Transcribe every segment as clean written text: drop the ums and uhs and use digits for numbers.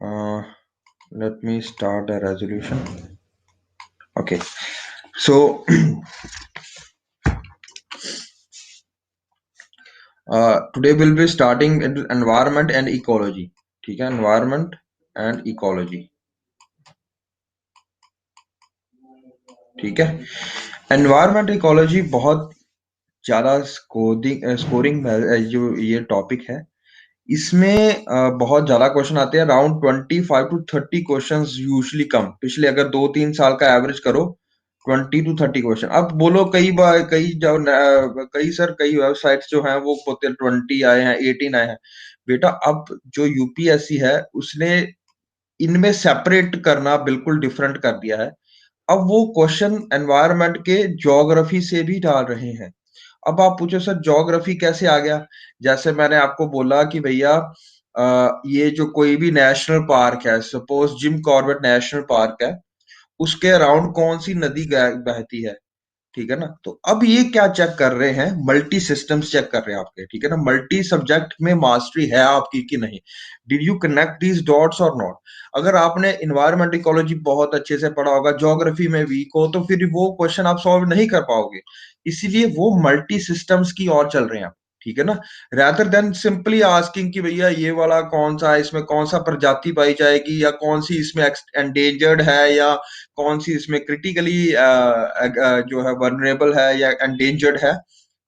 Uh, Let me start a resolution. Okay, so today we'll be starting in environment and ecology. ठीक है, environment and ecology. ठीक है, environment ecology बहुत ज्यादा scoring जो ये टॉपिक है, इसमें बहुत ज्यादा क्वेश्चन आते हैं। Around 25 to 30 question usually come. पिछले अगर 2-3 साल का एवरेज करो, 20 to 30 क्वेश्चन। अब बोलो कई बार कई सर कई वेबसाइट्स जो हैं वो बोलते 20 आए हैं, 18 आए हैं। बेटा अब जो यूपीएससी है उसने इनमें सेपरेट करना बिल्कुल डिफरेंट कर दिया है। अब वो क्वेश्चन एनवायरनमेंट के ज्योग्राफी से भी डाल रहे हैं। अब आप पूछो सर ज्योग्राफी कैसे आ गया? जैसे मैंने आपको बोला कि भैया ये जो कोई भी नेशनल पार्क है, suppose Jim Corbett national park है, उसके अराउंड कौन सी नदी बहती है? ठीक है ना? तो अब ये क्या चेक कर रहे हैं, मल्टी सिस्टम्स चेक कर रहे हैं आपके। ठीक है ना? मल्टी सब्जेक्ट में मास्टरी है आपकी कि नहीं, did you connect these dots और नॉट? अगर आपने इन्वायरमेंट इकोलॉजी बहुत अच्छे से पढ़ा होगा, ज्योग्राफी में वीक हो, तो फिर वो क्वेश्चन आप सॉल्व नहीं कर पाओगे। इसीलिए वो मल्टी सिस्टम्स की ओर चल रहे हैं आप। ठीक है ना? रादर देन सिंपली आस्किंग कि भैया ये वाला कौन सा है, इसमें कौन सा प्रजाति पाई जाएगी, या कौन सी इसमें एंडेंजर्ड है, या कौन सी इसमें क्रिटिकली जो है वर्नरेबल है या एंडेंजर्ड है।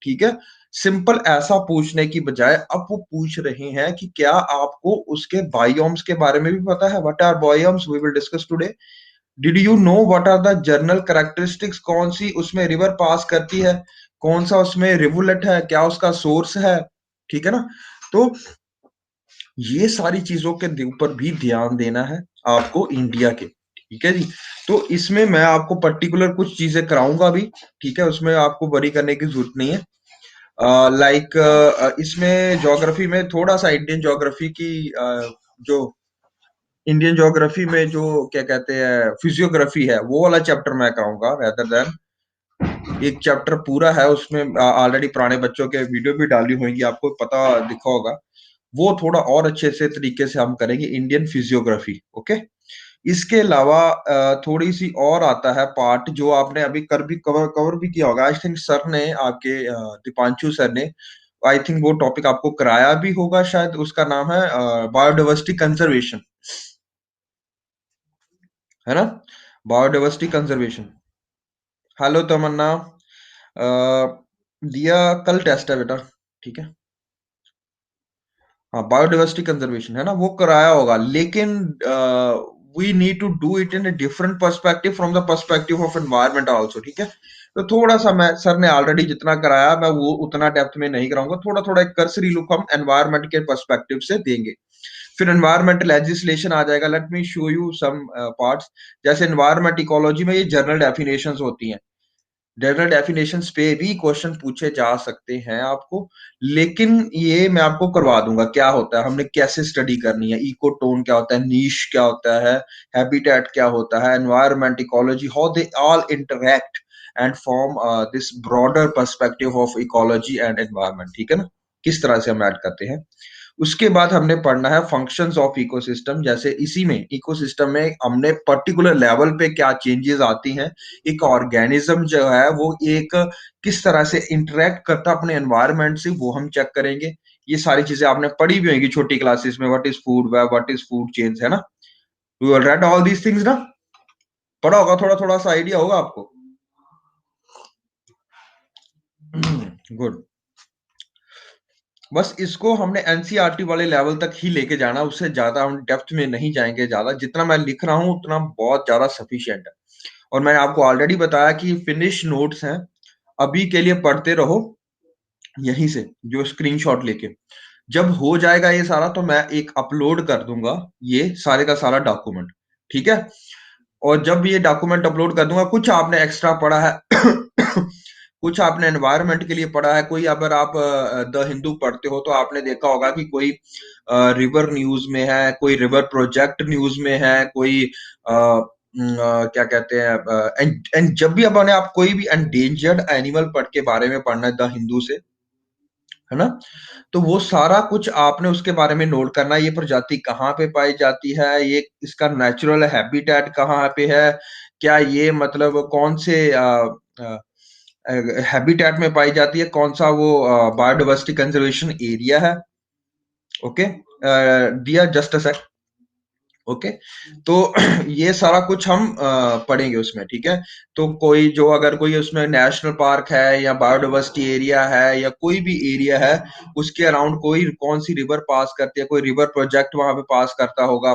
ठीक है? सिंपल ऐसा पूछने की बजाय अब वो पूछ रहे हैं कि क्या आपको उसके बायोम्स के बारे में भी पता है? What are biomes, we will discuss today. Did you know what are the general characteristics? कौन सी उसमें रिवर पास करती है, कौन सा उसमें रिवुलेट है, क्या उसका सोर्स है? ठीक है ना? तो ये सारी चीजों के ऊपर भी ध्यान देना है आपको इंडिया के। ठीक है जी? तो इसमें मैं आपको पर्टिकुलर कुछ चीजें कराऊंगा भी। ठीक है? उसमें आपको वरी करने की जरूरत नहीं है। लाइक इसमें ज्योग्राफी में थोड़ा सा जो इंडियन ज्योग्राफी में जो क्या कहते हैं फिजियोग्राफी है, वो वाला चैप्टर मैं कराऊंगा रेदर देन एक चैप्टर पूरा है। उसमें ऑलरेडी पुराने बच्चों के वीडियो भी डाली होंगी, आपको पता दिखा होगा। वो थोड़ा और अच्छे से तरीके से हम करेंगे इंडियन फिजियोग्राफी। ओके? इसके अलावा थोड़ी सी और आता है पार्ट जो आपने अभी कवर भी किया होगा। आई थिंक सर ने आपके दीपांशु सर ने आई थिंक वो टॉपिक आपको कराया भी होगा शायद। उसका नाम है बायोडाइवर्सिटी कंजर्वेशन, है ना? Biodiversity conservation. हेलो तमन्ना। दिया कल टेस्ट है बेटा। ठीक है? हाँ, बायोडाइवर्सिटी कंजर्वेशन है ना, वो कराया होगा। लेकिन we need to do it in a different perspective from the perspective of environment also. ठीक है? तो थोड़ा सा मैं सर ने ऑलरेडी जितना कराया मैं वो उतना डेप्थ में नहीं कराऊंगा। थोड़ा थोड़ा एक कर्सरी लुक हम एनवायरनमेंट के पर्सपेक्टिव से देंगे। फिर एनवायरमेंट लेजिस्लेशन आ जाएगा। Let me show you some parts. जैसे एनवायरमेंट इकोलॉजी में ये जनरल डेफिनेशंस होती हैं। जनरल डेफिनेशंस पे भी क्वेश्चन पूछे जा सकते हैं आपको। लेकिन ये मैं आपको करवा दूंगा क्या होता है, हमने कैसे स्टडी करनी है, इकोटोन क्या होता है, नीश क्या होता है, हैबिटेट क्या होता है, environment ecology, how they all interact and form this broader perspective of ecology and environment. ठीक है ना? किस तरह से हम ऐड करते हैं। उसके बाद हमने पढ़ना है फंक्शंस ऑफ इकोसिस्टम। जैसे इसी में इकोसिस्टम में हमने पर्टिकुलर लेवल पे क्या चेंजेस आती हैं, एक ऑर्गेनिज्म जो है वो एक किस तरह से इंटरेक्ट करता है अपने एनवायरनमेंट से, वो हम चेक करेंगे। ये सारी चीजें आपने पढ़ी भी होंगी छोटी क्लासेस में। What is food web, what is food chains, है ना? You will read all these things ना? पढ़ा होगा, थोड़ा थोड़ा सा आइडिया होगा आपको। गुड। बस इसको हमने एनसीईआरटी वाले लेवल तक ही लेके जाना, उससे ज्यादा हम डेप्थ में नहीं जाएंगे। ज्यादा जितना मैं लिख रहा हूं उतना बहुत ज्यादा सफिशिएंट है। और मैंने आपको ऑलरेडी बताया कि फिनिश नोट्स हैं, अभी के लिए पढ़ते रहो यहीं से जो स्क्रीनशॉट लेके। जब हो जाएगा ये सारा तो मैं एक अपलोड कर दूंगा ये सारे का सारा डॉक्यूमेंट। ठीक है? और जब ये डॉक्यूमेंट अपलोड कर दूंगा, कुछ आपने एक्स्ट्रा पढ़ा है कुछ आपने एनवायरनमेंट के लिए पढ़ा है। कोई अगर आप द हिंदू पढ़ते हो तो आपने देखा होगा कि कोई रिवर न्यूज में है, कोई रिवर प्रोजेक्ट न्यूज में है, कोई क्या कहते हैं एंड जब भी अपने आप कोई भी एंडेंजर्ड एनिमल पढ़ के बारे में पढ़ना है द हिंदू से, है ना? तो वो सारा कुछ आपने उसके बारे में नोट करना है, ये प्रजाति कहाँ पे पाई जाती है, ये इसका नेचुरल हैबिटेट कहाँ पे है, क्या ये मतलब कौन से अ, हैबिटेट में पाई जाती है, कौन-सा वो बायोडायवर्सिटी कंजर्वेशन एरिया है, okay? Dear just a sec okay तो ये सारा कुछ हम पढ़ेंगे उसमें, ठीक है? तो कोई जो अगर कोई उसमें नेशनल पार्क है या बायोडायवर्सिटी एरिया है या कोई भी एरिया है, उसके अराउंड कोई कौन सी रिवर पास करती है, कोई रिवर प्रोजेक्ट वहां पे पास करता होगा,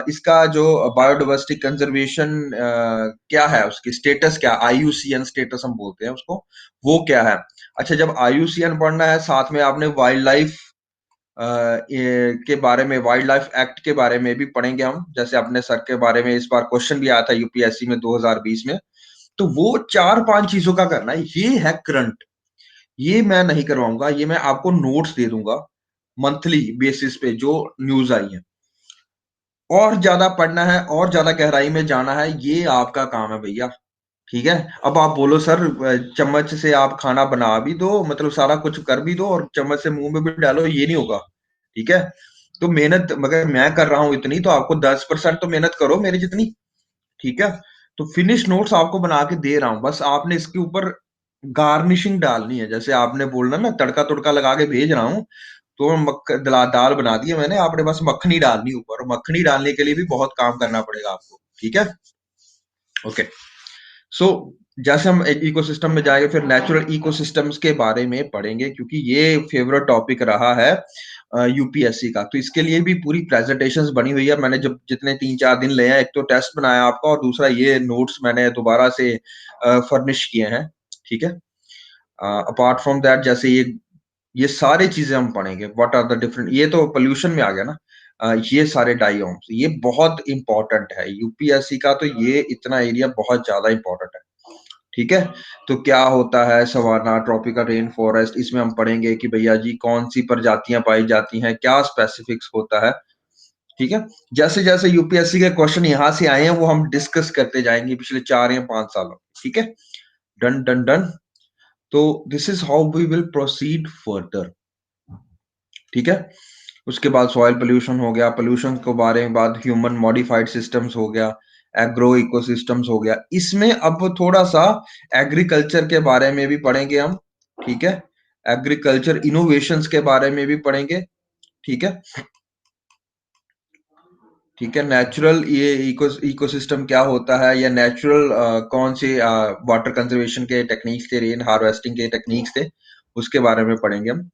इसका जो बायोडायवर्सिटी कंजर्वेशन क्या है, उसकी स्टेटस क्या, आईयूसीएन स्टेटस हम बोलते हैं उसको, वो क्या है। अच्छा, जब आईयूसीएन पढ़ना है, साथ में आपने वाइल्ड लाइफ के बारे में, वाइल्ड लाइफ एक्ट के बारे में भी पढ़ेंगे हम, जैसे अपने सर के बारे में इस बार क्वेश्चन भी आया था यूपीएससी में 2020 में। तो वो 4-5 चीजों का करना है, ये है करंट। ये मैं नहीं करवाऊंगा, ये मैं आपको नोट्स दे दूंगा मंथली बेसिस पे जो न्यूज आई है। और ज्यादा पढ़ना है और ज्यादा गहराई में जाना है, ये आपका काम है भैया, ठीक है? अब आप बोलो सर चम्मच से आप खाना बना भी दो, मतलब सारा कुछ कर भी दो और चम्मच से मुंह में भी डालो, ये नहीं होगा, ठीक है? तो मेहनत मगर मैं कर रहा हूं इतनी, तो आपको 10% तो मेहनत करो मेरी जितनी, ठीक है? तो फिनिश नोट्स आपको बना के दे रहा हूं, बस आपने इसके ऊपर गार्निशिंग डालनी है, जैसे आपने बोलना ना तड़का तुड़का लगा के भेज रहा हूँ, तो दाल बना दी है मैंने, आपने बस मक्खनी डालनी ऊपर, और मक्खनी डालने के लिए भी बहुत काम करना पड़ेगा आपको, ठीक है? ओके। सो जैसे हम एक इकोसिस्टम में जाएंगे, फिर नेचुरल इकोसिस्टम्स के बारे में पढ़ेंगे, क्योंकि ये फेवरेट टॉपिक रहा है यूपीएससी का। तो इसके लिए भी पूरी प्रेजेंटेशंस बनी हुई है, मैंने जब जितने 3-4 दिन लिए हैं, एक तो टेस्ट बनाया आपका और दूसरा ये नोट्स मैंने दोबारा से फर्निश किए हैं, ठीक है? अपार्ट फ्रॉम दैट, जैसे ये सारी चीजें हम पढ़ेंगे, व्हाट आर द डिफरेंट, ये तो पोल्यूशन में आ गया ना, ये सारे डाइऑम्स, ये बहुत इंपॉर्टेंट है यूपीएससी का, तो ये इतना एरिया बहुत ज्यादा इंपॉर्टेंट है, ठीक है? तो क्या होता है सवाना, ट्रॉपिकल रेन फॉरेस्ट, इसमें हम पढ़ेंगे कि भैया जी कौन सी प्रजातियां पाई जाती हैं, क्या स्पेसिफिक्स होता है, ठीक है? जैसे जैसे यूपीएससी के क्वेश्चन यहाँ से आए हैं, वो हम डिस्कस करते जाएंगे पिछले 4 या 5 सालों, ठीक है? Done done done. तो this is how we will proceed further, ठीक है? उसके बाद सॉइल पोल्यूशन हो गया, पोल्यूशन के बारे में बाद ह्यूमन मॉडिफाइड सिस्टम्स हो गया, एग्रो इकोसिस्टम्स हो गया। इसमें अब थोड़ा सा एग्रीकल्चर के बारे में भी पढ़ेंगे हम, ठीक है? एग्रीकल्चर इनोवेशंस के बारे में भी पढ़ेंगे, ठीक है? ठीक है, नेचुरल ये इकोसिस्टम क्या होता है, या नेचुरल कौन से वाटर कंजर्वेशन के टेक्निक्स थे, रेन हार्वेस्टिंग के टेक्निक्स थे, उसके बारे में पढ़ेंगे हम।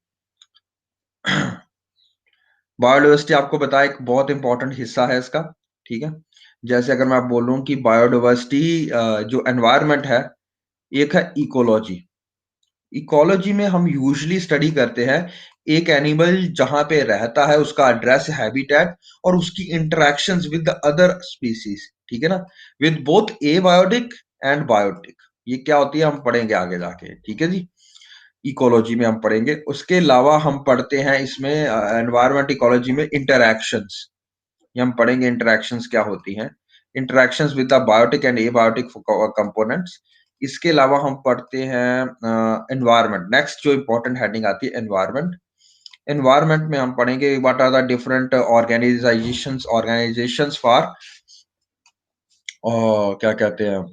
बायोडाइवर्सिटी आपको बताया एक बहुत इंपॉर्टेंट हिस्सा है इसका, ठीक है? जैसे अगर मैं बोलूं कि बायोडाइवर्सिटी जो एनवायरनमेंट है, एक है इकोलॉजी। इकोलॉजी में हम यूजुअली स्टडी करते हैं एक एनिमल जहां पे रहता है, उसका एड्रेस, हैबिटेट, और उसकी interactions with the other species, ठीक है ना? With both abiotic and biotic, ये क्या होती है हम पढ़ेंगे आगे जाके, ठीक है जी? इकोलॉजी में हम पढ़ेंगे। उसके अलावा हम पढ़ते हैं इसमें एनवायरमेंट इकोलॉजी में इंटरैक्शंस, ये हम पढ़ेंगे इंटरैक्शंस क्या होती हैं, interactions with the biotic and abiotic components. इसके अलावा हम पढ़ते हैं एनवायरमेंट, नेक्स्ट जो इंपॉर्टेंट हेडिंग आती है एनवायरमेंट। एनवायरमेंट में हम पढ़ेंगे what are the different organisations for, और क्या कहते हैं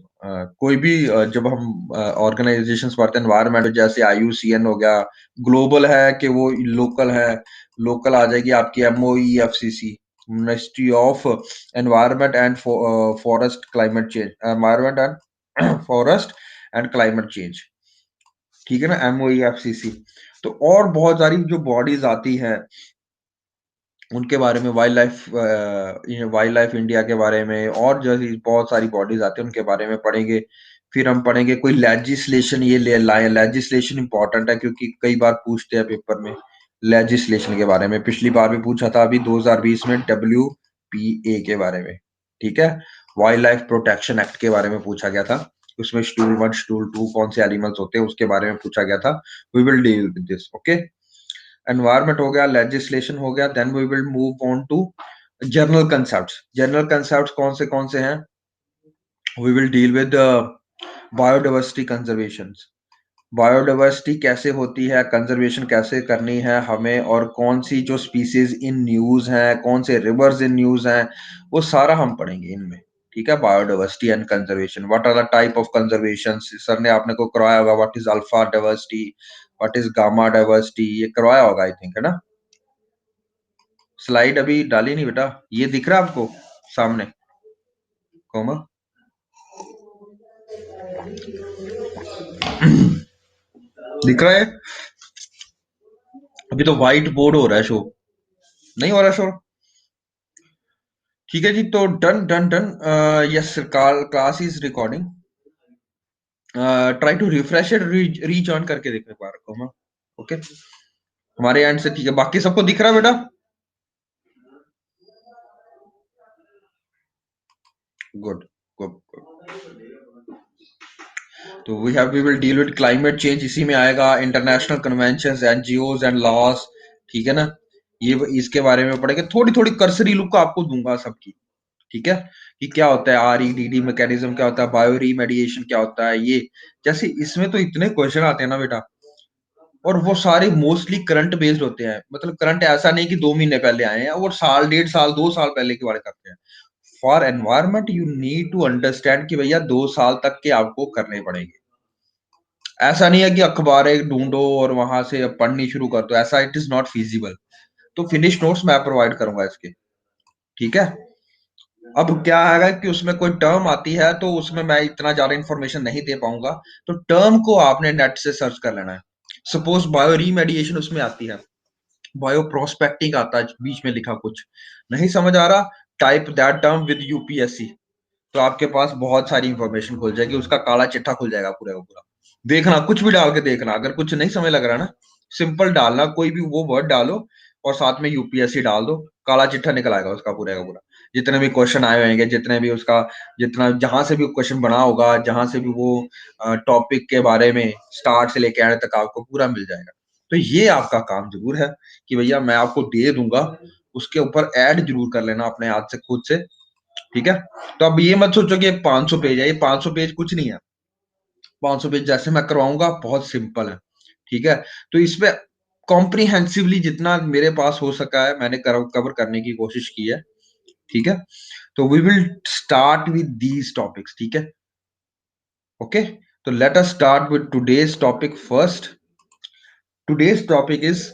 कोई भी जब हम ऑर्गेनाइजेशंस पढ़ते हैं एनवायरनमेंट, जैसे आईयूसीएन हो गया, ग्लोबल है कि वो लोकल है, लोकल आ जाएगी आपकी MoEFCC, ministry of environment and forest climate change, environment and forest and climate change, ठीक है ना, एमओईएफसीसी। तो और बहुत सारी जो बॉडीज आती हैं उनके बारे में, वाइल्ड लाइफ इंडिया के बारे में, और जैसी बहुत सारी बॉडीज आती हैं उनके बारे में पढ़ेंगे। फिर हम पढ़ेंगे कोई लेजिस्लेशन, ये ले लाए, लेजिस्लेशन इंपॉर्टेंट है क्योंकि कई बार पूछते हैं पेपर में लेजिस्लेशन के बारे में, पिछली बार भी पूछा था अभी 2020 में WPA के बारे में, ठीक है? वाइल्ड लाइफ प्रोटेक्शन एक्ट के बारे में पूछा गया था, उसमें शेड्यूल 1 शेड्यूल 2 कौन से एनिमल्स होते हैं उसके बारे में पूछा गया था। We will deal with this, okay? Environment हो गया, लेजिस्लेशन हो गया, then we will move on to general concepts. General concepts कौन से हैं? We will deal with biodiversity conservation, biodiversity कैसे होती है, कंजर्वेशन कैसे करनी है हमें, और कौन सी जो स्पीसीज इन न्यूज हैं, कौन से रिवर्स इन न्यूज हैं, वो सारा हम पढ़ेंगे इनमें। ठीक है, biodiversity and conservation, what are the type of conservation. Sir ने आपने को करवाया होगा, what is alpha diversity, what is gamma diversity, ये करवाया होगा आई थिंक, है ना। स्लाइड अभी डाली नहीं बेटा, ये दिख रहा है आपको सामने कोमल? दिख रहा है? अभी तो व्हाइट बोर्ड हो रहा है शो, नहीं हो रहा शो? ठीक है जी, तो done done done. Yes, class is recording. Try to refresh it, rejoin करके देखो एक बार कोमल। ओके, हमारे एंड से ठीक है, बाकी सबको दिख रहा है बेटा? Good good good. तो we will deal with climate change, इसी में आएगा international conventions, NGOs and laws. ठीक है ना, ये इसके बारे में पढ़ेंगे, थोड़ी थोड़ी कर्सरी लुक आपको दूंगा सबकी। ठीक है, कि क्या होता है आरईडीडी मैकेनिज्म, क्या होता है बायो रीमेडिएशन, क्या होता है ये। जैसे इसमें तो इतने क्वेश्चन आते हैं ना बेटा, और वो सारे मोस्टली करंट बेस्ड होते हैं। मतलब करंट ऐसा नहीं कि 2 महीने पहले आए हैं, वो साल, 1.5 साल, 2 साल पहले के बारे करते हैं। For environment you need to understand कि भैया 2 साल तक के आपको करने पड़ेंगे। ऐसा नहीं है कि अखबारें ढूंढो और वहां से पढ़नी शुरू कर दो, ऐसा इट इज नॉट फिजिबल। तो फिनिश नोट्स मैं प्रोवाइड करूंगा इसके। ठीक है, अब क्या है कि उसमें कोई टर्म आती है तो उसमें मैं इतना ज्यादा इंफॉर्मेशन नहीं दे पाऊंगा, तो टर्म को आपने नेट से सर्च कर लेना है। सपोज बायो रीमेडिएशन उसमें आती है, बायो प्रोस्पेक्टिंग आता है बीच में लिखा, कुछ नहीं समझ आ रहा, type that term with UPSC, तो आपके पास बहुत सारी इंफॉर्मेशन खुल जाएगी, उसका काला चिट्ठा खुल जाएगा पूरा का पूरा। देखना, कुछ भी डाल के देखना, अगर कुछ नहीं समझ लग रहा ना, सिंपल डालना, कोई भी वो वर्ड डालो और साथ में यूपीएससी डाल दो, काला चिट्ठा निकल आएगा उसका पूरे का पूरा। जितने भी क्वेश्चन आए होंगे, जितने भी उसका, जितना जहां से भी क्वेश्चन बना होगा, जहां से भी वो टॉपिक के बारे में स्टार्ट से लेके एंड तक आपको पूरा मिल जाएगा। तो ये आपका काम जरूर है कि भैया मैं आपको दे दूंगा, उसके ऊपर ऐड जरूर कर लेना अपने हाथ से, खुद से। ठीक है, तो अब ये मत सोचो कि ये 500 पेज है, ये 500 पेज कुछ नहीं है। 500 पेज जैसे मैं करवाऊंगा बहुत सिंपल है। ठीक है, तो इसमें कॉम्प्रिहेंसिवली जितना मेरे पास हो सका है मैंने कवर करने की कोशिश की है। ठीक है, तो we will start with these topics. ठीक है, ओके, तो let us start with today's topic first. Today's topic is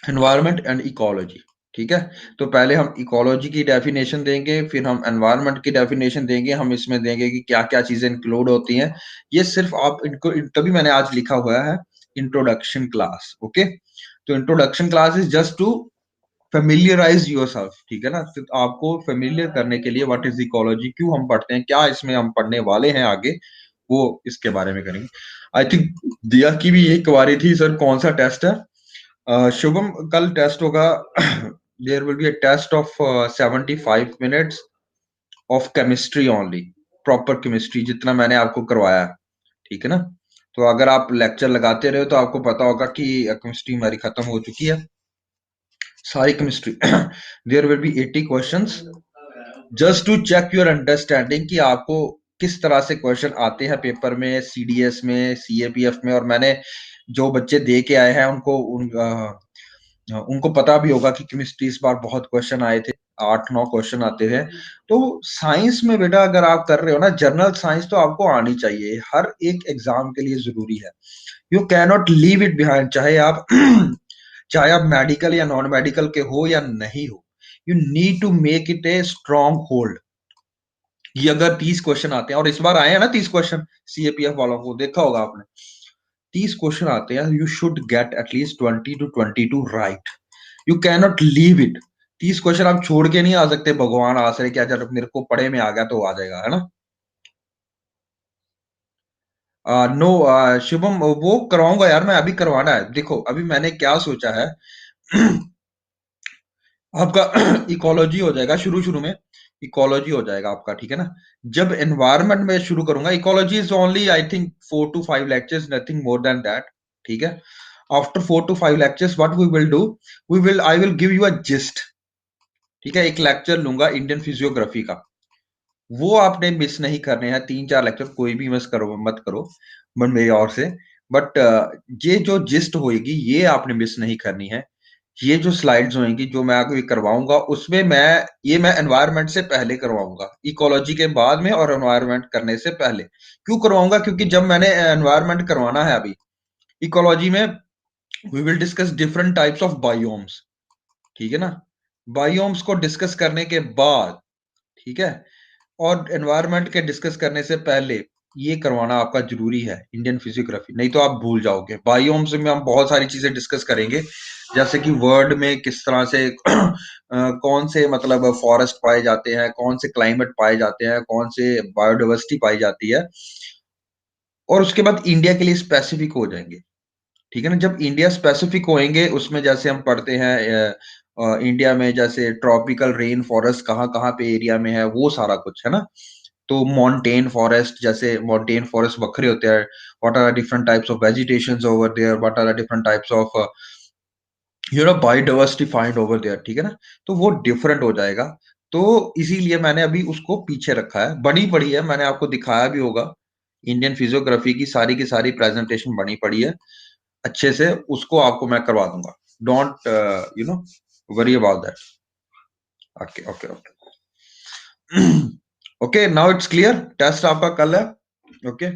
environment and ecology. ठीक है, तो पहले हम इकोलॉजी की डेफिनेशन देंगे, फिर हम एनवायरनमेंट की डेफिनेशन देंगे, हम इसमें देंगे कि क्या क्या चीजें इंक्लूड होती हैं। ये सिर्फ आप इनको, तभी मैंने आज लिखा हुआ है इंट्रोडक्शन क्लास। ओके, तो introduction class is just to familiarise yourself. ठीक है ना, तो आपको फेमिलियर करने के लिए व्हाट इज इकोलॉजी, क्यों हम पढ़ते हैं, क्या इसमें हम पढ़ने वाले हैं आगे, वो इसके बारे में करेंगे। आई थिंक दिया की भी यही क्वारी थी, सर कौन सा टेस्ट है। शुभम, कल टेस्ट होगा। There will be a test of 75 minutes of chemistry only, proper chemistry जितना मैंने आपको करवाया है। ठीक है ना, तो अगर आप लेक्चर लगाते रहे तो आपको पता होगा कि केमिस्ट्री हमारी खत्म हो चुकी है, सारी chemistry. There will be 80 questions, just to check your understanding कि आपको किस तरह से क्वेश्चन आते हैं पेपर में, सीडीएस में, सीएपीएफ में। और मैंने जो बच्चे दे के आए हैं उनको पता भी होगा कि केमिस्ट्री इस बार बहुत क्वेश्चन आए थे, 8-9 क्वेश्चन आते हैं। तो साइंस में बेटा अगर आप कर रहे हो ना, जनरल साइंस तो आपको आनी चाहिए, हर एक एग्जाम के लिए जरूरी है। You can not leave it behind, चाहे आप चाहे आप मेडिकल या नॉन मेडिकल के हो या नहीं हो, you need to make it a strong hold. ये अगर 30 क्वेश्चन आते हैं, और इस बार आए हैं ना 30 क्वेश्चन, सीएपीएफ वालों को देखा होगा आपने, 30 क्वेश्चन आते हैं, you should get at least 20 to 22 right. You can not leave it. 30 question आप छोड़ के नहीं आ सकते, भगवान आश्रय, क्या जब मेरे को पढ़े में आ गया तो आ जाएगा, है ना। नो शुभम, वो करवाऊंगा यार, मैं अभी करवाना है। देखो अभी मैंने क्या सोचा है। आपका इकोलॉजी हो जाएगा शुरू शुरू में, इकोलॉजी हो जाएगा आपका। ठीक है ना, जब एनवायरनमेंट में शुरू करूंगा, ecology is only I think 4 to 5 lectures, nothing more than that. ठीक है, after 4 to 5 lectures what we will do, we will I will give you a gist. ठीक है, एक लेक्चर लूंगा इंडियन फिजियोग्राफी का, वो आपने मिस नहीं करने हैं। 3-4 लेक्चर कोई भी मिस करो मत करो, मेरी ओर से। बट ये जो जिस्ट होएगी ये आपने मिस नहीं करनी है। ये जो स्लाइड्स होंगी जो मैं आपको करवाऊंगा उसमें मैं एनवायरनमेंट से पहले करवाऊंगा, इकोलॉजी के बाद में और एनवायरनमेंट करने से पहले। क्यों करवाऊंगा? क्योंकि जब मैंने एनवायरनमेंट करवाना है अभी इकोलॉजी में, we will discuss different types of biomes, ठीक है ना? बायोम्स को डिस्कस करने के बाद, ठीक है, और एनवायरनमेंट के डिस्कस करने से पहले ये करवाना आपका जरूरी है इंडियन फिजियोग्राफी, नहीं तो आप भूल जाओगे। बायोम्स में हम बहुत सारी चीजें डिस्कस करेंगे, जैसे कि वर्ल्ड में किस तरह से कौन से मतलब फॉरेस्ट पाए जाते हैं, कौन से क्लाइमेट पाए जाते हैं, कौन से बायोडाइवर्सिटी पाई जाती है, और उसके बाद इंडिया के लिए स्पेसिफिक हो जाएंगे, ठीक है ना? जब इंडिया स्पेसिफिक होएंगे उसमें जैसे हम पढ़ते हैं इंडिया में जैसे ट्रॉपिकल रेन फॉरेस्ट कहाँ कहाँ पे एरिया में है, वो सारा कुछ है ना। तो माउंटेन फॉरेस्ट, जैसे माउंटेन फॉरेस्ट बखरे होते हैं, what are different types of vegetations over there, what are different types of biodiversity find over there, ठीक है ना? तो वो डिफरेंट हो जाएगा। तो इसीलिए मैंने अभी उसको पीछे रखा है, बनी पड़ी है, मैंने आपको दिखाया भी होगा। इंडियन फिजियोग्राफी की सारी प्रेजेंटेशन बनी पड़ी है अच्छे से, उसको आपको मैं करवा दूंगा। Don't worry about that. Okay okay okay. Okay, now it's clear. Test आपका कल है। Okay,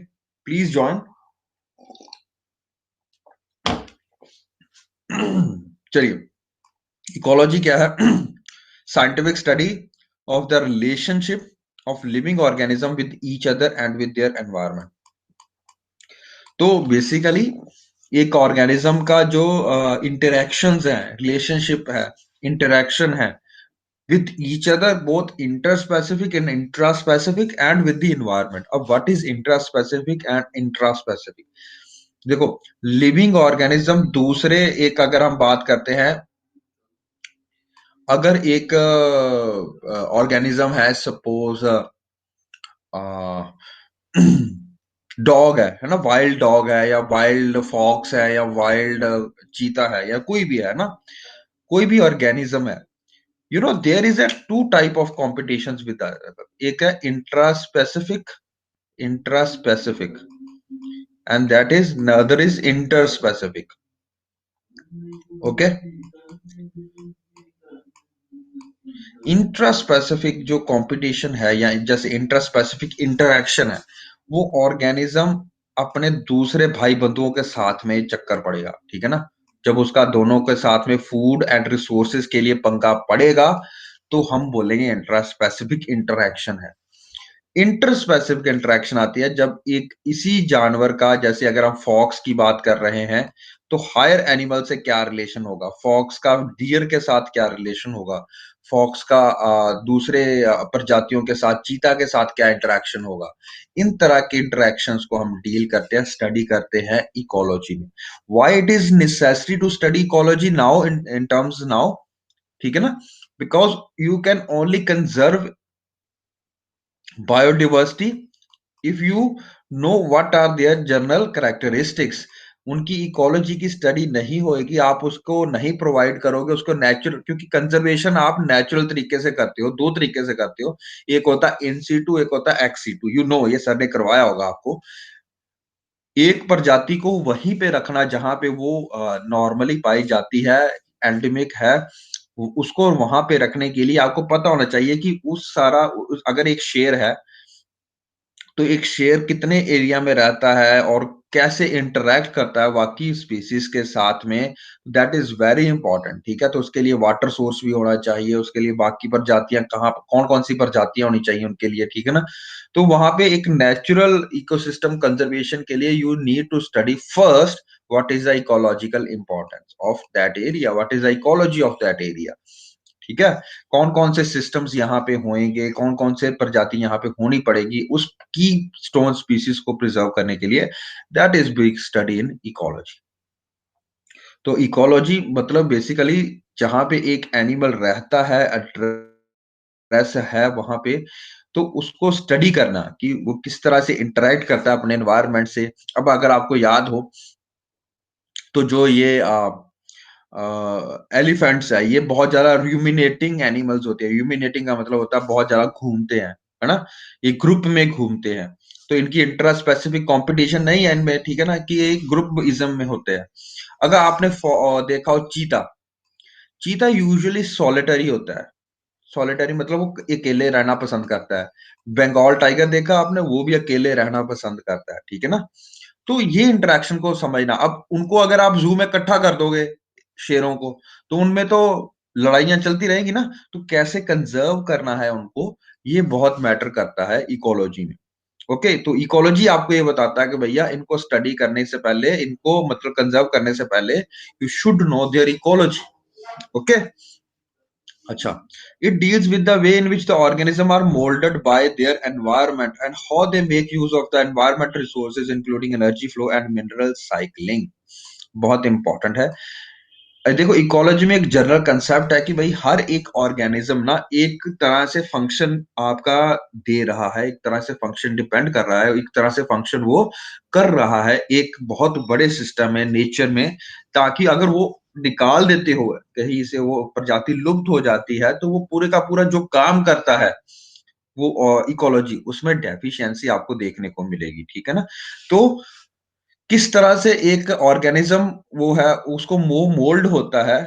please join. चलिए, इकोलॉजी क्या है? Scientific study of the relationship of living organism with each other and with their environment. तो basically एक organism का जो इंटरेक्शंस है, रिलेशनशिप है, इंटरेक्शन है with each other, both interspecific and intraspecific, and with the environment. अब what is intraspecific and intraspecific? देखो, living organism दूसरे, एक अगर हम बात करते हैं, अगर एक ऑर्गेनिज्म है, सपोज डॉग है ना, वाइल्ड डॉग है या वाइल्ड फॉक्स है या वाइल्ड चीता है या कोई भी है ना, कोई भी ऑर्गेनिज्म है, there is a two type of competitions with that. एक है intraspecific, and that is another is interspecific. Okay, intraspecific जो कंपटीशन है या जैसे इंट्रास्पेसिफिक इंटरेक्शन है, वो ऑर्गेनिज्म अपने दूसरे भाई बंधुओं के साथ में चक्कर पड़ेगा, ठीक है ना? जब उसका दोनों के साथ में फूड एंड रिसोर्सेज के लिए पंगा पड़ेगा, तो हम बोलेंगे इंट्रास्पेसिफिक इंटरेक्शन है। इंटरस्पेसिफिक इंटरेक्शन आती है जब एक इसी जानवर का, जैसे अगर हम फॉक्स की बात कर रहे हैं, तो हायर एनिमल से क्या रिलेशन होगा, फॉक्स का डियर के साथ क्या रिलेशन होगा, फॉक्स का दूसरे प्रजातियों के साथ, चीता के साथ क्या इंटरेक्शन होगा। इन तरह के इंटरेक्शंस को हम डील करते हैं, स्टडी करते हैं इकोलॉजी में। Why it is necessary to study ecology now in terms now, ठीक है ना? Because you can only conserve biodiversity if you know what are their general characteristics। उनकी इकोलॉजी की स्टडी नहीं होएगी, आप उसको नहीं प्रोवाइड करोगे उसको नेचुरल, क्योंकि कंजर्वेशन आप नेचुरल तरीके से करते हो, दो तरीके से करते हो, एक होता है इन सीटू, एक होता है एक्स सीटू। ये सर ने करवाया होगा आपको। एक प्रजाति को वहीं पे रखना जहां पे वो नॉर्मली पाई जाती है, एंडेमिक है, उसको वहां पे रखने के लिए आपको पता होना चाहिए कि अगर एक शेर है, तो एक शेर कितने एरिया में रहता है और कैसे इंटरैक्ट करता है बाकी स्पीसीज के साथ में, दैट इज वेरी इंपॉर्टेंट, ठीक है? तो उसके लिए वाटर सोर्स भी होना चाहिए, उसके लिए बाकी प्रजातियां कहाँ, कौन कौन सी प्रजातियां होनी चाहिए उनके लिए, ठीक है ना? तो वहां पे एक नेचुरल इकोसिस्टम कंजर्वेशन के लिए you need to study first what is the ecological importance of that area, what is the ecology of that area, ठीक है? कौन कौन से सिस्टम्स यहाँ पे होंगे, कौन कौन से प्रजाति यहाँ पे होनी पड़ेगी उस की स्टोन स्पीसीज को प्रिजर्व करने के लिए, that is big study in ecology. तो इकोलॉजी मतलब बेसिकली जहां पे एक एनिमल रहता है, एड्रेस है वहां पे, तो उसको स्टडी करना कि वो किस तरह से इंटरेक्ट करता है अपने एनवायरनमेंट से। अब अगर आपको याद हो, तो जो ये एलिफेंट्स है, ये बहुत ज्यादा र्यूमिनेटिंग एनिमल्स होते हैं। र्यूमिनेटिंग का मतलब होता है बहुत ज्यादा घूमते हैं, है ना? ये ग्रुप में घूमते हैं, तो इनकी इंट्रा स्पेसिफिक कंपटीशन नहीं है इनमें, ठीक है ना, कि ये ग्रुपिज्म में होते हैं। अगर आपने देखा हो चीता, चीता यूजुअली सॉलिटरी होता है। सॉलिटरी मतलब वो अकेले रहना पसंद करता है। बंगाल टाइगर देखा आपने, वो भी अकेले रहना पसंद करता है, ठीक है ना? तो ये इंटरेक्शन को समझना। अब उनको अगर आप ज़ू में इकट्ठा कर दोगे, शेरों को, तो उनमें तो लड़ाइयाँ चलती रहेंगी ना, तो कैसे कंज़र्व करना है उनको, ये बहुत मैटर करता है इकोलॉजी में। ओके, तो इकोलॉजी आपको ये बताता है कि भैया इनको स्टडी करने से पहले, इनको मतलब कंज़र्व करने से पहले, you should know their ecology. Okay? अच्छा, it deals with the way in which the organism are molded by their environment and how they make use of the environment resources including energy flow and mineral cycling। बहुत important है। देखो ecology में एक general concept है कि भाई हर एक organism ना एक तरह से फंक्शन आपका दे रहा है, एक तरह से फंक्शन डिपेंड कर रहा है, एक तरह से फंक्शन वो कर रहा है एक बहुत बड़े सिस्टम है नेचर में, ताकि अगर वो निकाल देते हो कहीं से, वो प्रजाति लुप्त हो जाती है, तो वो पूरे का पूरा जो काम करता है वो इकोलॉजी, उसमें डेफिशिएंसी आपको देखने को मिलेगी, ठीक है ना? तो किस तरह से एक ऑर्गेनिज्म वो है उसको वो मोल्ड होता है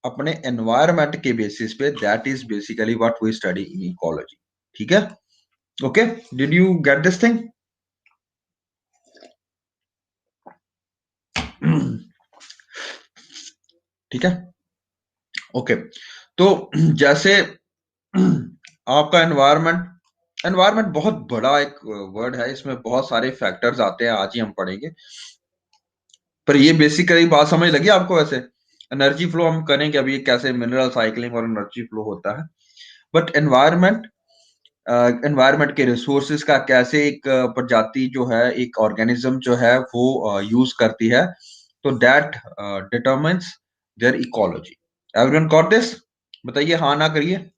अपने एनवायरनमेंट के बेसिस पे, that is basically what we study in ecology. ठीक है? Okay, did you get this thing? ठीक है, ओके। तो जैसे आपका एनवायरनमेंट, एनवायरनमेंट बहुत बड़ा एक वर्ड है, इसमें बहुत सारे फैक्टर्स आते हैं, आज ही हम पढ़ेंगे। पर ये बेसिकली बात समझ लगी आपको? वैसे एनर्जी फ्लो हम करेंगे अभी, कैसे मिनरल साइकिलिंग और एनर्जी फ्लो होता है। बट एनवायरनमेंट, एनवायरनमेंट के रिसोर्सेज का कैसे एक प्रजाति जो है, एक ऑर्गेनिज्म जो है वो यूज करती है, तो that determines their ecology. Everyone got this? बताइए, हाँ ना करिए।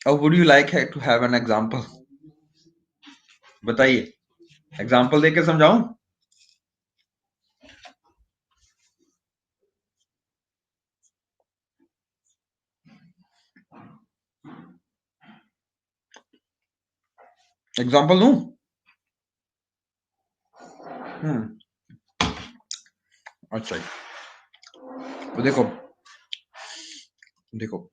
और would you like to have an example? बताइए, एग्जांपल देके समझाऊं? एग्जांपल दूं? हम्म, अच्छा जी। तो देखो, देखो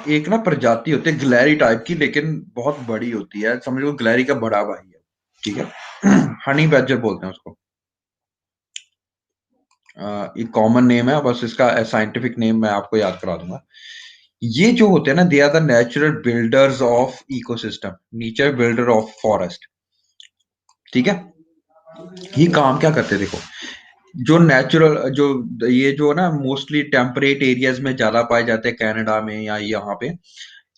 एक ना प्रजाति होती है गिलहरी टाइप की, लेकिन बहुत बड़ी होती है, समझ लो गिलहरी का बड़ा भाई है, ठीक है? हनी बैजर बोलते हैं उसको। एक कॉमन नेम है, बस इसका साइंटिफिक नेम मैं आपको याद करा दूंगा। ये जो होते हैं ना, they are the natural builders of ecosystem, nature builder of forest. ठीक है? ये काम क्या करते हैं देखो, जो नेचुरल जो ये जो ना मोस्टली टेम्परेट एरियाज में ज्यादा पाए जाते हैं, कनाडा में या यहाँ पे,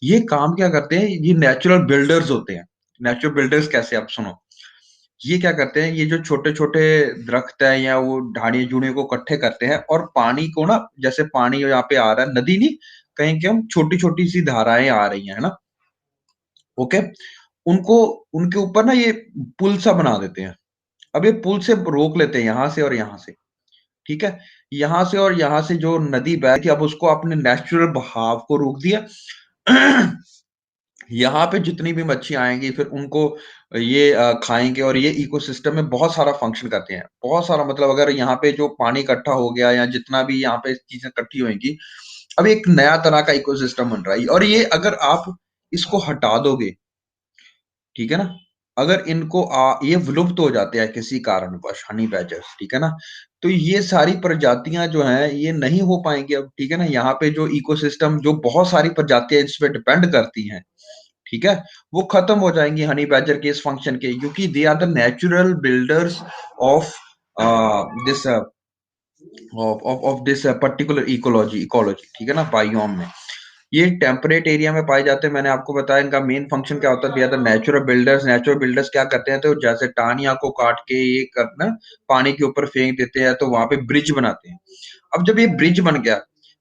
ये काम क्या करते हैं, ये नेचुरल बिल्डर्स होते हैं। नेचुरल बिल्डर्स कैसे, आप सुनो। ये क्या करते हैं, ये जो छोटे-छोटे दरख्त हैं या वो झाड़ियाँ-झूड़ियों को इकट्ठे करते हैं और पानी को ना, जैसे पानी यहाँ पे आ रहा है, नदी नहीं, कहीं क्या छोटी-छोटी सी धाराएँ आ रही हैं, है ना? ओके? उनको उनके ऊपर ना ये पुल सा बना देते हैं। अब ये पुल से रोक लेते हैं यहाँ से और यहाँ से, ठीक है? यहाँ से और यहाँ से जो नदी बह रही थी, अब उसको अपने नेचुरल बहाव को रोक दिया। यहाँ पे जितनी भी मच्छी आएँगी फिर उनको ये खाएँगे और ये इकोसिस्टम में बहुत सारा फंक्शन करते हैं। बहुत सारा मतलब अगर यहाँ पे जो पानी इकट्ठा हो गया या जितना भी यहाँ पे चीज़ें इकट्ठी होंगी, अब एक नया तरह का इकोसिस्टम बन रहा है और ये अगर आप इसको हटा दोगे, ठीक है ना? अगर इनको ये विलुप्त हो जाते हैं किसी कारणवश, हनी बैजर्स, ठीक है ना? तो ये सारी प्रजातियाँ जो हैं, ये नहीं हो पाएँगी अब, ठीक है ना? यहाँ पे जो इकोसिस्टम जो बहुत सारी प्रजातियाँ इस पे डिपेंड करती हैं, ठीक है? वो खत्म हो जाएँगी हनी बैजर के इस फंक्शन के, क्योंकि they are the natural builders of this of this particular ecology, ठीक है ना? बायोम में। ये टेम्परेट एरिया में पाए जाते हैं, मैंने आपको बताया इनका मेन फंक्शन क्या होता है, they are the natural builders. Natural builders क्या करते हैं, तो जैसे टानिया को काट के ये करना पानी के ऊपर फेंक देते हैं, तो वहाँ पे ब्रिज बनाते हैं। अब जब ये ब्रिज बन गया,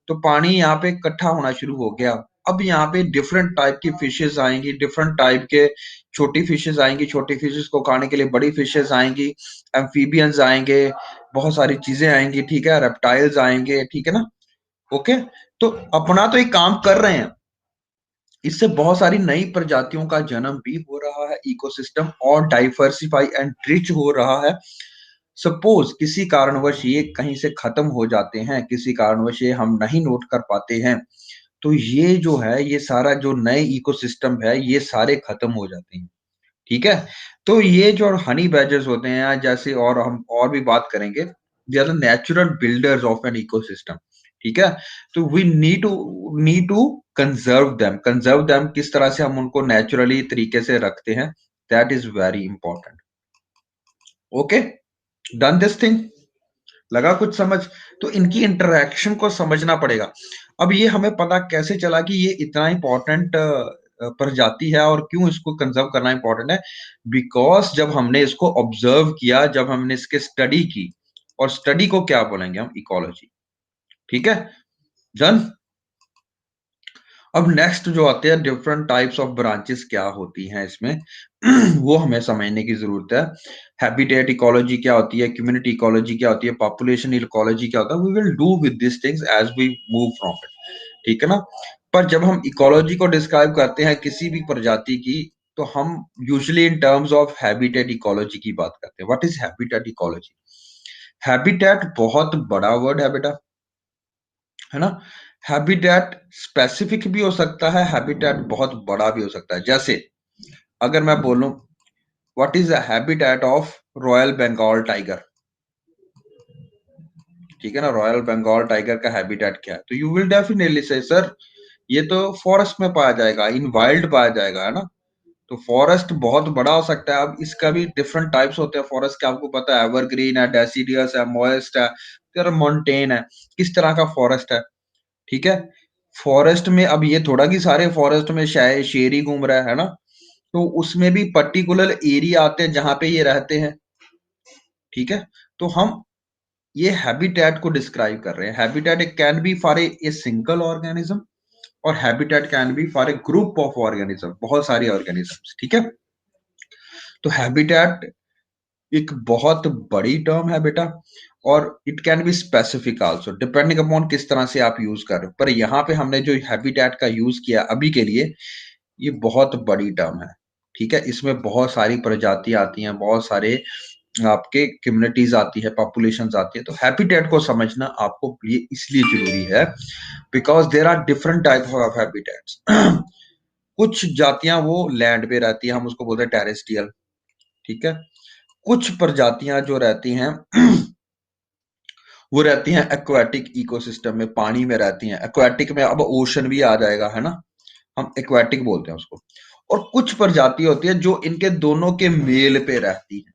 तो पानी यहाँ पे इकट्ठा होना शुरू हो गया। अब यहाँ पे डिफरेंट टाइप की फिशेस आएँगी, डिफरेंट टाइप के छोटी फिशेस आएँगी, छोटी फिशेस को खाने के लिए बड़ी फिशेस आएँगी, एम्फिबियंस आएँगे, बहुत सारी चीज़ें आएँगी, ठीक है? रेप्टाइल्स आएँगे, ठीक है ना? ओके? तो अपना तो एक काम कर रहे हैं, इससे बहुत सारी नई प्रजातियों का जन्म भी हो रहा है, इकोसिस्टम और डाइवर्सिफाई एंड रिच हो रहा है। सपोज किसी कारणवश ये कहीं से खत्म हो जाते हैं, किसी कारणवश ये हम नहीं नोट कर पाते हैं, तो ये जो है, ये सारा जो नए इकोसिस्टम है, ये सारे खत्म हो जाते हैं। ठीक है? तो ये जो हनी बैजर्स होते हैं, जैसे और हम और भी बात करेंगे, they are the natural builders of an ecosystem. ठीक है? तो we need to conserve them किस तरह से हम उनको नेचुरली तरीके से रखते हैं, that is very important. Okay, done this thing. लगा कुछ समझ? तो इनकी इंटरैक्शन को समझना पड़ेगा। अब ये हमें पता कैसे चला कि ये इतना इंपॉर्टेंट प्रजाति है और क्यों इसको कंजर्व करना इंपॉर्टेंट है? बिकॉज जब हमने इसको ऑब्जर्व किया, जब हमने इसके स्टडी की, और स्टडी को क्या बोलेंगे हम? इकोलॉजी। ठीक है, डन। अब नेक्स्ट जो आते हैं, डिफरेंट टाइप्स ऑफ ब्रांचेस क्या होती हैं इसमें वो हमें समझने की जरूरत है। हैबिटेट इकोलॉजी क्या होती है, कम्युनिटी इकोलॉजी क्या होती है, पॉपुलेशन इकोलॉजी क्या होता है, we will do with this things as we move from it. ठीक है ना? पर जब हम इकोलॉजी को डिस्क्राइब करते हैं किसी भी प्रजाति की, तो हम usually in terms of habitat ecology की बात करते हैं। What is habitat ecology? Habitat बहुत बड़ा वर्ड है बेटा, है ना? हैबिटेट स्पेसिफिक भी हो सकता है, हैबिटेट बहुत बड़ा भी हो सकता है। जैसे अगर मैं बोलूं, what is the habitat of royal Bengal tiger? ठीक है ना? रॉयल बंगाल टाइगर का हैबिटेट क्या है? तो you will definitely say sir, ये तो फॉरेस्ट में पाया जाएगा, इन वाइल्ड पाया जाएगा, है ना? तो फॉरेस्ट बहुत बड़ा हो सकता है। अब इसका भी डिफरेंट टाइप्स होते हैं फॉरेस्ट के, आपको पता है, एवरग्रीन है, डेसिडियस है, मॉइस्ट है, फिर माउंटेन है। किस तरह का फॉरेस्ट है? ठीक है? फॉरेस्ट में अब ये थोड़ा कि सारे फॉरेस्ट में शायद शेर ही घूम रहा है ना? तो उसमें भी पर्टिकुलर एरिया आते हैं जहां पे ये रहते हैं। ठीक है? तो हम ये हैबिटेट को डिस्क्राइब कर रहे हैं। Habitat can be for a single organism, और habitat can be for a group of organism, बहुत सारे ऑर्गेनिजम्स। ठीक है? तो हैबिटेट एक बहुत बड़ी टर्म है बेटा, और it can be specific also, depending upon किस तरह से आप यूज कर रहे हो। पर यहाँ पे हमने जो हैबिटेट का यूज किया अभी के लिए, ये बहुत बड़ी टर्म है। ठीक है? इसमें बहुत सारी प्रजातियां आती हैं, बहुत सारे आपके कम्युनिटीज आती है, पॉपुलेशन आती है। तो हैबिटेट को समझना आपको ये इसलिए जरूरी है, because there are different type of habitats. कुछ जातियां वो लैंड पे रहती है, हम उसको बोलते हैं टेरेस्ट्रियल। ठीक है? कुछ प्रजातियां जो रहती हैं वो रहती हैं एक्वाटिक इकोसिस्टम में, पानी में रहती हैं। एक्वाटिक में अब ओशन भी आ जाएगा, है ना? हम एक्वाटिक बोलते हैं उसको। और कुछ प्रजाति होती है जो इनके दोनों के मेल पे रहती है।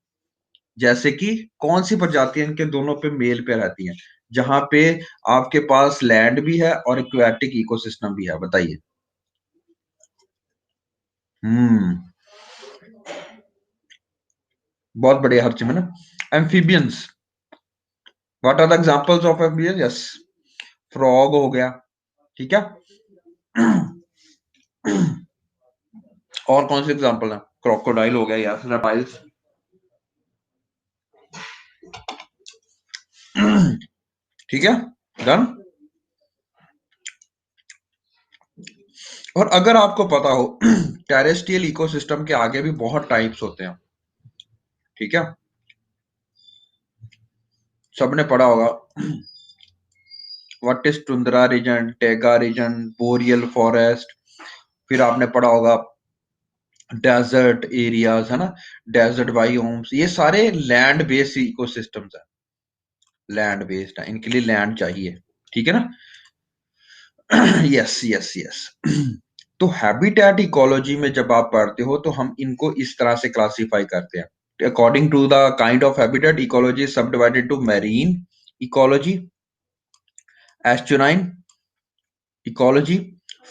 जैसे कि कौन सी प्रजातियां इनके दोनों पे मेल पे रहती हैं, जहां पे आपके पास लैंड भी है और एक्वाटिक इकोसिस्टम भी है? बताइए। हम्म, बहुत बढ़िया हरचिमन। Amphibians, what are the examples of amphibians? Yes, frog हो गया। ठीक है? और कौन से एग्जांपल है? क्रोकोडाइल हो गया यार, रेप्टाइल्स। ठीक है, डन। और अगर आपको पता हो टेरेस्ट्रियल इकोसिस्टम के आगे भी बहुत टाइप्स होते हैं। ठीक है? सबने पढ़ा होगा what is tundra region, taiga region, boreal forest. फिर आपने पढ़ा होगा डेजर्ट एरियाज, है ना? Desert biomes. ये सारे लैंड बेस्ड इकोसिस्टम्स है, लैंड बेस्ड है, इनके लिए लैंड चाहिए। ठीक है ना? Yes yes yes. तो हैबिटेट इकोलॉजी में जब आप पढ़ते हो, तो हम इनको इस तरह से क्लासिफाई करते हैं according to the kind of habitat. Ecology subdivided to marine ecology, estuarine ecology,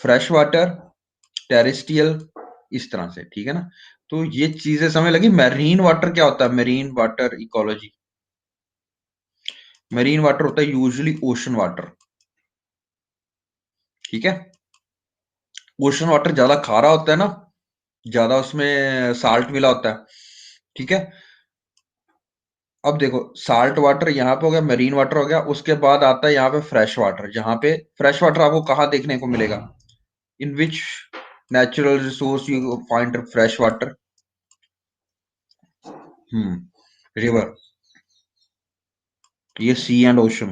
fresh water, terrestrial, इस तरह से। ठीक है ना? तो ये चीजें समझ लगी। मैरीन वाटर क्या होता है? Marine water ecology, marine water होता है यूजुअली ओशन वाटर। ठीक है? ओशन वाटर ज्यादा खारा होता है ना, ज्यादा उसमें साल्ट मिला होता है। ठीक है? अब देखो, साल्ट वाटर यहाँ पे हो गया, मरीन वाटर हो गया, उसके बाद आता है यहाँ पे फ्रेश वाटर। जहां पे फ्रेश वाटर आपको कहाँ देखने को मिलेगा? इन विच Natural resource you find fresh water. River. ये सी एंड ओशन।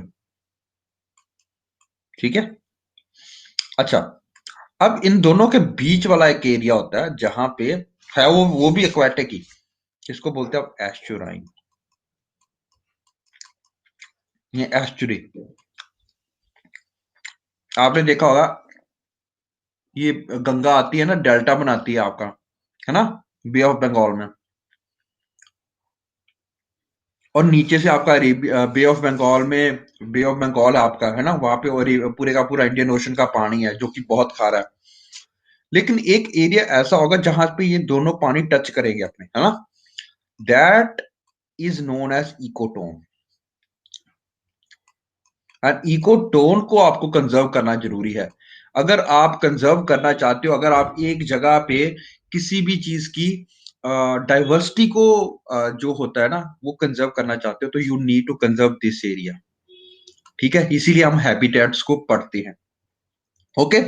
ठीक है। अच्छा, अब इन दोनों के बीच वाला एक एरिया होता है जहां पे है वो भी एक्वाटिक ही, इसको बोलते हैं आप एस्चुराइन। ये एस्चुरी, आपने देखा होगा, ये गंगा आती है ना, डेल्टा बनाती है आपका, है ना, बे ऑफ बंगाल में, और नीचे से आपका बे ऑफ बंगाल में, बे ऑफ बंगाल आपका है ना, वहां पे और पूरे का पूरा इंडियन ओशन का पानी है जो कि बहुत खारा है। लेकिन एक एरिया ऐसा होगा जहां पे ये दोनों पानी टच करेंगे अपने, है ना, that is known as ecotone. And ecotone को आपको कंजर्व करना जरूरी है। अगर आप कंजर्व करना चाहते हो, अगर आप एक जगह पे किसी भी चीज की डाइवर्सिटी को जो होता है ना वो कंजर्व करना चाहते हो, तो you need to conserve this area. ठीक है, इसीलिए हम हैबिटेट्स को पढ़ते हैं। ओके,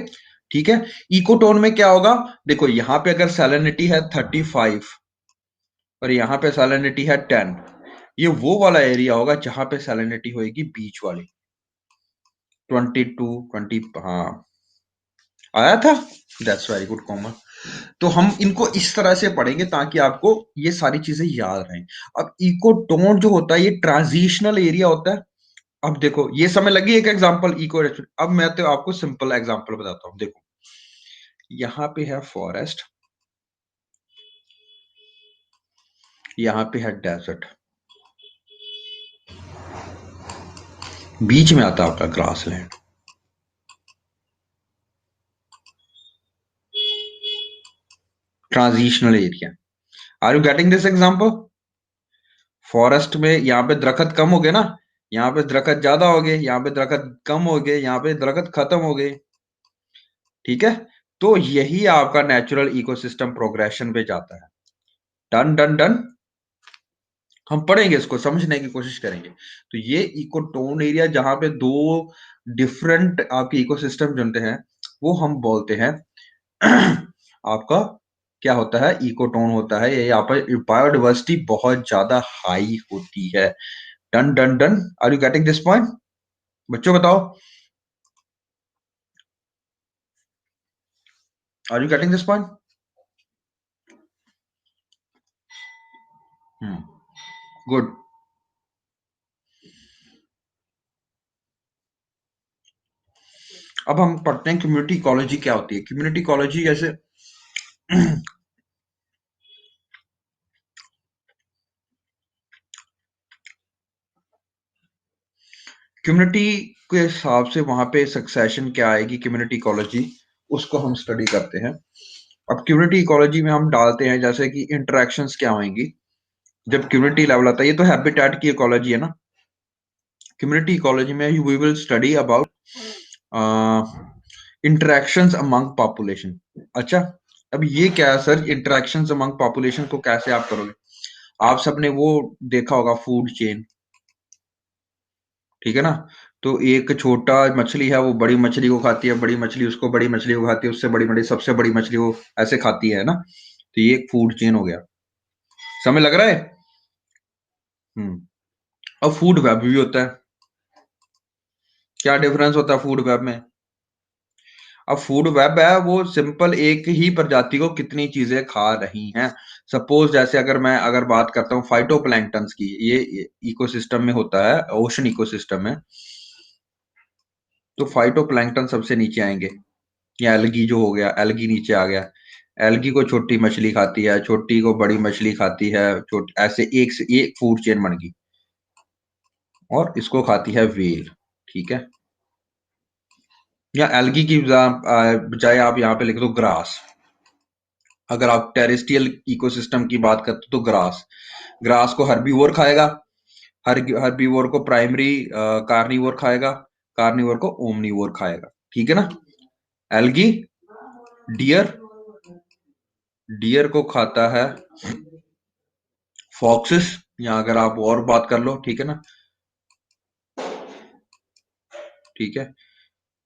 ठीक है। इकोटोन में क्या होगा, देखो यहां पे अगर सैलिनिटी है 35 और यहां पे सैलिनिटी है 10, ये वो वाला एरिया होगा जहां पे सैलिनिटी होगी बीच वाली 22 20। हाँ, आया था। That's very good common. तो हम इनको इस तरह से पढ़ेंगे ताकि आपको ये सारी चीजें याद रहें। अब इकोटोन जो होता है ये ट्रांजिशनल एरिया होता है। अब देखो ये समय लगी एक एग्जांपल इको, अब मैं तो आपको सिंपल एग्जांपल बताता हूं। देखो यहां पे है फॉरेस्ट, यहां पे है डेजर्ट, बीच में आता है आपका grassland. Transitional area. Are you getting this example? Forest में यहाँ पे दरख्त कम हो गए ना, यहाँ पे दरख्त ज्यादा हो गए, यहाँ पे दरख्त कम हो गए, यहाँ पे दरख्त खत्म हो गए। ठीक है, तो यही आपका नेचुरल इकोसिस्टम प्रोग्रेशन पे जाता है। Done done done. हम पढ़ेंगे, इसको समझने की कोशिश करेंगे। तो ये इकोटोन एरिया जहां पे दो डिफरेंट आपके इकोसिस्टम जुड़ते हैं, वो हम बोलते हैं आपका क्या होता है, इकोटोन होता है। ये यहाँ पर बायोडाइवर्सिटी बहुत ज्यादा हाई होती है। Done done done. Are you getting this point? बच्चों बताओ, are you getting this point? Good. अब हम पढ़ते हैं कम्युनिटी इकोलॉजी क्या होती है। कम्युनिटी इकोलॉजी जैसे कम्युनिटी के हिसाब से वहां पे सक्सेशन क्या आएगी, कम्युनिटी इकोलॉजी, उसको हम स्टडी करते हैं। अब कम्युनिटी इकोलॉजी में हम डालते हैं जैसे कि इंटरेक्शंस क्या होंगी जब कम्युनिटी लेवल आता है। ये तो हैबिटेट की इकोलॉजी है ना। कम्युनिटी इकोलॉजी में we will study about interactions among population. अच्छा, अब ये क्या है सर, इंटरेक्शंस अमंग पॉपुलेशन को कैसे आप करोगे? आप सबने वो देखा होगा फूड चेन, ठीक है ना। तो एक छोटा मछली है, वो बड़ी मछली को खाती है, बड़ी मछली उसको बड़ी मछली को खाती है, उससे बड़ी बड़ी सबसे बड़ी मछली को ऐसे खाती है ना। तो ये एक फूड चेन हो गया। समय लग रहा है? हम्म। अब फूड वेब भी होता है। क्या डिफरेंस होता है फूड वेब में? अब फूड वेब है वो सिंपल एक ही प्रजाति को कितनी चीजें खा रही हैं। सपोज जैसे अगर मैं बात करता हूँ फाइटोप्लैंक्टन्स की, ये इकोसिस्टम में होता है, ओशन इकोसिस्टम में। तो फाइटोप्लैंक्टन सबसे नीचे आएंगे, या एल्गी जो हो गया, एल्गी नीचे आ गया। एल्गी को छोटी मछली खाती है, छोटी को बड़ी मछली खाती है, ऐसे एक से एक फूड चेन बन गई। और इसको खाती है व्हेल। ठीक है, या एल्गी की बजाय आप यहाँ पे लिख दो ग्रास। अगर आप टेरेस्ट्रियल इकोसिस्टम की बात करते हो तो ग्रास, ग्रास को हर्बीवोर खाएगा, हर्बीवोर को प्राइमरी कार्निवोर खाएगा, कार्निवोर को ओमनीवोर खाएगा। ठीक है ना। एल्गी, डियर, डियर को खाता है फॉक्सिस, या अगर आप और बात कर लो, ठीक है ना, ठीक है,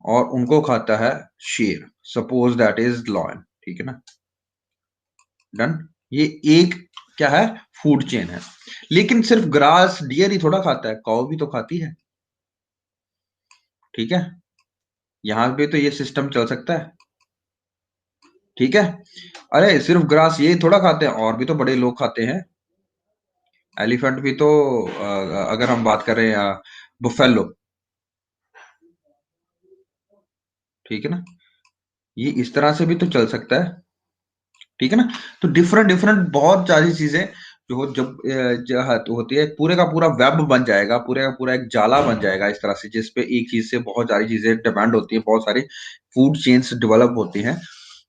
और उनको खाता है शेर, सपोज दैट इज लॉयन। ठीक है ना, डन। ये एक क्या है, फूड चेन है। लेकिन सिर्फ ग्रास डियर ही थोड़ा खाता है, काऊ भी तो खाती है, ठीक है। यहां पे तो ये सिस्टम चल सकता है, ठीक है। अरे सिर्फ ग्रास ये थोड़ा खाते हैं, और भी तो बड़े लोग खाते हैं। एलिफेंट भी तो अगर हम बात करें बुफेलो, ठीक है ना, ये इस तरह से भी तो चल सकता है, ठीक है ना। तो डिफरेंट डिफरेंट बहुत सारी चीजें जो जब तो होती है, पूरे का पूरा वेब बन जाएगा, पूरे का पूरा एक जाला बन जाएगा इस तरह से, जिसपे एक चीज से बहुत सारी चीजें डिपेंड होती है, बहुत सारी फूड चेन्स डेवलप होती हैं।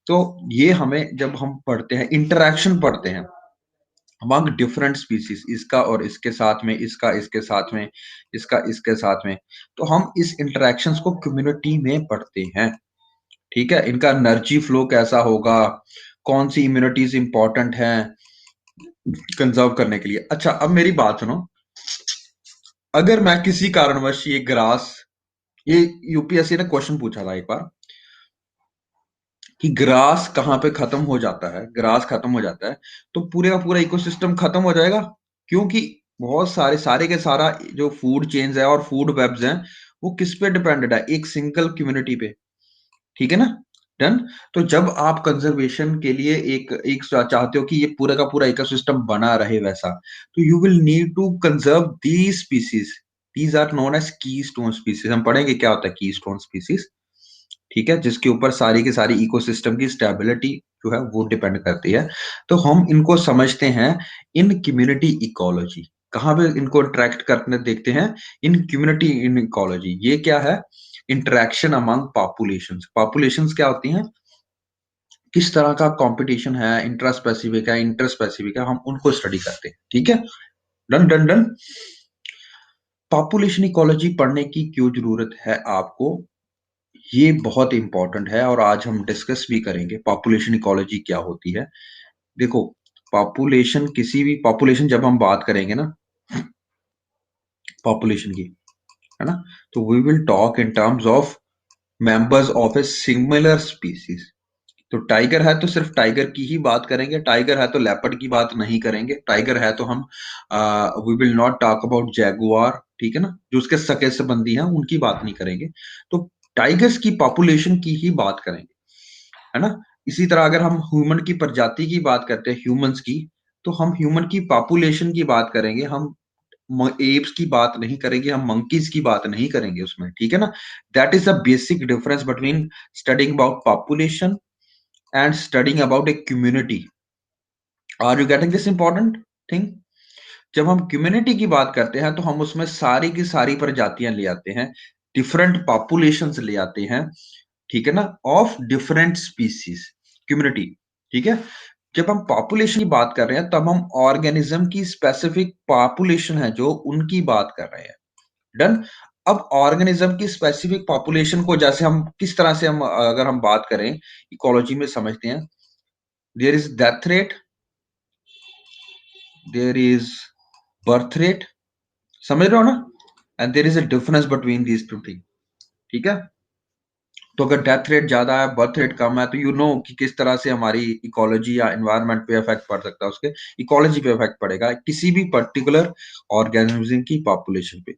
तो ये हमें जब हम पढ़ते हैं, इंटरेक्शन पढ़ते हैं अमंग डिफरेंट स्पीसीज, इसका और इसके साथ में, इसका इसके साथ में, इसका इसके साथ में, तो हम इस इंटरेक्शंस को कम्युनिटी में पढ़ते हैं, ठीक है। इनका एनर्जी फ्लो कैसा होगा, कौन सी इम्यूनिटीज इंपॉर्टेंट है कंजर्व करने के लिए। अच्छा अब मेरी बात सुनो, अगर मैं किसी कारणवश ये ग्रास, ये यूपीएससी ने क्वेश्चन पूछा था एक बार कि ग्रास कहाँ पे खत्म हो जाता है, ग्रास खत्म हो जाता है तो पूरे का पूरा इकोसिस्टम खत्म हो जाएगा, क्योंकि बहुत सारे सारे के सारा जो फूड चेन्स है और फूड वेब्स हैं वो किस पे डिपेंडेड है, एक सिंगल कम्युनिटी पे, ठीक है ना, डन। तो जब आप कंजर्वेशन के लिए एक एक चाहते हो कि ये पूरा का पूरा इकोसिस्टम बना रहे वैसा, तो you will need to conserve these species, these are known as keystone species. हम पढ़ेंगे क्या होता है कीस्टोन स्पीसीज, ठीक है, जिसके ऊपर सारी की सारी इकोसिस्टम की स्टेबिलिटी जो है वो डिपेंड करती है। तो हम इनको समझते हैं इन कम्युनिटी इकोलॉजी। कहाँ पे इनको इंटरेक्ट करने देखते हैं, इन कम्युनिटी इन इकोलॉजी। ये क्या है, इंटरेक्शन अमंग पॉपुलेशंस। पॉपुलेशंस क्या होती हैं, किस तरह का कंपटीशन है, इंट्रा स्पेसिफिक है, इंटर स्पेसिफिक है, हम उनको स्टडी करते हैं, ठीक है। Done done done. Population ecology पढ़ने की क्यों जरूरत है आपको, ये बहुत इंपॉर्टेंट है और आज हम डिस्कस भी करेंगे पॉपुलेशन इकोलॉजी क्या होती है। देखो, पॉपुलेशन, किसी भी पॉपुलेशन जब हम बात करेंगे ना पॉपुलेशन की, है ना, तो we will talk in terms of members of a similar species. तो टाइगर है तो सिर्फ टाइगर की ही बात करेंगे, टाइगर है तो लेपर्ड की बात नहीं करेंगे, टाइगर है तो हम we will not talk about jaguar, ठीक है ना, जो उसके सगे संबंधी हैं उनकी बात नहीं करेंगे। तो टाइगर्स की पॉपुलेशन की ही बात करेंगे, है ना। इसी तरह अगर हम ह्यूमन की प्रजाति की बात करते हैं, ह्यूमंस की, तो हम ह्यूमन की पॉपुलेशन की बात करेंगे, हम एप्स की बात नहीं करेंगे, हम मंकीज की बात नहीं करेंगे उसमें, ठीक है ना। That is the basic difference between studying about population and studying about a community. Are you getting this important thing. जब हम कम्युनिटी की बात करते हैं तो हम उसमें सारी की सारी प्रजातियां ले आते हैं, डिफरेंट पॉपुलेशंस ले आते हैं, ठीक है ना, ऑफ डिफरेंट स्पीसीज, कम्युनिटी, ठीक है। जब हम पॉपुलेशन की बात कर रहे हैं तब हम ऑर्गेनिज्म की स्पेसिफिक पॉपुलेशन है जो उनकी बात कर रहे हैं, डन। अब ऑर्गेनिज्म की स्पेसिफिक पॉपुलेशन को जैसे हम किस तरह से हम अगर हम बात करें इकोलॉजी में समझते हैं, there is death rate, there is birth rate, समझ रहे हो ना, and there is a difference between these two thing, ठीक है। तो अगर डेथ रेट ज्यादा है, बर्थ रेट कम है, तो यू नो कि किस तरह से हमारी इकोलॉजी या एनवायरनमेंट पे इफेक्ट पड़ सकता है, उसके इकोलॉजी पे इफेक्ट पड़ेगा किसी भी पर्टिकुलर ऑर्गेनिज्म की पॉपुलेशन पे।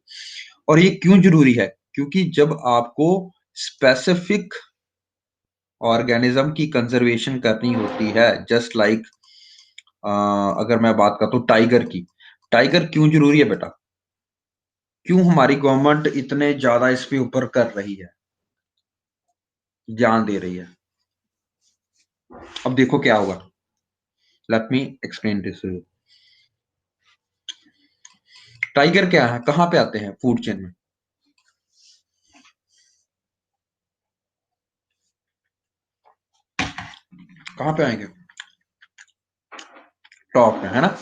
और ये क्यों जरूरी है, क्योंकि जब आपको स्पेसिफिक ऑर्गेनिज्म की कंजर्वेशन करनी होती है, जस्ट लाइक अगर मैं बात करता हूँ टाइगर की, टाइगर क्यों जरूरी है बेटा, क्यों हमारी गवर्नमेंट इतने ज्यादा इस पे ऊपर कर रही है, ध्यान दे रही है। अब देखो क्या होगा, late me explain this. Tiger क्या है, कहां पे आते हैं फूड चेन में, कहां पे आएंगे, टॉप में, है ना।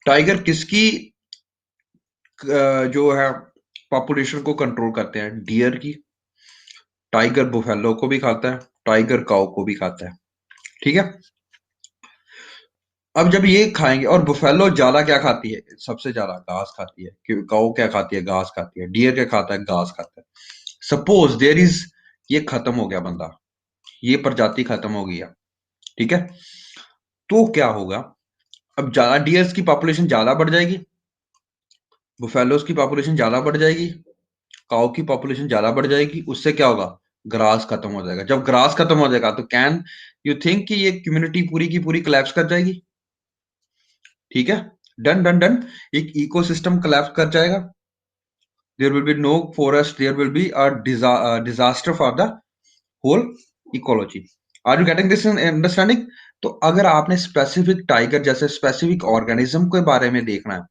टाइगर किसकी जो है पॉपुलेशन को कंट्रोल करते हैं, डियर की। टाइगर बुफेलो को भी खाता है, टाइगर काऊ को भी खाता है, ठीक है। अब जब ये खाएंगे, और बुफेलो ज्यादा क्या खाती है, सबसे ज्यादा घास खाती है, काऊ क्या खाती है, घास खाती है, डियर क्या खाता है, घास खाता है। सपोज देयर इज ये खत्म हो गया बंदा, ये प्रजाति खत्म हो गया। ठीक है, तो क्या होगा, अब ज्यादा डियर्स की पॉपुलेशन ज्यादा बढ़ जाएगी, बुफेलोज की पॉपुलेशन ज्यादा बढ़ जाएगी, काऊ की पॉपुलेशन ज्यादा बढ़ जाएगी, उससे क्या होगा, ग्रास खत्म हो जाएगा। जब ग्रास खत्म हो जाएगा तो कैन यू थिंक कि ये कम्युनिटी पूरी की पूरी कोलैप्स कर जाएगी। ठीक है, डन डन डन, एक इकोसिस्टम कोलैप्स कर जाएगा। There will be no forest, there will be a disaster for the whole ecology. Are you getting this understanding? तो अगर आपने स्पेसिफिक टाइगर जैसे स्पेसिफिक ऑर्गेनिज्म के बारे में देखना है,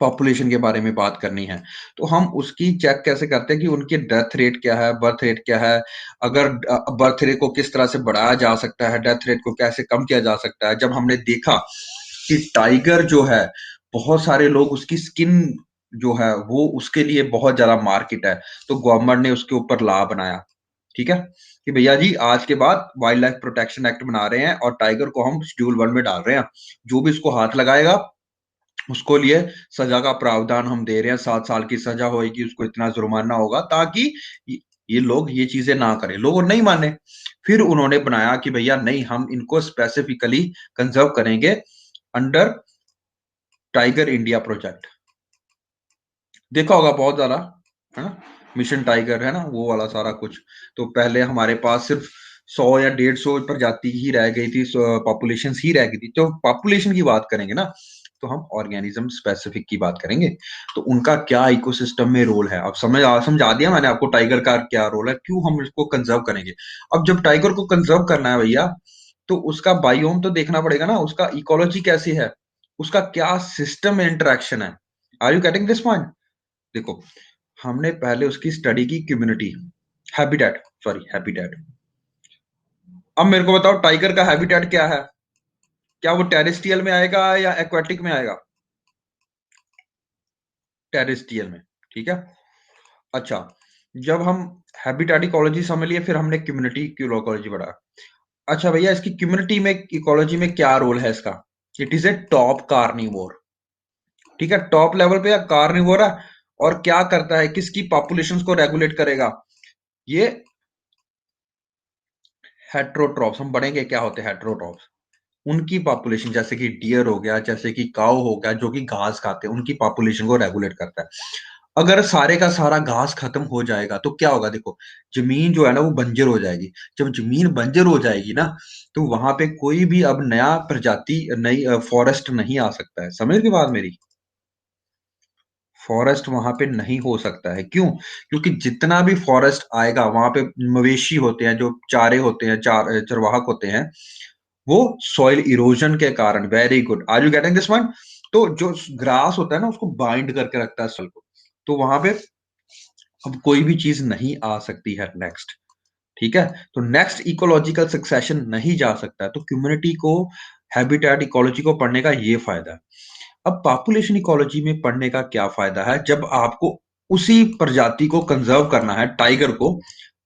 पॉपुलेशन के बारे में बात करनी है, तो हम उसकी चेक कैसे करते हैं कि उनकी डेथ रेट क्या है, बर्थ रेट क्या है, अगर बर्थ रेट को किस तरह से बढ़ाया जा सकता है, डेथ रेट को कैसे कम किया जा सकता है। जब हमने देखा कि टाइगर जो है, बहुत सारे लोग उसकी स्किन जो है वो उसके लिए बहुत ज्यादा मार्केट है, तो गवर्नमेंट ने उसके ऊपर लॉ बनाया। ठीक है, कि भैया जी आज के बाद वाइल्ड लाइफ प्रोटेक्शन एक्ट बना रहे हैं और टाइगर को हम शेड्यूल 1 में डाल रहे हैं। जो भी इसको हाथ लगाएगा उसको लिए सजा का प्रावधान हम दे रहे हैं, 7 साल की सजा होगी, उसको इतना जुर्माना होगा, ताकि ये लोग ये चीजें ना करें। लोग नहीं माने, फिर उन्होंने बनाया कि भैया नहीं, हम इनको स्पेसिफिकली कंजर्व करेंगे अंडर टाइगर इंडिया प्रोजेक्ट। देखा होगा बहुत ज्यादा, है ना, मिशन टाइगर है ना, वो वाला सारा कुछ। तो पहले हमारे पास सिर्फ 100 या 150 प्रजाति ही रह गई थी, पॉपुलेशन ही रह गई थी। तो पॉपुलेशन की बात करेंगे ना, तो हम ऑर्गेनिज्म स्पेसिफिक की बात करेंगे, तो उनका क्या इकोसिस्टम में रोल है। अब समझा दिया मैंने आपको टाइगर का क्या रोल है, क्यों हम इसको कंजर्व करेंगे। अब जब टाइगर को कंजर्व करना है भैया, तो उसका बायोम तो देखना पड़ेगा ना, उसका इकोलॉजी कैसी है, उसका क्या सिस्टम इंटरेक्शन है। Are you getting this point? देखो, हमने पहले उसकी स्टडी की कम्युनिटी, हैबिटेट, सॉरी हैबिटेट। अब मेरे को बताओ टाइगर का हैबिटेट क्या है, क्या वो टेरेस्ट्रियल में आएगा या एक्वाटिक में आएगा? टेरेस्ट्रियल में। ठीक है, अच्छा, जब हम हैबिटेट इकोलॉजी समझ लिए, फिर हमने कम्युनिटी इकोलॉजी पढ़ा। अच्छा भैया, इसकी कम्युनिटी में इकोलॉजी में क्या रोल है इसका? It is a top carnivore. ठीक है, टॉप लेवल पे कार्निवोर है, और क्या करता है, किसकी पॉपुलेशन को रेगुलेट करेगा? ये हेट्रोट्रॉप्स, हम पढ़ेंगे क्या होते हैं हेट्रोट्रॉप्स, उनकी पॉपुलेशन, जैसे कि डियर हो गया, जैसे कि काऊ हो गया, जो कि घास खाते हैं, उनकी पॉपुलेशन को रेगुलेट करता है। अगर सारे का सारा घास खत्म हो जाएगा तो क्या होगा, देखो, जमीन जो है ना वो बंजर हो जाएगी। जब जमीन बंजर हो जाएगी ना, तो वहां पे कोई भी अब नया प्रजाति, नई फॉरेस्ट नहीं आ सकता है। समझ रही बात मेरी? फॉरेस्ट वहां पे नहीं हो सकता है, क्यों? क्योंकि जितना भी फॉरेस्ट आएगा वहां पे मवेशी होते हैं, जो चारे होते हैं, चरवाहक होते हैं, वो सॉइल इरोजन के कारण, very good, are you getting this point? तो जो ग्रास होता है ना, उसको बाइंड करके रखता है सॉइल को, तो वहां पे अब कोई भी चीज नहीं आ सकती है नेक्स्ट। ठीक है, तो नेक्स्ट इकोलॉजिकल सक्सेशन नहीं जा सकता है। तो कम्युनिटी को, हैबिटेट इकोलॉजी को पढ़ने का ये फायदा है। अब पॉपुलेशन इकोलॉजी में पढ़ने का क्या फायदा है, जब आपको उसी प्रजाति को कंजर्व करना है, टाइगर को,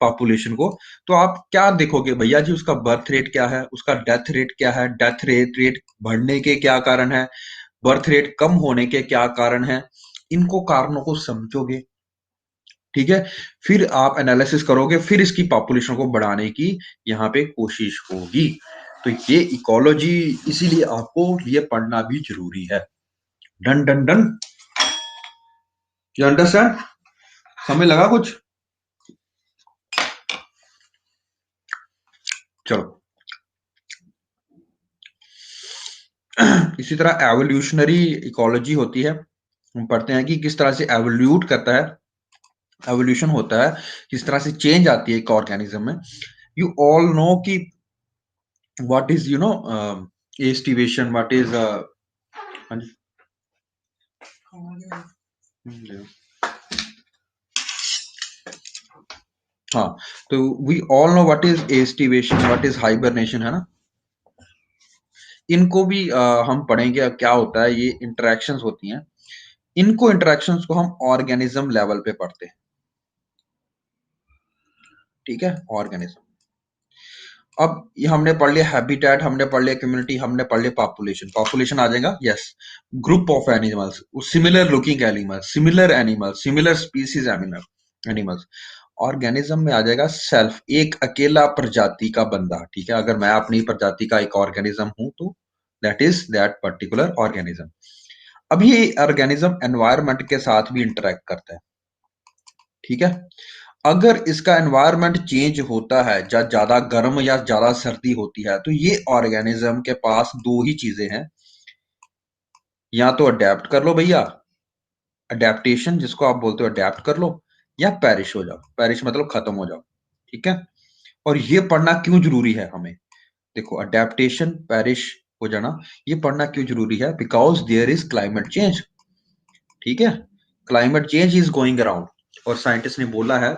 पॉपुलेशन को, तो आप क्या देखोगे भैया जी, उसका बर्थ रेट क्या है, उसका डेथ रेट क्या है, डेथ रेट बढ़ने के क्या कारण है, बर्थ रेट कम होने के क्या कारण है, इनको कारणों को समझोगे। ठीक है, फिर आप एनालिसिस करोगे, फिर इसकी पॉपुलेशन को बढ़ाने की यहाँ पे कोशिश होगी। तो ये इकोलॉजी इसीलिए आपको ये पढ़ना भी जरूरी है। Done done done, you understand? समझ लगा कुछ? चलो, इसी तरह एवोल्यूशनरी इकोलॉजी होती है, हम पढ़ते हैं कि किस तरह से एवोल्यूट करता है, एवोल्यूशन होता है, किस तरह से चेंज आती है एक ऑर्गेनिज्म में। यू ऑल नो कि what is aestivation, what is हाँ, तो we all know what is aestivation, what is hibernation, है ना। इनको भी हम पढ़ेंगे क्या होता है, ये इंटरेक्शंस होती हैं। इनको इंटरेक्शंस को हम ऑर्गेनिज्म लेवल पे पढ़ते हैं। ठीक है, ऑर्गेनिज्म। अब ये हमने पढ़ लिया हैबिटेट, हमने पढ़ लिया कम्युनिटी, हमने पढ़ लिया पॉपुलेशन। पॉपुलेशन आ जाएगा, yes, group of animals, similar looking animals, similar animals, similar species animals. Organism में आ जाएगा सेल्फ, एक अकेला प्रजाति का बंदा, ठीक है। अगर मैं अपनी प्रजाति का एक ऑर्गेनिज्म हूं तो that is that particular organism. अब ये ऑर्गेनिज्म एनवायरनमेंट के साथ भी इंटरेक्ट करता है, ठीक है। अगर इसका एनवायरनमेंट चेंज होता है, ज्यादा गर्म या ज्यादा सर्दी होती है, तो ये ऑर्गेनिज्म के पास दो ही चीजें हैं, या तो अडेप्ट कर लो भैया, अडेप्टेशन जिसको आप बोलते हो अडेप्ट कर लो, या पेरिश हो जाओ। पेरिश मतलब खत्म हो जाओ, ठीक है। और ये पढ़ना क्यों जरूरी है हमें, देखो अडेप्टेशन पेरिश हो जाना, ये पढ़ना क्यों जरूरी है, because there is climate change, ठीक है। Climate change is going around, और साइंटिस्ट ने बोला है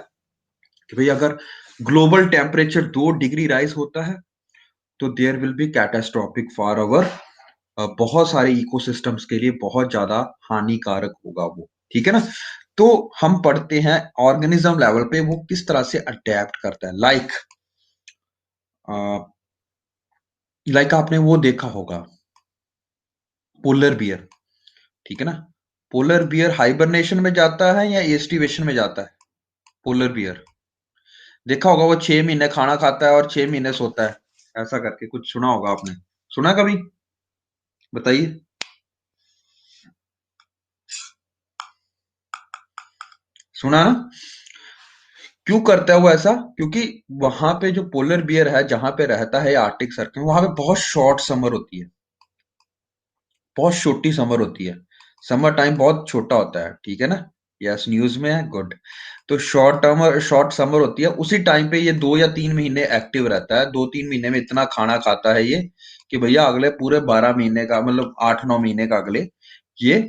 कि भाई अगर ग्लोबल टेम्परेचर 2 डिग्री राइज होता है तो there will be catastrophic for our, बहुत सारे इकोसिस्टम्स के लिए बहुत ज्यादा हानिकारक होगा वो, ठीक है ना। तो हम पढ़ते हैं ऑर्गेनिज्म लेवल पे वो किस तरह से अडेप्ट करता है, लाइक आपने वो देखा होगा पोलर बियर, ठीक है ना। पोलर बियर हाइबरनेशन में जाता है या एस्टिवेशन में जाता है, पोलर बियर देखा होगा, वो 6 महीने खाना खाता है और 6 महीने सोता है, ऐसा करके कुछ सुना होगा आपने, सुना कभी, बताइए। सुना ना। क्यों करता है वो ऐसा, क्योंकि वहां पे जो पोलर बियर है जहां पे रहता है आर्टिक सर्कल, वहां पे बहुत शॉर्ट समर होती है, बहुत छोटी समर होती है, समर टाइम बहुत छोटा होता है, ठीक है ना। यस न्यूज में है, गुड। तो शॉर्ट समर होती है, उसी टाइम पे ये 2 या 3 महीने एक्टिव रहता है, 2-3 महीने में इतना खाना खाता है ये कि भैया अगले पूरे 12 महीने का मतलब 8-9 महीने का अगले ये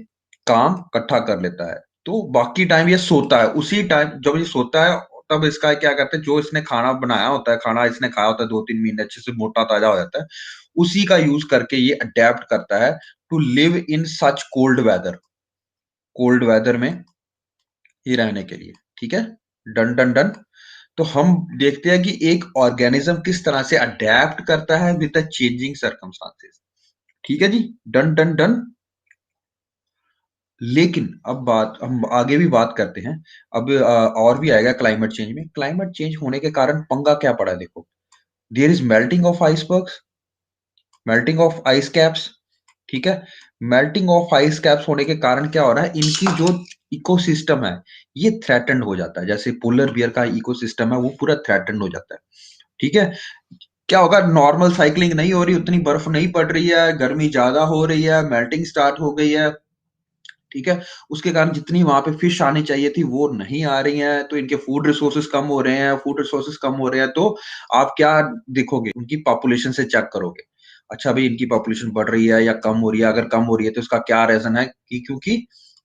काम इकट्ठा कर लेता है। तो बाकी टाइम ये सोता है, उसी टाइम जब ये सोता है तब इसका क्या करते हैं, जो इसने खाना बनाया होता है, खाना इसने खाया होता है 2-3 महीने अच्छे से मोटा ताजा हो जाता है, उसी का यूज करके ये अडेप्ट करता है to live in such cold weather में ही रहने के लिए, ठीक है। Done done done. तो हम देखते हैं कि एक ऑर्गेनिज्म किस तरह से अडेप्ट करता है विद द चेंजिंग सर्कमस्टांसेस, ठीक है जी। Done done done. लेकिन अब बात हम आगे भी बात करते हैं, अब और भी आएगा क्लाइमेट चेंज में। क्लाइमेट चेंज होने के कारण पंगा क्या पड़ा है, देखो there is melting of icebergs, melting of ice caps, ठीक है। मेल्टिंग ऑफ आइस कैप्स होने के कारण क्या हो रहा है, इनकी जो इकोसिस्टम है ये थ्रेटन्ड हो जाता है, जैसे पोलर बियर का इकोसिस्टम है वो पूरा थ्रेटन्ड हो जाता है, ठीक है। क्या होगा, नॉर्मल साइकिलिंग नहीं हो रही, उतनी बर्फ नहीं पड़ रही है, गर्मी ज्यादा हो रही है, मेल्टिंग स्टार्ट हो गई है, ठीक है। उसके कारण जितनी वहां पे फिश आनी चाहिए थी वो नहीं आ रही है, तो इनके फूड रिसोर्सेज कम हो रहे हैं, फूड रिसोर्सेज कम हो रहे हैं, तो आप क्या देखोगे, उनकी पॉपुलेशन से चेक करोगे, अच्छा भाई इनकी पॉपुलेशन बढ़ रही है या कम हो रही है, अगर कम हो रही है तो इसका क्या रीजन है, कि क्योंकि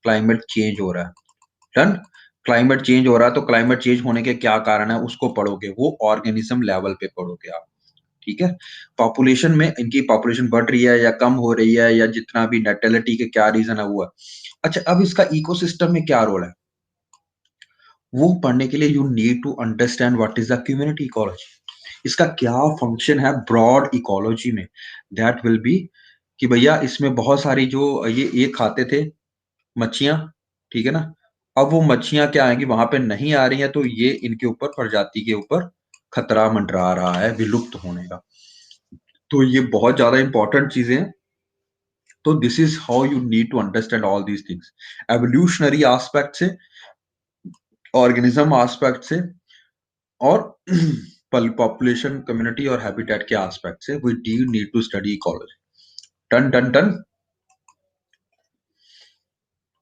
क्लाइमेट चेंज हो रहा है। डन। क्लाइमेट चेंज हो रहा है तो क्लाइमेट चेंज होने के क्या कारण है उसको पढ़ोगे, वो ऑर्गेनिज्म लेवल पे पढ़ोगे आप, ठीक है। पॉपुलेशन में इनकी पॉपुलेशन बढ़ रही है या कम हो रही है, या जितना भी नेटेलिटी के क्या रीजन है वो है। अच्छा अब इसका इकोसिस्टम में क्या रोल है, वो पढ़ने के लिए you need to understand what is the community ecology, इसका क्या फंक्शन है ब्रॉड इकोलॉजी में, दैट विल बी कि भैया इसमें बहुत सारी जो ये खाते थे मच्छियां, ठीक है ना। अब वो मच्छियां क्या आएंगी वहां पे नहीं आ रही हैं, तो ये इनके ऊपर प्रजाति के ऊपर खतरा मंडरा रहा है विलुप्त होने का। तो ये बहुत ज्यादा इंपॉर्टेंट चीजें हैं। तो this is how you need to understand all these things, evolutionary aspect से, ऑर्गेनिज्म एस्पेक्ट से, और पॉपुलेशन कम्युनिटी और हैबिटेट के एस्पेक्ट से we do need to study ecology. टन टन टन।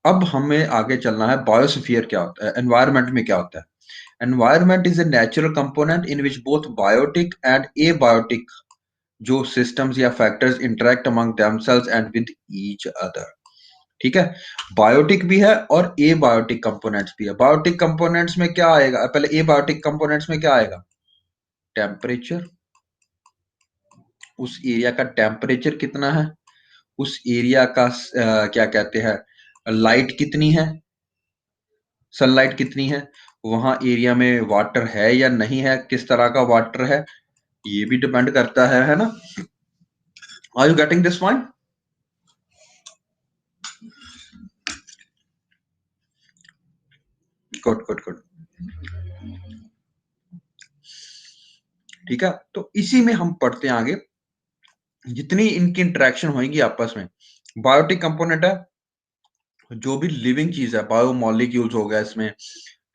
अब हमें आगे चलना है, बायोस्फीयर क्या होता है, एनवायरनमेंट में क्या होता है। Environment is a natural component in which both biotic and abiotic जो सिस्टम्स या factors interact among themselves and with each other, ठीक है। बायोटिक भी है और एबायोटिक कंपोनेंट्स भी है। बायोटिक कंपोनेंट्स में क्या आएगा, पहले एबायोटिक कंपोनेंट्स में क्या आएगा, टेम्परेचर, उस एरिया का टेम्परेचर कितना है, उस एरिया का क्या कहते हैं, लाइट कितनी है, सनलाइट कितनी है, वहां एरिया में वाटर है या नहीं है, किस तरह का वाटर है, ये भी डिपेंड करता है ना। Are you getting this point. Good good good. ठीक है? तो इसी में हम पढ़ते हैं आगे, जितनी इनकी इंटरेक्शन होएगी आपस में। बायोटिक कंपोनेंट है, जो भी लिविंग चीज़ है, बायोमोलिक्यूल्स हो गया इसमें,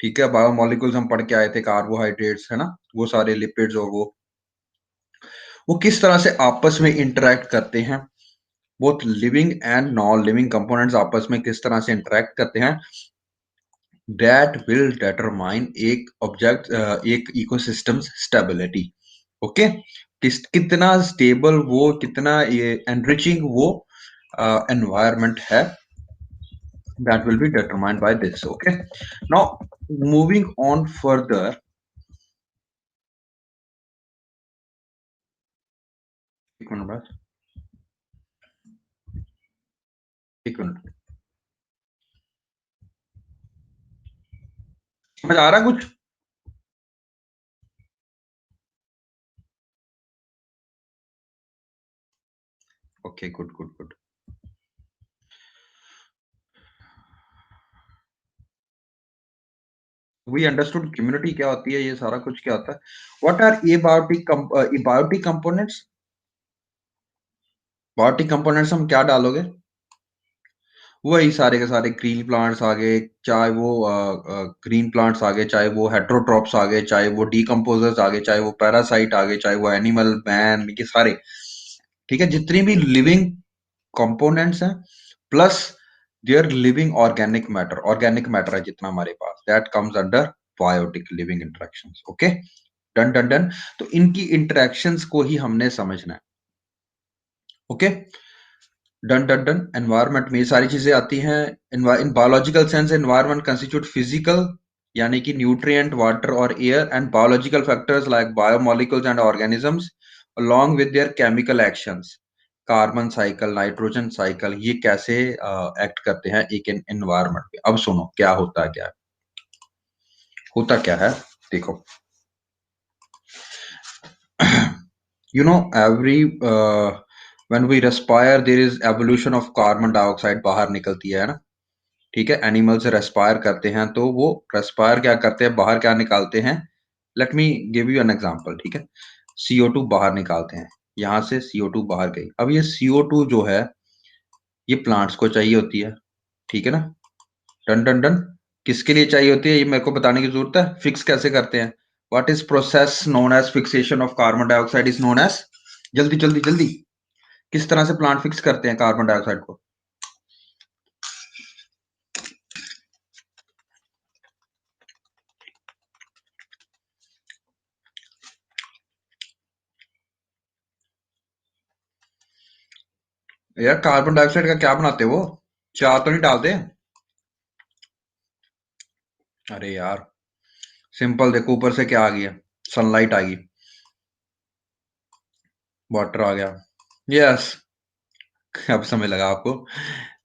ठीक है? बायोमोलिक्यूल्स हम पढ़ के आए थे, कार्बोहाइड्रेट्स, है ना? वो सारे लिपिड्स और वो किस तरह से आपस में इंटरैक्ट करते हैं, both living and non living components आपस में किस तरह से इंटरैक्ट करते हैं, दैट विल डिटरमाइन एक ऑब्जेक्ट एक इकोसिस्टम स्टेबिलिटी। ओके, कितना स्टेबल वो, कितना ये एनरिचिंग वो एनवायरनमेंट है, that will be determined by this. Okay, now moving on further, एक मिनट बस, एक मिनट, समझ आ रहा है कुछ? Okay, good good good. We understood community क्या होती है, ये सारा कुछ क्या होता है। What are abiotic components? Biotic components हम क्या डालोगे? वही सारे के सारे ग्रीन प्लांट्स आ गए, चाहे वो ग्रीन प्लांट्स आ गए, चाहे वो हेट्रोट्रॉप्स आ गए, चाहे वो डीकम्पोजर्स आ गए, चाहे वो पैरासाइट आ गए, चाहे वो एनिमल मैन, ये सारे, ठीक है? जितनी भी लिविंग कंपोनेंट्स हैं, plus their living organic matter है जितना हमारे पास, that comes under biotic living interactions. Okay, done done done. तो इनकी इंटरेक्शंस को ही हमने समझना है। Okay, done done done. Environment में ये सारी चीजें आती हैं। In biological sense environment constitute physical, यानी कि न्यूट्रिएंट, वाटर और air, and biological factors like biomolecules and organisms along with their chemical actions, carbon cycle, nitrogen cycle, ये कैसे एक्ट करते हैं एक एनवायरनमेंट पे। अब सुनो क्या होता है, क्या होता क्या है, देखो। You know, every when we respire there is evolution of carbon dioxide बाहर निकलती है ना? ठीक है, एनिमल्स रेस्पायर करते हैं, तो वो रेस्पायर क्या करते हैं, बाहर क्या निकालते हैं? Let me give you an example, ठीक है? CO2 बाहर निकालते हैं, यहाँ से CO2 बाहर गई। अब ये CO2 जो है, ये प्लांट्स को चाहिए होती है, ठीक है ना? Done done done. किसके लिए चाहिए होती है ये मेरे को बताने की जरूरत है। फिक्स कैसे करते हैं? What is process known as fixation of carbon dioxide is known as, जल्दी जल्दी जल्दी, किस तरह से प्लांट फिक्स करते हैं कार्बन डाइऑक्साइड को? यार कार्बन डाइऑक्साइड का क्या बनाते हो वो? चार तो नहीं डालते? अरे यार, सिंपल देखो, ऊपर से क्या आ गया? सनलाइट आ गई, वाटर आ गया। यस, अब समझ लगा आपको।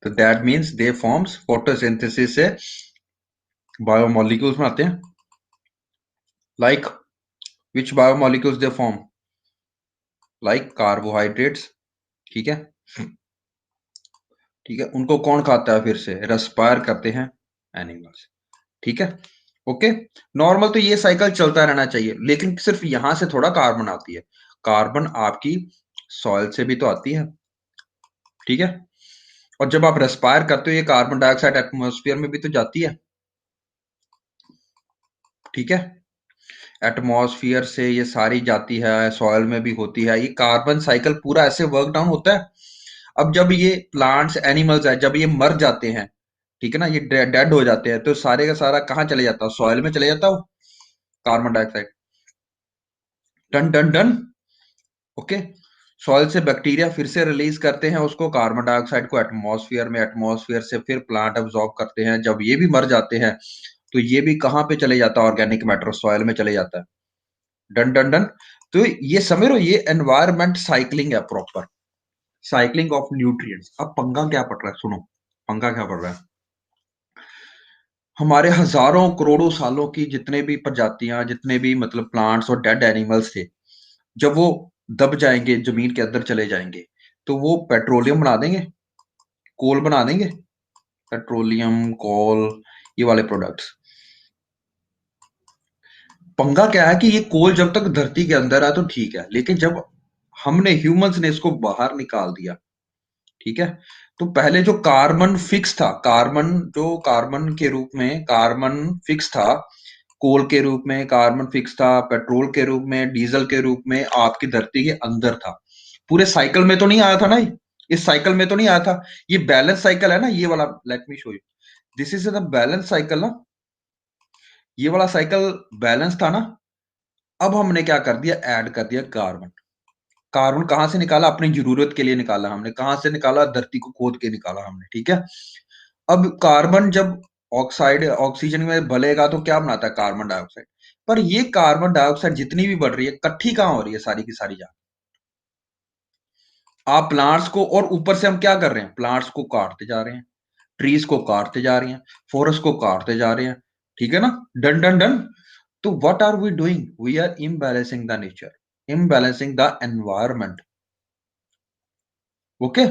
तो that means they forms photosynthesis से बायोमोलिक्यूल्स बनाते हैं। Like which biomolecules they form? Like carbohydrates, ठीक है? ठीक है, उनको कौन खाता है? फिर से रेस्पायर करते हैं एनिमल्स, ठीक है? ओके, नॉर्मल तो ये साइकिल चलता रहना चाहिए, लेकिन सिर्फ यहां से थोड़ा कार्बन आती है। कार्बन आपकी सॉइल से भी तो आती है, ठीक है? और जब आप रेस्पायर करते हो, ये कार्बन डाइऑक्साइड एटमॉस्फेयर में भी तो जाती है, ठीक है? एटमॉस्फेयर से ये सारी जाती है, सॉइल में भी होती है, ये कार्बन साइकिल पूरा ऐसे वर्क डाउन होता है। अब जब ये प्लांट्स, एनिमल्स है, जब ये मर जाते हैं, ठीक है ना, ये डेड हो जाते हैं, तो सारे का सारा कहाँ चले जाता है? सॉइल में चले जाता है carbon dioxide. Done done done. Okay, soil से बैक्टीरिया फिर से रिलीज करते हैं उसको, कार्बन डाइऑक्साइड को एटमॉस्फेयर में, एटमॉस्फेयर से फिर प्लांट अब्सॉर्ब करते हैं। जब ये भी मर जाते हैं, तो ये भी कहाँ पे चले जाता है? ऑर्गेनिक मैटर, सॉइल में चले जाता है। Done done done. तो ये समझ लो, ये एनवायरमेंट साइकिलिंग है, प्रॉपर साइकिलिंग ऑफ न्यूट्रिएंट्स। अब पंगा क्या पड़ रहा है, सुनो, पंगा क्या पड़ रहा है। हमारे हजारों करोड़ों सालों की जितने भी प्रजातियां, जितने भी मतलब प्लांट्स और डेड एनिमल्स थे, जब वो दब जाएंगे, जमीन के अंदर चले जाएंगे, तो वो पेट्रोलियम बना देंगे, कोल बना देंगे, पेट्रोलियम, कोल, ये वाले प्रोडक्ट्स। पंगा क्या है कि ये कोल जब तक धरती के अंदर है तो ठीक है, लेकिन जब हमने ह्यूमंस ने इसको बाहर निकाल दिया, ठीक है, तो पहले जो कार्बन फिक्स था, कार्बन जो कार्बन के रूप में कार्बन फिक्स था, कोल के रूप में कार्बन फिक्स था, पेट्रोल के रूप में, डीजल के रूप में आपकी धरती के अंदर था। पूरे साइकिल में तो नहीं आया था ना ये? इस साइकिल में तो नहीं आया था। ये बैलेंस साइकिल है ना, ये वाला, late me show you, this is the balance cycle ना, ये वाला साइकिल बैलेंस था ना। अब हमने क्या कर दिया, ऐड कर दिया कार्बन। कार्बन कहां से निकाला, अपनी जरूरत के लिए निकाला हमने। कहां से निकाला, धरती को खोद के निकाला हमने, ठीक है। अब कार्बन जब ऑक्साइड ऑक्सीजन में भलेगा तो क्या बनाता है, कार्बन डाइऑक्साइड। पर ये कार्बन डाइऑक्साइड जितनी भी बढ़ रही है, इकट्ठी कहां हो रही है, सारी की सारी जा, आप प्लांट्स को, और ऊपर से हम क्या कर रहे हैं, प्लांट्स को काटते जा रहे हैं, ट्रीज को काटते जा रहे हैं, फॉरेस्ट को काटते जा रहे हैं, ठीक है ना। Done done done. तो what are we doing, we are imbalancing the nature, imbalancing the environment. Okay,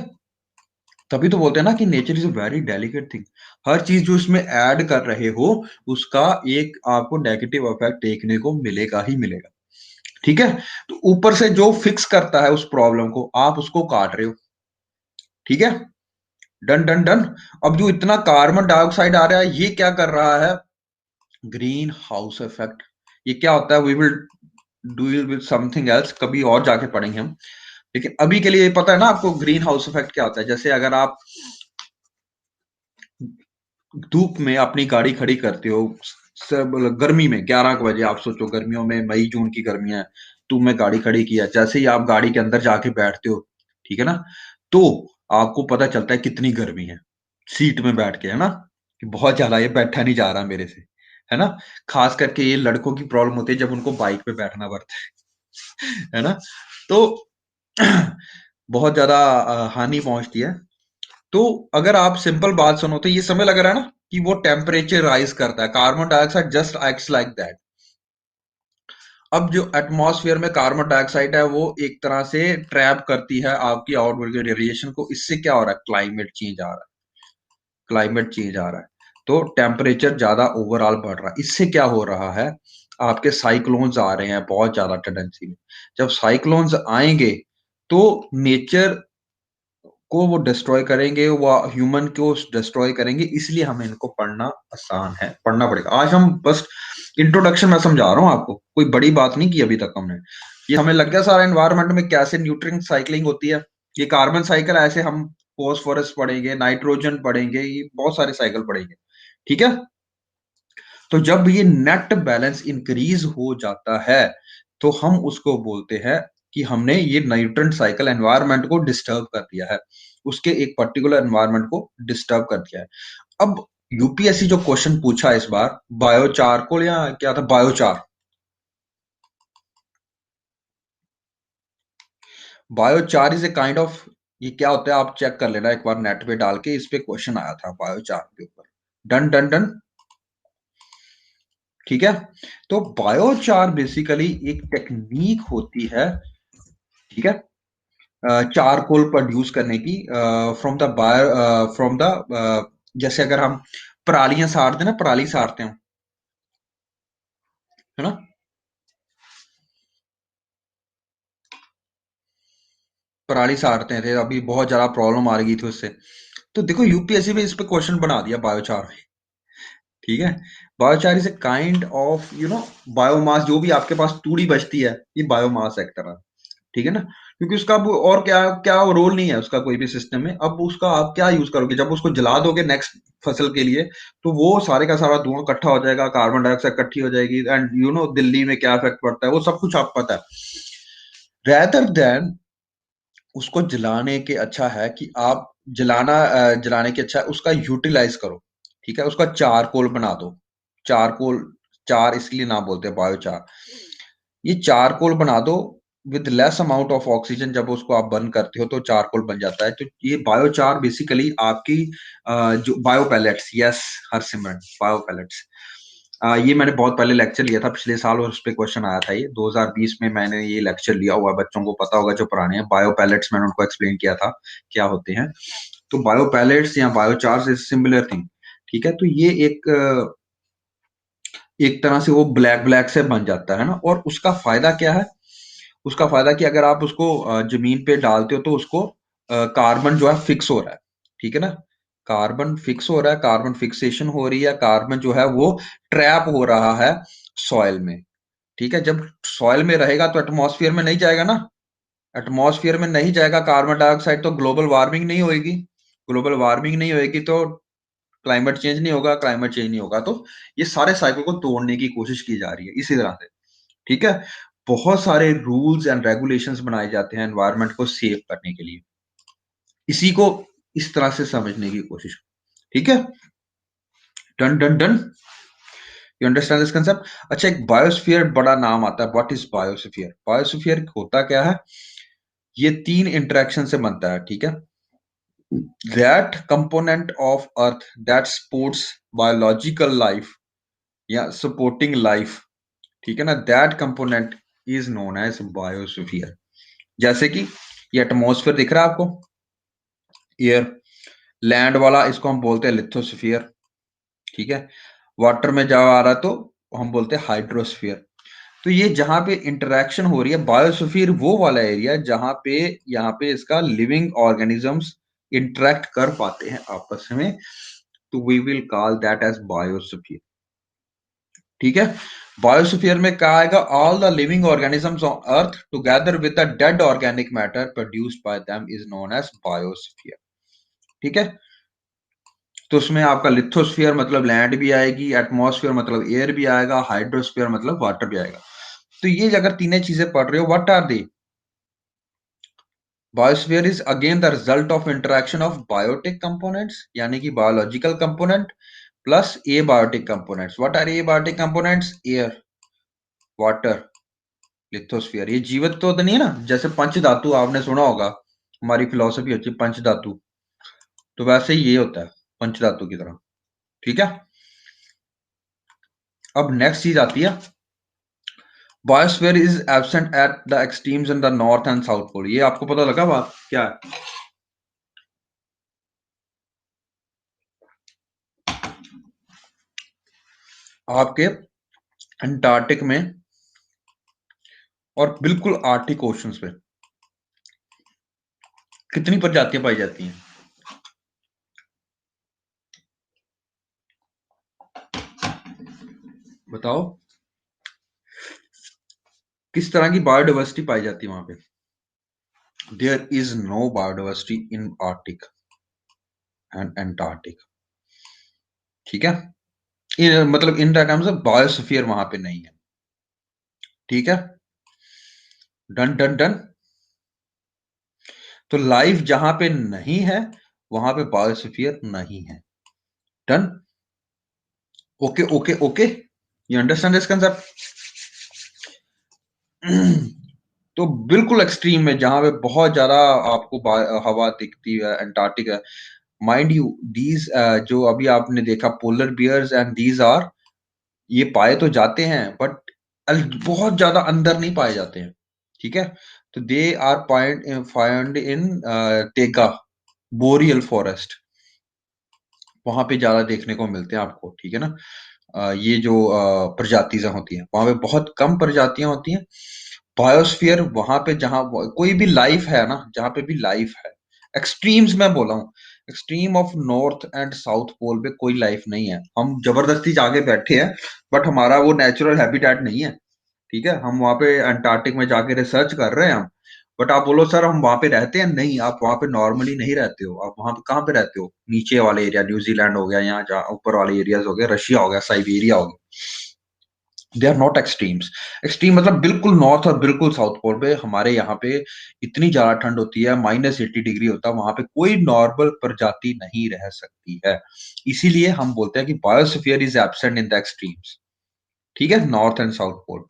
तभी तो बोलते हैं ना कि nature is a very delicate thing. हर चीज जो इसमें ऐड कर रहे हो, उसका एक आपको नेगेटिव इफेक्ट देखने को मिलेगा ही मिलेगा, ठीक है। तो ऊपर से जो फिक्स करता है उस प्रॉब्लम को, आप उसको काट रहे हो, ठीक है। Done done done. अब जो इतना कार्बन डाइऑक्साइड आ रहा है, ये क्या कर रहा है, ग्रीन हाउस इफेक्ट। ये क्या होता है, we will deal with something else, कभी और जाके पढ़ेंगे हम। लेकिन अभी के लिए पता है ना आपको ग्रीन हाउस इफेक्ट क्या होता है। जैसे अगर आप धूप में अपनी गाड़ी खड़ी करते हो, सब गर्मी में 11 बजे, आप सोचो गर्मियों में, मई जून की गर्मियां है, धूप में गाड़ी खड़ी किया, जैसे ही आप गाड़ी के अंदर जाके बैठते हो, ठीक है ना, तो आपको पता चलता है कितनी गर्मी है, सीट में बैठ के, है ना, कि बहुत ज्यादा ये बैठा नहीं जा रहा मेरे से, है ना। खास करके ये लड़कों की प्रॉब्लम होती है जब उनको बाइक पे बैठना पड़ता है ना। तो बहुत ज्यादा हानि पहुंचती है। तो अगर आप सिंपल बात सुनो तो ये समय लग रहा है ना कि वो टेम्परेचर राइज करता है, carbon dioxide just acts like that. अब जो एटमॉस्फेयर में कार्बन डाइऑक्साइड है, वो एक तरह से ट्रैप करती है आपकी आउटवर्ड रेडिएशन को। इससे क्या हो रहा है, क्लाइमेट चेंज आ रहा है, क्लाइमेट चेंज आ रहा है। तो टेम्परेचर ज्यादा ओवरऑल बढ़ रहा है। इससे क्या हो रहा है, आपके साइक्लोन्स आ रहे हैं बहुत ज्यादा टेंडेंसी में। जब साइक्लोन्स आएंगे तो नेचर को वो डिस्ट्रॉय करेंगे, वो ह्यूमन को डिस्ट्रॉय करेंगे। इसलिए हमें इनको पढ़ना आसान है, पढ़ना पड़ेगा। आज हम बस इंट्रोडक्शन में समझा रहा हूँ आपको, कोई बड़ी बात नहीं की अभी तक हमने। ये हमें लग गया सारा एनवायरनमेंट में कैसे न्यूट्रिएंट साइक्लिंग होती है। ये कार्बन साइकिल, ऐसे हम फॉस्फोरस पढ़ेंगे, नाइट्रोजन पढ़ेंगे, ये बहुत सारे साइकिल पढ़ेंगे, ठीक है। तो जब ये नेट बैलेंस इंक्रीज हो जाता है, तो हम उसको बोलते हैं कि हमने ये न्यूट्रन साइकिल एनवायरनमेंट को डिस्टर्ब कर दिया है, उसके एक पर्टिकुलर एनवायरनमेंट को डिस्टर्ब कर दिया है। अब यूपीएससी जो क्वेश्चन पूछा इस बार, बायोचार को, या क्या था, biochar, biochar is a kind of, ये क्या होता है आप चेक कर लेना एक बार नेट पे डाल के, इस पे क्वेश्चन आया था बायोचार के ऊपर। डन डन डन, ठीक है। तो बायोचार बेसिकली एक टेक्निक होती है, ठीक है, चारकोल प्रोड्यूस करने की, from the bio, from the, जैसे अगर हम परालियां साड़ते हैं ना, पराली साड़ते हैं, है ना, पराली साड़ते थे, अभी बहुत ज्यादा प्रॉब्लम आ रही थी उससे। तो देखो यूपीएससी में इस पे क्वेश्चन बना दिया बायोचार में, ठीक है। Biochar is a kind of, biomass, जो भी आपके पास तूड़ी बचती है, ये बायोमास है एक तरह, ठीक है ना। क्योंकि उसका अब और क्या क्या रोल नहीं है उसका कोई भी सिस्टम में। अब उसका आप क्या यूज करोगे, जब उसको जला दोगे नेक्स्ट फसल के लिए, तो वो सारे का सारा धुआं इकट्ठा हो जाएगा, कार्बन डाइऑक्साइड इकट्ठी हो जाएगी, एंड दिल्ली में क्या इफेक्ट पड़ता है वो सब कुछ आपको पता है। रेदर देन उसको जलाने के अच्छा है कि आप जलाने के अच्छा है उसका यूटिलाइज करो, ठीक है, उसका चारकोल बना दो। चारकोल, चार इसलिए ना बोलते हैं बायोचार, ये चारकोल बना दो with less amount of oxygen. जब उसको आप बर्न करते हो तो चारकोल बन जाता है। तो ये बायोचार बेसिकली आपकी जो bio pellets, yes Harsimran, bio pellets, ये मैंने बहुत पहले लेक्चर लिया था पिछले साल, और उस पे क्वेश्चन आया था। ये 2020 में मैंने ये लेक्चर लिया हुआ, बच्चों को पता होगा जो पुराने हैं। बायो पैलेट्स मैंने उनको एक्सप्लेन किया था क्या होते हैं। तो बायो पैलेट्स या बायोचार इज सिमिलर थिंग, ठीक है। तो ये एक एक तरह से वो ब्लैक ब्लैक से बन जाता है ना। और उसका फायदा क्या है? उसका फायदा कि अगर आप उसको जमीन पे डालते हो तो उसको कार्बन जो है फिक्स हो रहा है, ठीक है ना। कार्बन फिक्स हो रहा है, कार्बन फिक्सेशन हो रही है, कार्बन जो है वो ट्रैप हो रहा है सॉइल में, ठीक है। जब सॉइल में रहेगा तो एटमॉस्फेयर में नहीं जाएगा ना। एटमॉस्फेयर में नहीं जाएगा कार्बन डाइऑक्साइड तो ग्लोबल वार्मिंग नहीं होगी। ग्लोबल वार्मिंग नहीं होगी तो क्लाइमेट चेंज नहीं होगा। क्लाइमेट चेंज नहीं होगा तो ये सारे साइकिल को तोड़ने की कोशिश की जा रही है इसी तरह से, ठीक है। बहुत सारे रूल्स एंड रेगुलेशंस बनाए जाते हैं एनवायरनमेंट को सेव करने के लिए। इसी को इस तरह से समझने की कोशिश, ठीक है। Done done done. You understand this concept? अच्छा, एक बायोस्फीयर बड़ा नाम आता है। What is biosphere? बायोस्फीयर होता क्या है? ये 3 इंटरेक्शन से बनता है, ठीक है। That component of earth that supports biological life या सपोर्टिंग लाइफ, ठीक है ना, that component is known as biosphere. जैसे कि ये एटमॉस्फेयर दिख रहा है आपको, एयर। लैंड वाला इसको हम बोलते हैं लिथोस्फीयर, ठीक है। वाटर में जा आ रहा तो हम बोलते हैं हाइड्रोस्फीयर। तो ये जहां पे इंटरेक्शन हो रही है, बायोस्फीयर वो वाला एरिया जहां पे यहाँ पे इसका लिविंग ऑर्गेनिजम्स इंटरेक्ट कर पाते हैं आपस में, तो we will call that as biosphere, ठीक है। बायोस्फीयर में क्या आएगा? All the living organisms on earth together with the dead organic matter produced by them is known as biosphere, ठीक है। तो उसमें आपका लिथोस्फीयर मतलब लैंड भी आएगी, एटमॉस्फेयर मतलब एयर भी आएगा, हाइड्रोस्फीयर मतलब वाटर भी आएगा। तो ये अगर तीनों चीजें पढ़ रहे हो, what are they? Biosphere is again the result of interaction of biotic components, यानी कि biological component plus abiotic components. What are abiotic components? Air, water, lithosphere. ये जीवित तो नहीं है ना, जैसे पंच धातु आपने सुना होगा, हमारी फिलोसफी होती है पंच धातु, तो वैसे ही ये होता है पंच धातु की तरह, ठीक है। अब नेक्स्ट चीज आती है, biosphere is absent at the extremes in the north and south pole. ये आपको पता लगा बात क्या है? आपके अंटार्कटिक में और बिल्कुल आर्टिक ओशंस पे कितनी प्रजातियां पाई जाती हैं? बताओ, किस तरह की बायोडाइवर्सिटी पाई जाती है वहां पे? There is no biodiversity in Arctic and Antarctic, ठीक है। मतलब इन टर्म्स ऑफ बायोस्फीयर वहां पे नहीं है, ठीक है। Done done done. तो लाइफ जहां पे नहीं है वहां पे बायोस्फीयर नहीं है। Done. Okay okay okay. You understand this concept? तो बिल्कुल एक्सट्रीम में जहां पे बहुत ज्यादा आपको हवा दिखती है अंटार्कटिक है। माइंड यू दीज जो अभी आपने देखा polar bears and these are, ये पाए तो जाते हैं बट बहुत ज्यादा अंदर नहीं पाए जाते हैं, ठीक है। तो दे आर फाइंड इन टेका बोरियल फॉरेस्ट, वहां पे ज्यादा देखने को मिलते हैं आपको, ठीक है ना। ये जो प्रजातियां होती हैं वहां पे बहुत कम प्रजातियां होती हैं। बायोस्फीयर वहां पे जहां कोई भी लाइफ है ना, जहां पे भी लाइफ है, एक्सट्रीम्स में बोला हूं, extreme of north and south pole पे कोई लाइफ नहीं है। हम जबरदस्ती जाके बैठे हैं बट हमारा वो नेचुरल हैबिटेट नहीं है, ठीक है। हम वहां पे अंटार्कटिक में जाके रिसर्च कर रहे हैं हम, बट आप बोलो सर हम वहां पे रहते हैं, नहीं, आप वहां पे नॉर्मली नहीं रहते हो। आप वहां पे कहाँ पे रहते हो? नीचे वाले एरिया, न्यूजीलैंड हो गया, यहाँ जहाँ ऊपर वाले एरियाज हो गए, रशिया हो गया, साइबेरिया हो गया। They are not extremes. Extreme मतलब बिल्कुल नॉर्थ और बिल्कुल साउथ पोल पे। हमारे यहाँ पे इतनी ज्यादा ठंड होती है, -80 डिग्री होता है, वहां पे कोई नॉर्मल प्रजाति नहीं रह सकती है। इसीलिए हम बोलते हैं कि biosphere is absent in the extremes, ठीक है, नॉर्थ एंड साउथ पोल।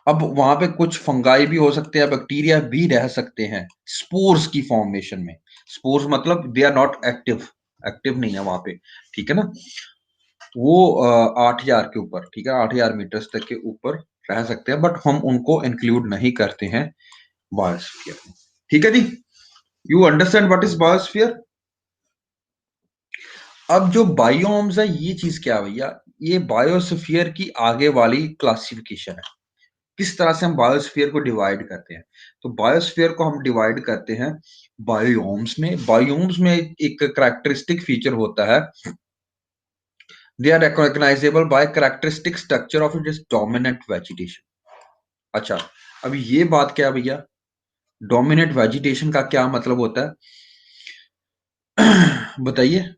अब वहां पे कुछ फंगाई भी हो सकते हैं, बैक्टीरिया भी रह सकते हैं स्पोर्स की फॉर्मेशन में। स्पोर्स मतलब they are not active, active नहीं है वहां पे, ठीक है ना। वो 8,000 के ऊपर, ठीक है, 8,000 मीटर तक के ऊपर रह सकते हैं, बट हम उनको इंक्लूड नहीं करते हैं बायोस्फीयर में, ठीक है जी। You understand what is biosphere? अब जो बायोम्स है, ये चीज क्या है भैया? ये बायोस्फीयर की आगे वाली क्लासिफिकेशन है। किस तरह से हम बायोस्फीयर को डिवाइड करते हैं? तो बायोस्फीयर को हम डिवाइड करते हैं बायोम्स में। बायोम्स में एक कैरेक्टरिस्टिक फीचर होता है, they are recognizable by characteristic structure of it is dominant vegetation. अच्छा, अब ये बात क्या है भैया, डोमिनेंट वेजिटेशन का क्या मतलब होता है? बताइए।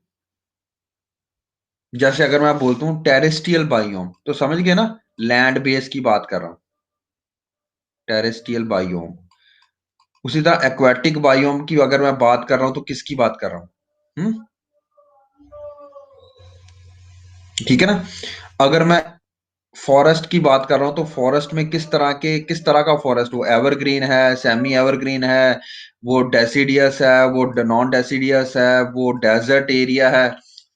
जैसे अगर मैं बोलता हूँ टेरेस्ट्रियल बायोम, तो समझ गए ना, लैंड बेस की बात कर रहा हूं, टेरेस्ट्रियल बायोम। उसी तरह एक्वाटिक बायोम की अगर मैं बात कर रहा हूं तो किसकी बात कर रहा हूं? ठीक है ना। अगर मैं फॉरेस्ट की बात कर रहा हूं तो फॉरेस्ट में किस तरह का फॉरेस्ट, वो एवरग्रीन है, सेमी एवरग्रीन है, वो डेसिडियस है, वो नॉन डेसिडियस है, वो डेजर्ट एरिया है।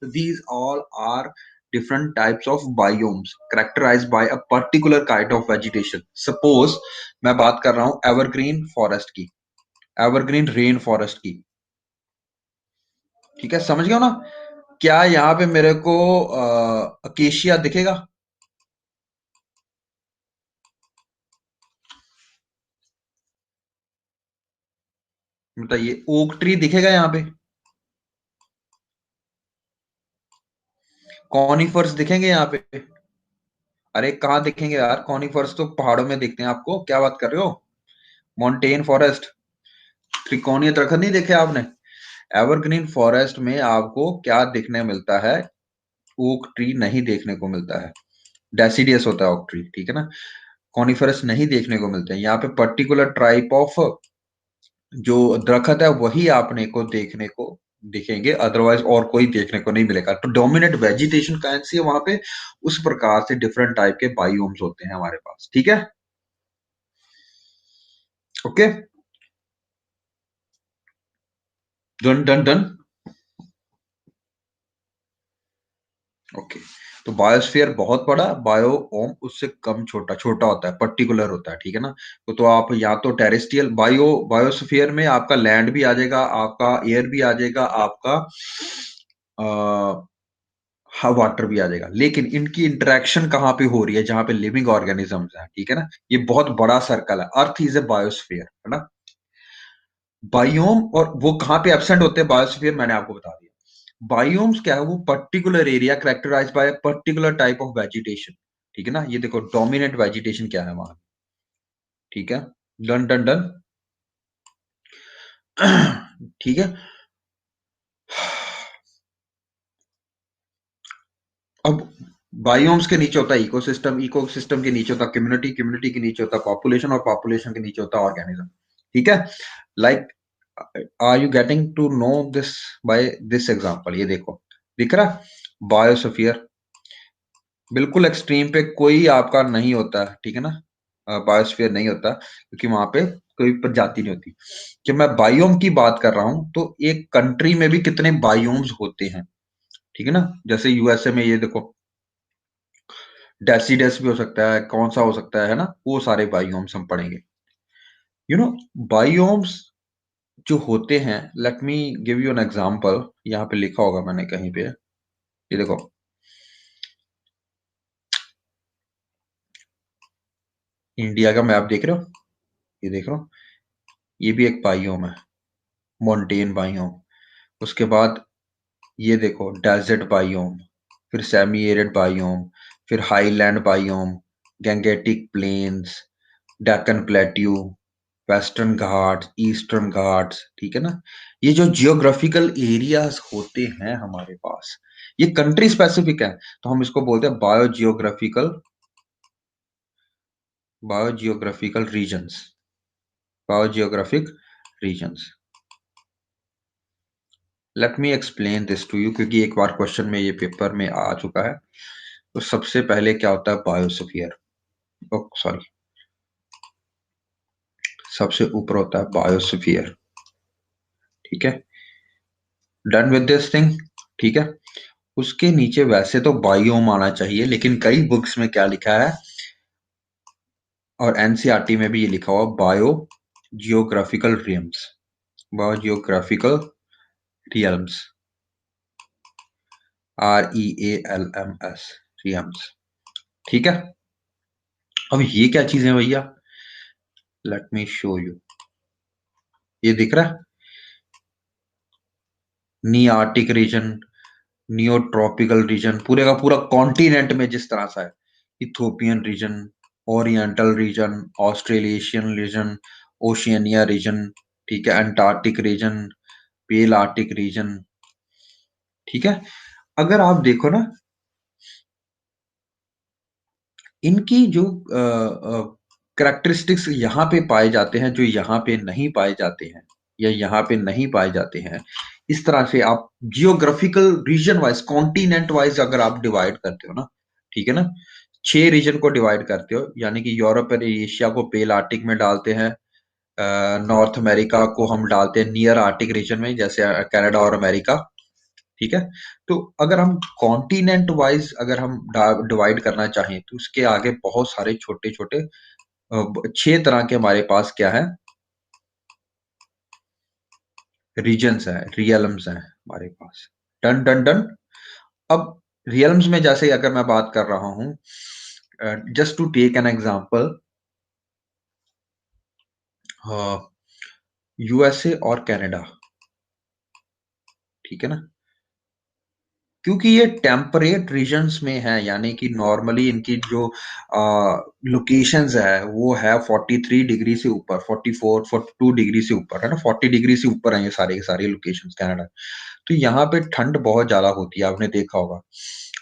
These all are different types of biomes characterized by a particular kind of vegetation. Suppose मैं बात कर रहा हूं एवरग्रीन फॉरेस्ट की, एवरग्रीन रेन फॉरेस्ट की। ठीक है, समझ गए हो ना। क्या यहाँ पे मेरे को अकेशिया दिखेगा? बताइए, ओक ट्री दिखेगा यहाँ पे? कॉनिफर्स दिखेंगे यहाँ पे? अरे कहाँ दिखेंगे यार, कॉनिफर्स तो पहाड़ों में दिखते हैं। आपको क्या बात कर रहे हो? मॉन्टेन फॉरेस्ट, त्रिकोणीय दरख्त नहीं देखे आपने? एवरग्रीन फॉरेस्ट में आपको क्या देखने मिलता है? ओक ट्री नहीं देखने को मिलता है, डेसिडियस होता है ओक ट्री, ठीक है ना। कॉनिफरस नहीं देखने को मिलते हैं यहाँ पे। पर्टिकुलर टाइप ऑफ जो दरख्त है वही आपने को देखने को दिखेंगे, अदरवाइज और कोई देखने को नहीं मिलेगा। तो डोमिनेंट वेजिटेशन कौन सी है वहां पे? उस प्रकार से डिफरेंट टाइप के बायोम्स होते हैं हमारे पास, ठीक है। Okay, done done done. Okay, तो बायोस्फीयर बहुत बड़ा, बायोओम उससे कम छोटा छोटा होता है, पर्टिकुलर होता है, ठीक है ना। तो आप या तो टेरेस्ट्रियल बायोस्फीयर में आपका लैंड भी आ जाएगा, आपका एयर भी आ जाएगा, आपका हाँ वाटर भी आ जाएगा। लेकिन इनकी इंटरेक्शन कहाँ पे हो रही है? जहां पे लिविंग ऑर्गेनिजम्स है, ठीक है ना। ये बहुत बड़ा सर्कल है, अर्थ इज ए बायोस्फीयर, है ना। बायोम और वो कहाँ पे एब्सेंट होते हैं बायोस्फीयर, मैंने आपको बता दिया। बायोम्स क्या है? वो particular area characterize by particular type of vegetation, ठीक है ना। ये देखो डोमिनेंट वेजिटेशन क्या है वहां, ठीक है। Done done done. ठीक है। अब बायोम्स के नीचे होता है इकोसिस्टम, इकोसिस्टम के नीचे होता है कम्युनिटी, कम्युनिटी के नीचे होता है पॉपुलेशन, और पॉपुलेशन के नीचे होता है ऑर्गेनिज्म, ठीक है। Like, are you getting to know this by this example? ये देखो, दिख रहा, बायोस्फीयर बिल्कुल एक्सट्रीम पे कोई आपका नहीं होता है, ठीक है ना। बायोस्फीयर नहीं होता क्योंकि वहां पे कोई प्रजाति नहीं होती। जब मैं बायोम की बात कर रहा हूं तो एक कंट्री में भी कितने बायोम्स होते हैं, ठीक है ना। जैसे यूएसए में ये देखो, डेसिडस भी हो सकता है, कौन सा हो सकता है ना, वो सारे बायोम्स हम पढ़ेंगे। यू नो, बायोम्स जो होते हैं, let me give you an example. यहाँ पे लिखा होगा मैंने कहीं पे, ये देखो, इंडिया का मैप देख रहे हो? ये देख रहे हो, ये भी एक बायोम है, मोन्टेन बायोम। उसके बाद ये देखो डेजर्ट बायोम, फिर सेमी एरिड बायोम, फिर highland biome, Gangetic plains, Deccan plateau, western Ghats, eastern Ghats, ठीक है ना। ये जो जियोग्राफिकल एरियाज होते हैं हमारे पास, ये कंट्री स्पेसिफिक है, तो हम इसको बोलते हैं biogeographical regions, biogeographic regions. Let me explain this to you, क्योंकि एक बार क्वेश्चन में ये पेपर में आ चुका है। तो सबसे पहले क्या होता है बायोस्फीयर? सॉरी, सबसे ऊपर होता है बायोस्फीयर, ठीक है। डन विद दिस थिंग, ठीक है। उसके नीचे वैसे तो बायोम आना चाहिए, लेकिन कई बुक्स में क्या लिखा है, और एनसीईआरटी में भी ये लिखा हुआ, bio geographical realms, bio geographical realms, REALMS, realms. ठीक है, अब ये क्या चीज है भैया, लेट मी शो यू। ये दिख रहा है, नी Arctic region, Neotropical region, पूरे का पूरा कॉन्टिनेंट में जिस तरह सा है, Ethiopian region, oriental region, Australasian region, Oceania region, ठीक है, Antarctic region, Palearctic region. ठीक है, अगर आप देखो ना, इनकी जो करेक्टरिस्टिक्स यहाँ पे पाए जाते हैं, जो यहाँ पे नहीं पाए जाते हैं, या यहाँ पे नहीं पाए जाते हैं, इस तरह से आप geographical region wise, continent wise अगर आप डिवाइड करते हो ना, ठीक है ना, 6 रीजन को डिवाइड करते हो, यानी कि यूरोप और एशिया को पेल आर्टिक में डालते हैं, नॉर्थ अमेरिका को हम डालते हैं नियर आर्टिक रीजन में, जैसे कनाडा और अमेरिका। ठीक है, तो अगर हम कॉन्टिनेंट वाइज अगर हम डिवाइड करना चाहें, तो उसके आगे बहुत सारे छोटे छोटे 6 तरह के हमारे पास क्या है, रीजन्स है, रियलम्स हैं हमारे पास। Done done done. अब रियल्म्स में जैसे अगर मैं बात कर रहा हूं, just to take an example, USA और कनाडा, ठीक है ना, क्योंकि ये टेम्परेट रीजन्स में है, यानी कि नॉर्मली इनकी जो लोकेशंस है वो है 43 डिग्री से ऊपर, 44 42 डिग्री से ऊपर, है ना, 40 डिग्री से ऊपर है ये सारे के सारे लोकेशंस कनाडा। तो यहाँ पे ठंड बहुत ज्यादा होती है, आपने देखा होगा।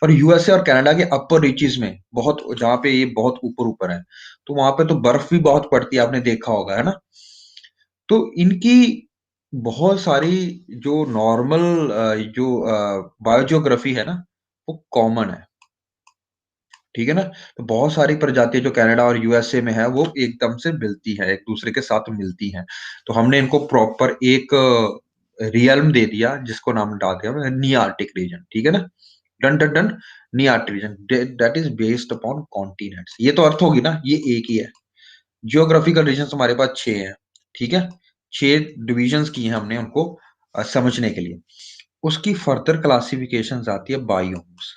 और यूएसए और कनाडा के अपर रीचेस में बहुत, जहाँ पे ये बहुत ऊपर ऊपर है, तो वहां पे तो बर्फ भी बहुत पड़ती है, आपने देखा होगा, है ना। तो इनकी बहुत सारी जो नॉर्मल जो बायोजियोग्राफी है ना, वो कॉमन है। ठीक है ना, तो बहुत सारी प्रजातियां जो कनाडा और यूएसए में है वो एकदम से मिलती है, एक दूसरे के साथ मिलती हैं। तो हमने इनको प्रॉपर एक रियल्म दे दिया, जिसको नाम डाल दिया नी आर्टिक रीजन। ठीक है ना, डन डन डन। नी Arctic region that is based upon continents, ये तो अर्थ होगी ना, ये एक ही है। जियोग्राफिकल रीजन हमारे पास 6 हैं। ठीक है, 6 डिविजन्स की हैं हमने उनको समझने के लिए। उसकी फर्दर क्लासिफिकेशन आती है बायोम्स।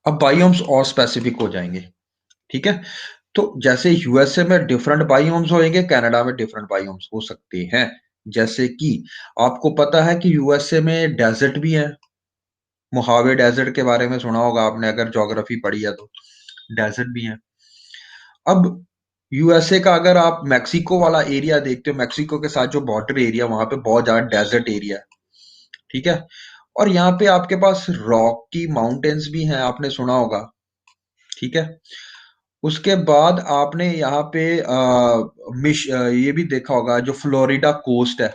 अब बायोम्स और स्पेसिफिक हो जाएंगे। ठीक है, तो जैसे यूएसए में डिफरेंट बायोम्स होंगे, कनाडा में डिफरेंट बायोम्स हो सकते हैं। जैसे कि आपको पता है कि यूएसए में डेजर्ट भी है, मोहावे डेजर्ट के बारे में सुना होगा आपने अगर ज्योग्राफी पढ़ी है तो, डेजर्ट भी है। अब यूएसए का अगर आप मैक्सिको वाला एरिया देखते हो, मैक्सिको के साथ जो बॉर्डर एरिया, वहां पे बहुत ज्यादा डेजर्ट एरिया है। ठीक है, और यहाँ पे आपके पास रॉकी माउंटेन्स भी हैं, आपने सुना होगा। ठीक है, उसके बाद आपने यहाँ पे ये भी देखा होगा, जो फ्लोरिडा कोस्ट है,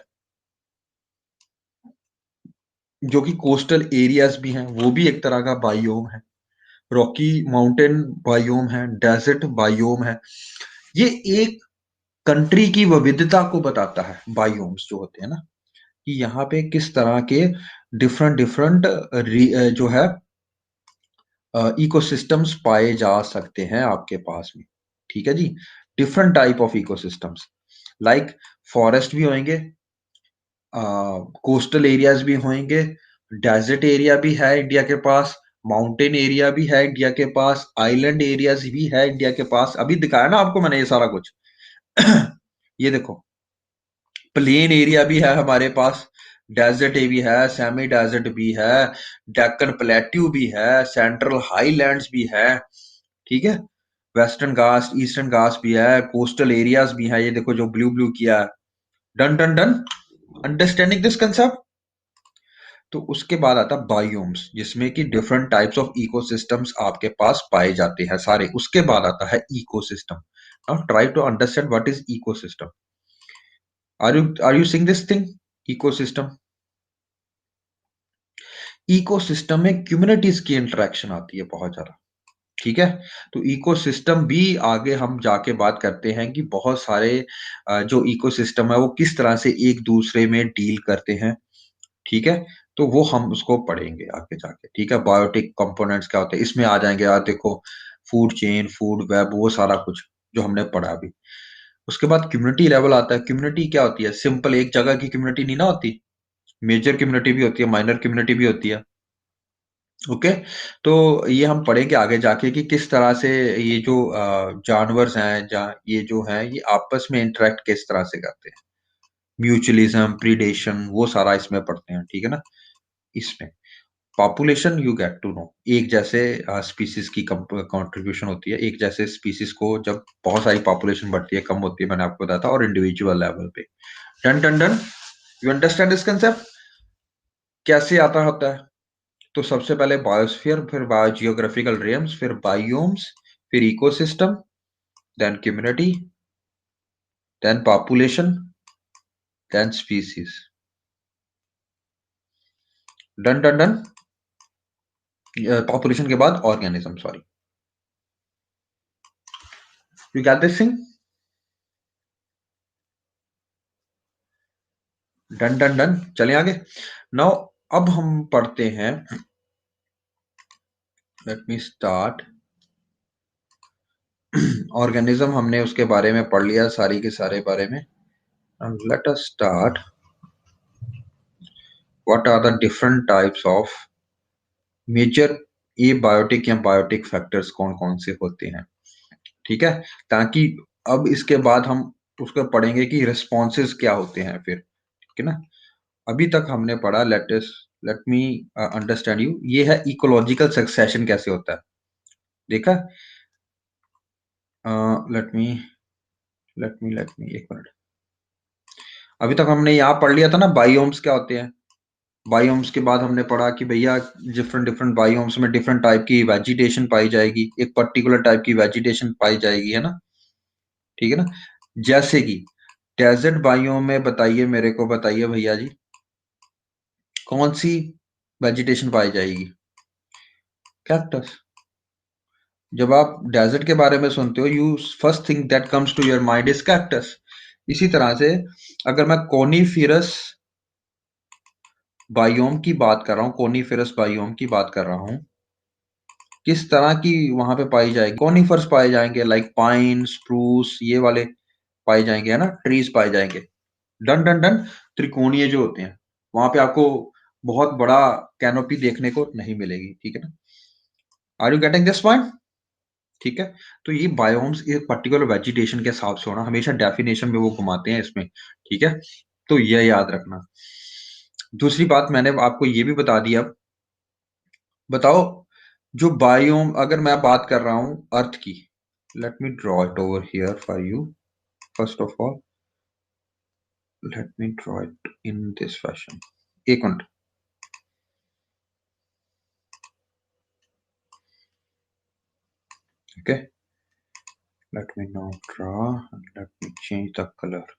जो कि कोस्टल एरियाज भी हैं, वो भी एक तरह का बायोम है। रॉकी माउंटेन बायोम है, डेजर्ट बायोम है। ये एक कंट्री की विविधता को बताता है, बायोम्स जो होते हैं ना, कि यहाँ पे किस तरह के डिफरेंट डिफरेंट जो है इकोसिस्टम्स पाए जा सकते हैं आपके पास में। ठीक है जी, different type of ecosystems, like forest भी होंगे, कोस्टल एरियाज भी होंगे, डेजर्ट एरिया भी है इंडिया के पास, माउंटेन एरिया भी है इंडिया के पास, आइलैंड एरियाज भी है इंडिया के पास। अभी दिखाया ना आपको मैंने ये सारा कुछ। ये देखो, प्लेन एरिया भी है हमारे पास, डेजर्ट भी है, सेमी डेजर्ट भी है, डेक्कन प्लेट्यू भी है, सेंट्रल हाईलैंड्स भी है। ठीक है, वेस्टर्न घाट्स, ईस्टर्न घाट्स भी है, कोस्टल एरियाज भी है, ये देखो जो ब्लू ब्लू किया है। Done done done, understanding this concept. तो उसके बाद आता है बायोम्स, जिसमें कि डिफरेंट टाइप्स ऑफ इकोसिस्टम्स आपके पास पाए जाते हैं सारे। उसके बाद आता है ecosystem. Now try to understand what is ecosystem. Are you seeing this thing, ecosystem. Ecosystem में कम्युनिटीज की इंटरेक्शन आती है बहुत ज्यादा। ठीक है, तो इकोसिस्टम भी आगे हम जाके बात करते हैं कि बहुत सारे जो इकोसिस्टम है वो किस तरह से एक दूसरे में डील करते हैं। ठीक है, तो वो हम उसको पढ़ेंगे आगे जाके। ठीक है, बायोटिक कंपोनेंट्स क्या होते हैं इसमें आ जाएंगे, यार देखो, फूड चेन, फूड वेब, वो सारा कुछ जो हमने पढ़ा अभी। उसके बाद कम्युनिटी लेवल आता है। कम्युनिटी क्या होती है, सिंपल एक जगह की कम्युनिटी नहीं ना होती, मेजर कम्युनिटी भी होती है, माइनर कम्युनिटी भी होती है। ओके। तो ये हम पढ़ेंगे आगे जाके कि किस तरह से ये जो जानवर्स हैं, ये जो हैं, ये आपस में इंटरेक्ट किस तरह से करते हैं। म्यूचुअलिज्म, प्रीडेशन, वो सारा इसमें पढ़ते हैं, ठीक है ना। इसमें population you get to know, एक जैसे स्पीसीज की कंट्रीब्यूशन होती है, एक जैसे स्पीसीज को जब बहुत सारी पॉपुलेशन बढ़ती है, कम होती है, मैंने आपको बताया था, और इंडिविजुअल लेवल पे। Done done done. You understand this concept कैसे आता होता है। तो सबसे पहले बायोस्फीयर, फिर बायोजियोग्राफिकल रेयम्स, फिर बायोम्स, फिर ecosystem, then community, then population, then species. Done done done. Population के बाद organism, sorry. You get this thing. Done done done. चलें आगे। नाउ अब हम पढ़ते हैं। Let me start. ऑर्गेनिज्म हमने उसके बारे में पढ़ लिया, सारी के सारे बारे में। Let us start. What are the different types of major a biotic या बायोटिक फैक्टर्स, कौन कौन से होते हैं, ठीक है। ताकि अब इसके बाद हम उसको पढ़ेंगे कि रिस्पॉन्सेज क्या होते हैं फिर, ठीक है ना। अभी तक हमने पढ़ा, लेट मी अंडरस्टैंड यू, ये है इकोलॉजिकल सक्सेशन कैसे होता है, देखा। लेट मी एक मिनट। अभी तक हमने यहाँ पढ़ लिया था ना, बायोम्स क्या होते हैं। बायोम्स के बाद हमने पढ़ा कि भैया डिफरेंट डिफरेंट बायोम्स में डिफरेंट टाइप की वेजिटेशन पाई जाएगी, एक पर्टिकुलर टाइप की वेजिटेशन पाई जाएगी, है ना, ठीक है ना। जैसे कि डेजर्ट बायोम में बताइए, मेरे को बताइए भैया जी, कौन सी वेजिटेशन पाई जाएगी। कैक्टस। जब आप डेजर्ट के बारे में सुनते हो, you first thing that comes to your mind is cactus. इसी तरह से अगर मैं कोनीफिरस बायोम की बात कर रहा हूँ, कोनीफेरस बायोम की बात कर रहा हूँ, किस तरह की वहां पे पाई जाएगी, कोनीफर्स पाए जाएंगे, लाइक पाइन, स्प्रूस, ये वाले पाए जाएंगे, है ना, ट्रीज पाए जाएंगे। Done done done. त्रिकोणीय जो होते हैं, वहां पे आपको बहुत बड़ा कैनोपी देखने को नहीं मिलेगी, ठीक है ना। Are you getting this point, ठीक है। तो ये बायोम्स एक पर्टिकुलर वेजिटेशन के हिसाब से होना, हमेशा डेफिनेशन में वो घुमाते हैं इसमें, ठीक है। तो ये याद रखना। दूसरी बात मैंने आपको ये भी बता दिया। बताओ, जो बायोम, अगर मैं बात कर रहा हूं अर्थ की, let me draw it over here for you. First of all, let me draw it in this fashion. एक minute. Okay, let me now draw and let me change the colour.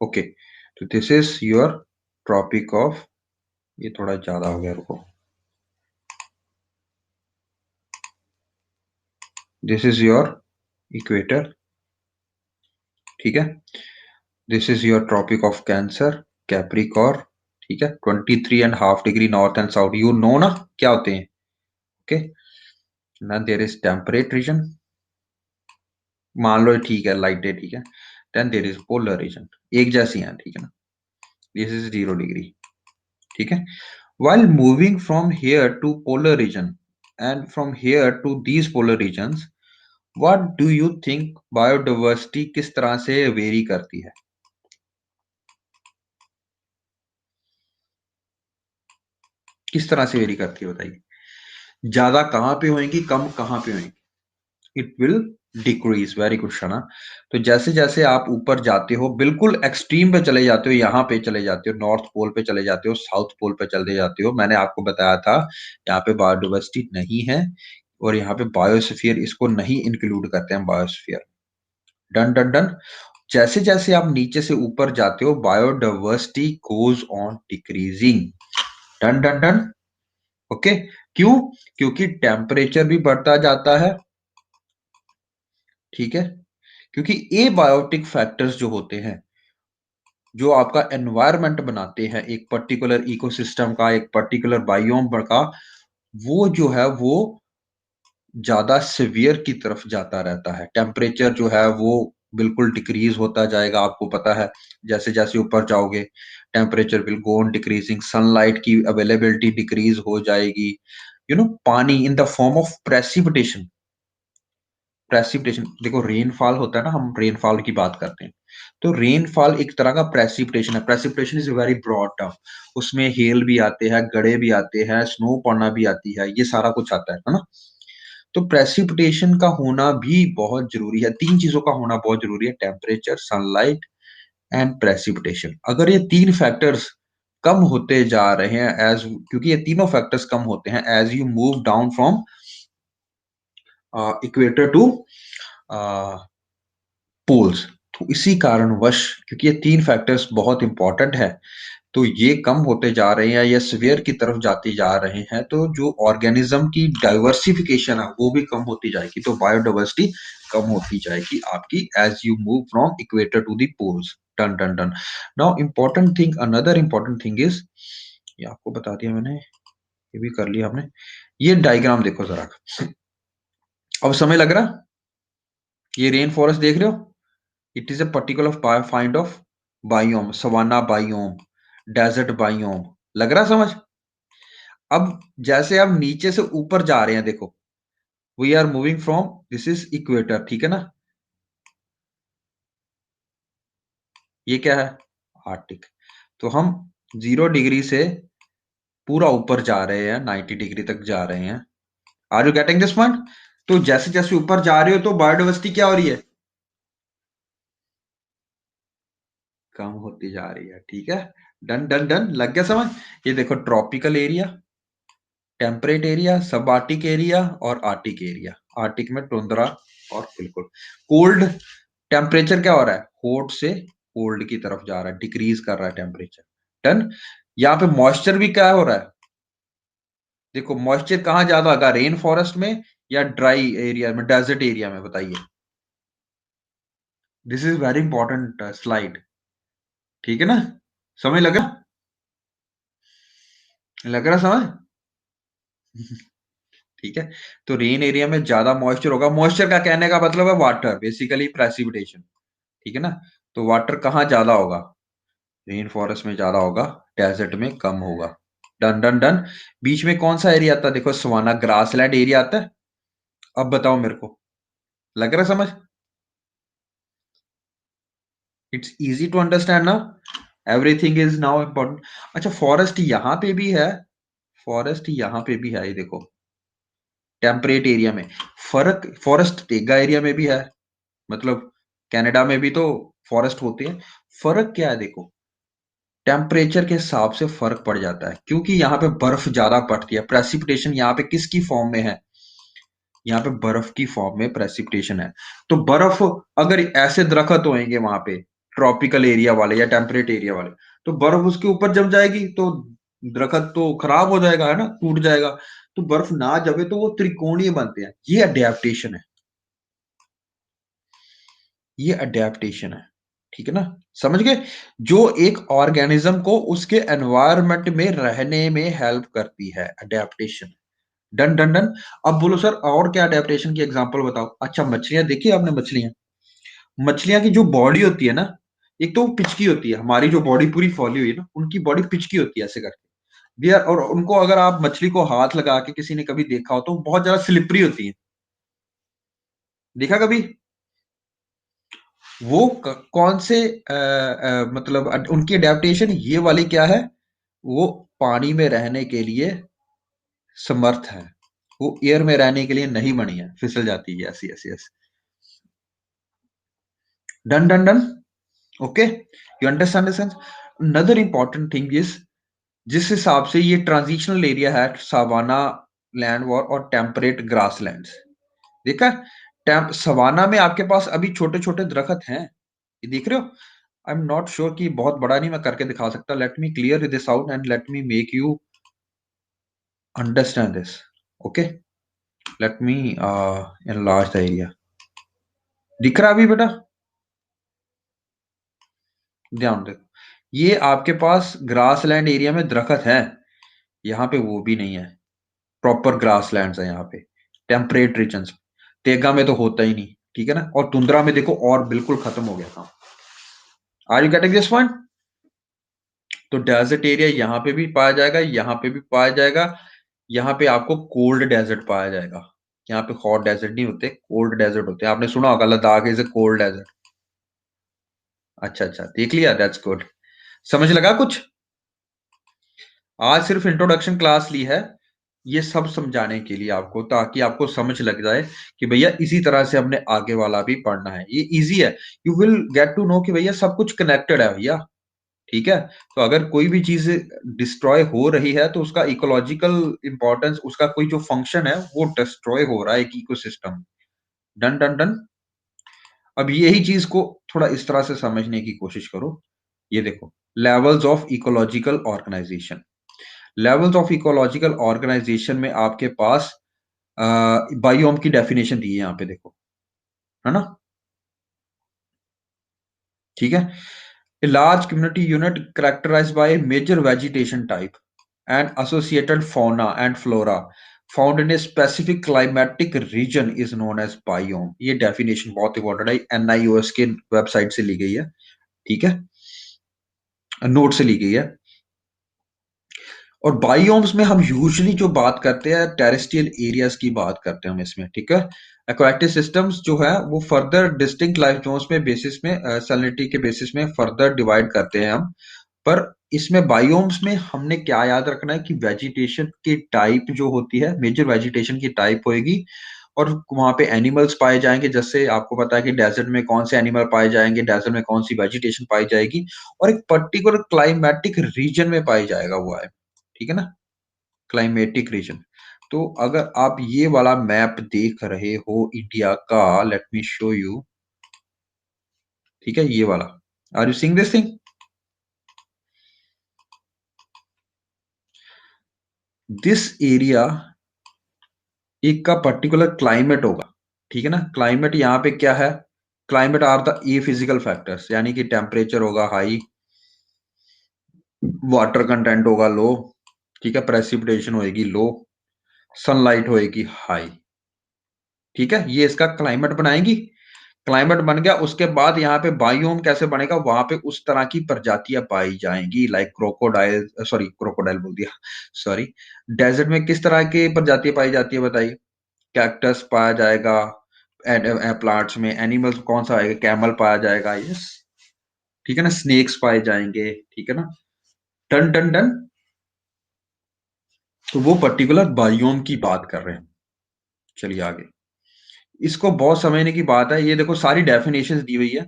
Okay, तो this is your Tropic of, ये थोड़ा ज्यादा हो गया, रुको। This is your equator, ठीक है। This is your Tropic of Cancer, Capricorn, ठीक है। 23.5 degree north and south, you know ना क्या होते हैं, ओके। ना देर इज टेम्परेट रीजन, मान लो ठीक है, लाइट डे, ठीक है। Then there is polar region, एक जैसी हैं, ठीक है ना। दिस इज 0 डिग्री, ठीक है। while moving from here to polar region and from here to these polar regions, what do you think biodiversity किस तरह से वेरी करती है, किस तरह से वेरी करती है बताइए। ज्यादा कहां पे होंगी, कम कहां पे होंगी। It will decrease, very good Shana. तो जैसे जैसे आप ऊपर जाते हो, बिल्कुल एक्सट्रीम पे चले जाते हो, यहाँ पे चले जाते हो, नॉर्थ पोल पे चले जाते हो, साउथ पोल पे चले जाते हो, मैंने आपको बताया था यहाँ पे बायोडाइवर्सिटी नहीं है, और यहाँ पे बायोस्फीयर इसको नहीं इंक्लूड करते हैं, बायोस्फीयर। Done done done. जैसे जैसे आप नीचे से ऊपर जाते हो, biodiversity goes on decreasing. Done done done. Okay. क्यों? क्योंकि टेम्परेचर भी बढ़ता जाता है, ठीक है। क्योंकि ए बायोटिक फैक्टर्स जो होते हैं, जो आपका एनवायरनमेंट बनाते हैं एक पर्टिकुलर इकोसिस्टम का, एक पर्टिकुलर बायोम का, वो जो है वो ज्यादा सिवियर की तरफ जाता रहता है। टेम्परेचर जो है वो बिल्कुल डिक्रीज होता जाएगा, आपको पता है। जैसे जैसे ऊपर जाओगे, temperature will go on decreasing, sunlight की अवेलेबिलिटी डिक्रीज हो जाएगी, पानी in the form of precipitation. Precipitation देखो, रेनफॉल होता है ना, हम रेनफॉल की बात करते हैं, तो रेनफॉल एक तरह का प्रेसिपिटेशन है। Precipitation is very broad term, उसमें हेल भी आते हैं, गड़े भी आते हैं, स्नो पड़ना भी आती है, ये सारा कुछ आता है ना। तो प्रेसिपिटेशन का होना भी बहुत जरूरी है, तीन चीजों का होना बहुत जरूरी है, टेम्परेचर, सनलाइट एंड प्रेसिपिटेशन। अगर ये तीन फैक्टर्स कम होते जा रहे हैं एज, क्योंकि ये तीनों फैक्टर्स कम होते हैं as you move down from equator to poles, तो इसी कारणवश, क्योंकि ये तीन फैक्टर्स बहुत इंपॉर्टेंट है, तो ये कम होते जा रहे हैं या सीवियर की तरफ जाते जा रहे हैं, तो जो ऑर्गेनिज्म की डाइवर्सिफिकेशन है वो भी कम होती जाएगी, तो बायोडाइवर्सिटी कम होती जाएगी आपकी as you move from equator to the poles. Done done done. Now important thing, another important thing is, ये आपको बता दिया मैंने, ये भी कर लिया हमने। ये डायग्राम देखो जरा, अब समय लग रहा, ये रेन फॉरेस्ट देख रहे हो, it is a particular find of biome, savanna biome, desert biome, लग रहा समझ। अब जैसे हम नीचे से ऊपर जा रहे हैं, देखो we are moving from, this is equator, ठीक है ना, ये क्या है, आर्टिक, तो हम 0 डिग्री से पूरा ऊपर जा रहे हैं, 90 डिग्री तक जा रहे हैं। Are you getting this point. तो जैसे जैसे ऊपर जा रहे हो तो बायोडाइवर्सिटी क्या हो रही है, कम होती जा रही है, ठीक है। डन डन डन, लग गया समझ। ये देखो, ट्रॉपिकल एरिया, टेम्परेट एरिया, सब आर्टिक एरिया और आर्टिक एरिया। आर्टिक में टुंड्रा और बिल्कुल कोल्ड, टेम्परेचर क्या हो रहा है, हॉट से कोल्ड की तरफ जा रहा है, डिक्रीज कर रहा है टेम्परेचर। डन। यहाँ पे मॉइस्चर भी क्या हो रहा है, देखो मॉइस्चर कहाँ ज्यादा होगा, रेन फॉरेस्ट में या ड्राई एरिया में, डेजर्ट एरिया में, बताइए। This is very important slide, ठीक है ना, समझ लगा, लग रहा समझ। ठीक है, तो रेन एरिया में ज्यादा मॉइस्चर होगा, मॉइस्चर का कहने का मतलब है वाटर, बेसिकली प्रेसिपिटेशन, ठीक है ना। तो वाटर कहाँ ज्यादा होगा, रेन फॉरेस्ट में ज्यादा होगा, डेजर्ट में कम होगा। Done done done. बीच में कौन सा एरिया आता है, देखो सवाना ग्रासलैंड एरिया आता है। अब बताओ मेरे को, लग रहा है समझ, इट्स इजी टू अंडरस्टैंड ना, एवरीथिंग इज नाउ इम्पोर्टेंट। अच्छा, फॉरेस्ट यहाँ पे भी है, फॉरेस्ट यहाँ पे भी है, ये देखो टेम्परेट एरिया में, फर्क फॉरेस्ट तेगा एरिया में भी है, मतलब कनाडा में भी तो फॉरेस्ट होते हैं। फर्क क्या है, देखो टेम्परेचर के हिसाब से फर्क पड़ जाता है, क्योंकि यहाँ पे बर्फ ज्यादा पड़ती है, प्रेसिपिटेशन यहाँ पे किसकी फॉर्म में है, यहाँ पे बर्फ की फॉर्म में प्रेसिपिटेशन है। तो बर्फ, अगर ऐसे दरख्त होंगे वहां पे, ट्रॉपिकल एरिया वाले या टेम्परेट एरिया वाले, तो बर्फ उसके ऊपर जम जाएगी, तो दरख्त तो खराब हो जाएगा, है ना, टूट जाएगा। तो बर्फ ना जमे तो वो त्रिकोणीय बनते हैं, ये अडेप्टेशन है, ये अडेप्टेशन है, ठीक है ना, समझ गए। जो एक ऑर्गेनिज्म को उसके एनवायरनमेंट में रहने में हेल्प करती है, अडेप्टेशन। Done done done. अब बोलो सर और क्या अडेप्टेशन की एग्जांपल बताओ। अच्छा, मछलियां देखी आपने, मछलियां, मछलियां की जो बॉडी होती है ना, एक तो वो पिचकी होती है, हमारी जो बॉडी पूरी फॉली हुई है ना, उनकी बॉडी पिचकी होती है ऐसे करके, और उनको अगर आप मछली को हाथ लगा के किसी ने कभी देखा हो तो बहुत ज्यादा स्लिपरी होती है, देखा कभी। वो कौन से मतलब उनकी अडेप्टेशन ये वाली क्या है, वो पानी में रहने के लिए समर्थ है, वो एयर में रहने के लिए नहीं बनी है, फिसल जाती है, ऐसी ऐसी ऐसी। Done done done. Okay, you understand the sense. Another important thing is, जिस हिसाब से ये ट्रांजिशनल एरिया है, सावाना लैंड वॉर और टेम्परेट ग्रासलैंड्स, देखा, सवाना में आपके पास अभी छोटे छोटे दरख्त हैं, ये देख रहे हो। आई एम नॉट श्योर कि बहुत बड़ा नहीं मैं करके दिखा सकता, late me clear this out and let me make you understand this. Okay, let me enlarge the area, दिख रहा अभी बेटा, ध्यान दे। ये आपके पास ग्रासलैंड एरिया में दरख्त है, यहाँ पे वो भी नहीं है, प्रॉपर ग्रासलैंड्स है यहाँ पे, टेम्परेट रीजन्स, तेगा में तो होता ही नहीं, ठीक है ना, और तुंद्रा में देखो और बिल्कुल खत्म हो गया काम। Are you getting this point. तो डेजर्ट एरिया यहाँ पे भी पाया जाएगा, यहाँ पे भी पाया जाएगा, यहाँ पे आपको कोल्ड डेजर्ट पाया जाएगा। यहाँ पे हॉट डेजर्ट नहीं होते, कोल्ड डेजर्ट होते हैं। आपने सुना होगा Ladakh is a cold desert. अच्छा अच्छा, देख लिया, दैट्स गुड। समझ लगा कुछ? आज सिर्फ इंट्रोडक्शन क्लास ली है, ये सब समझाने के लिए आपको, ताकि आपको समझ लग जाए कि भैया इसी तरह से हमने आगे वाला भी पढ़ना है। ये इजी है। You will get to know कि भैया सब कुछ कनेक्टेड है भैया। ठीक है। तो अगर कोई भी चीज डिस्ट्रॉय हो रही है तो उसका इकोलॉजिकल इंपॉर्टेंस, उसका कोई जो फंक्शन है वो डिस्ट्रॉय हो रहा है, एक इकोसिस्टम। Done done done. अब यही चीज को थोड़ा इस तरह से समझने की कोशिश करो। ये देखो, levels of ecological organisation. Levels of ecological organisation में आपके पास बायोम की डेफिनेशन दी है यहाँ पे, देखो, है ना? ठीक है। A large community unit characterized by a major vegetation type and associated fauna and flora found in a specific climatic region is known as biome। ये डेफिनेशन बहुत इंपॉर्टेंट है, NIOS के वेबसाइट से ली गई है। ठीक है, नोट से ली गई है। और बायोम्स में हम यूजुअली जो बात करते हैं टेरेस्ट्रियल एरियाज की बात करते हैं हम इसमें। ठीक है। एक्वाटिक सिस्टम्स जो है वो फर्दर डिस्टिंक्ट लाइफ जोन्स में बेसिस में, सैलिनिटी के बेसिस में फर्दर डिवाइड करते हैं हम। पर इसमें बायोम्स में हमने क्या याद रखना है कि वेजिटेशन की टाइप जो होती है, मेजर वेजिटेशन की टाइप होएगी, और वहां पे एनिमल्स पाए जाएंगे। जैसे आपको पता है कि डेजर्ट में कौन से एनिमल पाए जाएंगे, डेजर्ट में कौन सी वेजिटेशन पाई जाएगी, और एक पर्टिकुलर क्लाइमेटिक रीजन में पाई जाएगा हुआ है। ठीक है ना, क्लाइमेटिक रीजन। तो अगर आप ये वाला मैप देख रहे हो इंडिया का, लेट मी शो यू। ठीक है, ये वाला, are you seeing this thing? This area एक का पर्टिकुलर क्लाइमेट होगा। ठीक है ना, क्लाइमेट यहाँ पे क्या है? Climate are the a physical factors, यानी कि टेम्परेचर होगा हाई, वाटर कंटेंट होगा लो, ठीक है, प्रेसिपिटेशन होएगी लो, सनलाइट होएगी हाई। ठीक है, ये इसका क्लाइमेट बनाएगी। क्लाइमेट बन गया, उसके बाद यहाँ पे बायोम कैसे बनेगा, वहां पे उस तरह की प्रजातियां पाई जाएंगी, लाइक क्रोकोडाइल, सॉरी क्रोकोडाइल बोल दिया, सॉरी। डेजर्ट में किस तरह की प्रजातियां पाई जाती है बताइए? कैक्टस पाया जाएगा, प्लांट्स में एनिमल्स कौन सा आएगा, कैमल पाया जाएगा, यस। ठीक है ना, स्नेक्स पाए जाएंगे। ठीक है ना, टन टन टन। तो वो पर्टिकुलर बायोम की बात कर रहे हैं। चलिए आगे, इसको बहुत समझने की बात है। ये देखो सारी डेफिनेशंस दी हुई है।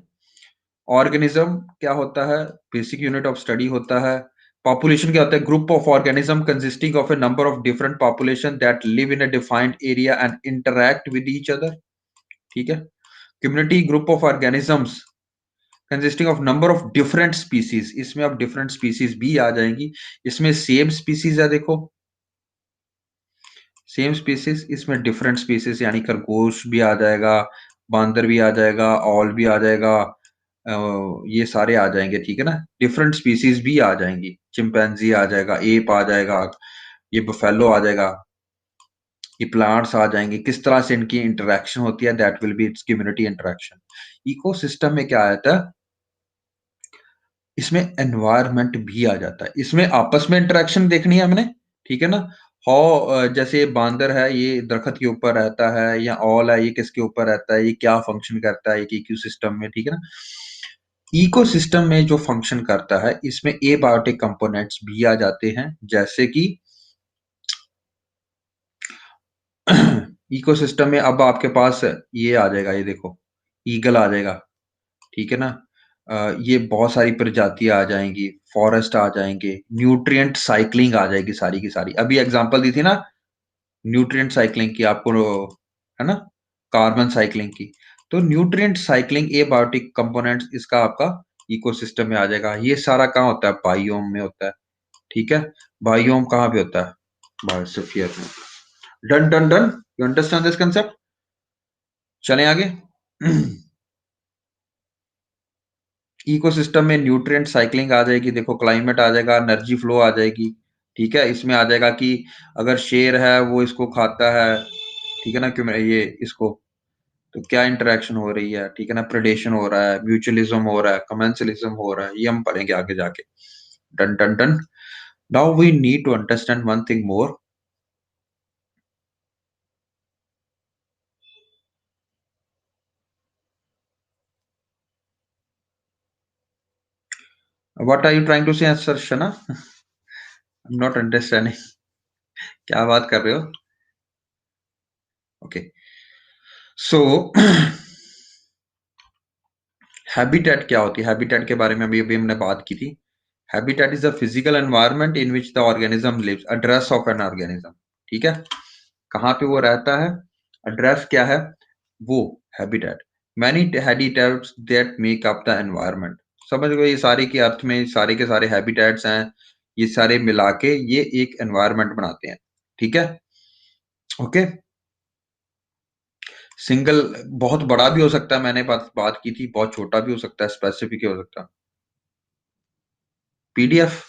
ऑर्गेनिज्म क्या होता है, बेसिक यूनिट ऑफ स्टडी होता है। पॉपुलेशन क्या होता है, group of organism consisting of A number of different population that live in A defined area and interact with each other. ठीक है। Community, group of organisms consisting of number of different species, इसमें अब different species भी आ जाएंगी। इसमें same species है, देखो, same species, इसमें डिफरेंट स्पीसीज, यानी खरगोश भी आ जाएगा, बांदर भी आ जाएगा, ऑल भी आ जाएगा, ये सारे आ जाएंगे। ठीक है ना, डिफरेंट स्पीसीज भी आ जाएंगी, चिंपैंजी आ जाएगा, एप आ जाएगा, ये बफेलो आ जाएगा, ये प्लांट्स आ जाएंगे। किस तरह से इनकी इंटरेक्शन होती है, that will B it's community interaction. Ecosystem में क्या आता है, इसमें एनवायरनमेंट भी आ जाता है। इसमें आपस में इंटरेक्शन देखनी है हमने। ठीक है ना, हाउ, जैसे बांदर है ये दरख्त के ऊपर रहता है, या ऑल है ये किसके ऊपर रहता है, ये क्या फंक्शन करता है एक इकोसिस्टम में। ठीक है ना, इकोसिस्टम में जो फंक्शन करता है इसमें एबायोटिक कंपोनेंट्स भी आ जाते हैं, जैसे कि इकोसिस्टम में अब आपके पास ये आ जाएगा, ये देखो, ईगल आ जाएगा। ठीक है ना, ये बहुत सारी प्रजातियां आ जाएंगी, फॉरेस्ट आ जाएंगे, न्यूट्रिएंट साइक्लिंग आ जाएगी सारी की सारी। अभी एग्जांपल दी थी ना न्यूट्रिएंट साइक्लिंग की आपको, है ना, कार्बन साइक्लिंग की। तो न्यूट्रिएंट साइक्लिंग ए बायोटिक कंपोनेंट्स इसका आपका इकोसिस्टम में आ जाएगा। ये सारा कहाँ होता है, बायोम में होता है। ठीक है, बायोम कहाँ पे होता है, बायोस्फीयर में। Done done done, you understand this concept? चलें आगे। इकोसिस्टम में न्यूट्रिएंट साइक्लिंग आ जाएगी, देखो क्लाइमेट आ जाएगा, एनर्जी फ्लो आ जाएगी। ठीक है, इसमें आ जाएगा कि अगर शेर है वो इसको खाता है, ठीक है ना, क्यों ये इसको, तो क्या इंटरेक्शन हो रही है, ठीक है ना, प्रेडेशन हो रहा है, म्यूचुअलिज्म हो रहा है, कमेंसलिज्म हो रहा है, ये हम पढ़ेंगे आगे जाके। Done done done. Now we need to understand one thing more, what are you trying to say sir Shana? I am not understanding. क्या बात कर रहे हो? ओके, सो हैबिटेट क्या होती है? हैबिटेट के बारे में अभी अभी हमने बात की थी। Habitat is a physical environment in which the organism lives, address of an organism. ठीक है, कहाँ पे वो रहता है, एड्रेस क्या है वो, habitat. Many habitats that make up the environment. समझ गए, ये सारे के अर्थ में सारे के सारे हैबिटेट्स हैं, ये सारे मिला के ये एक एनवायरनमेंट बनाते हैं। ठीक है, ओके। सिंगल बहुत बड़ा भी हो सकता है, मैंने बात की थी, बहुत छोटा भी हो सकता है, स्पेसिफिक हो सकता है। पीडीएफ,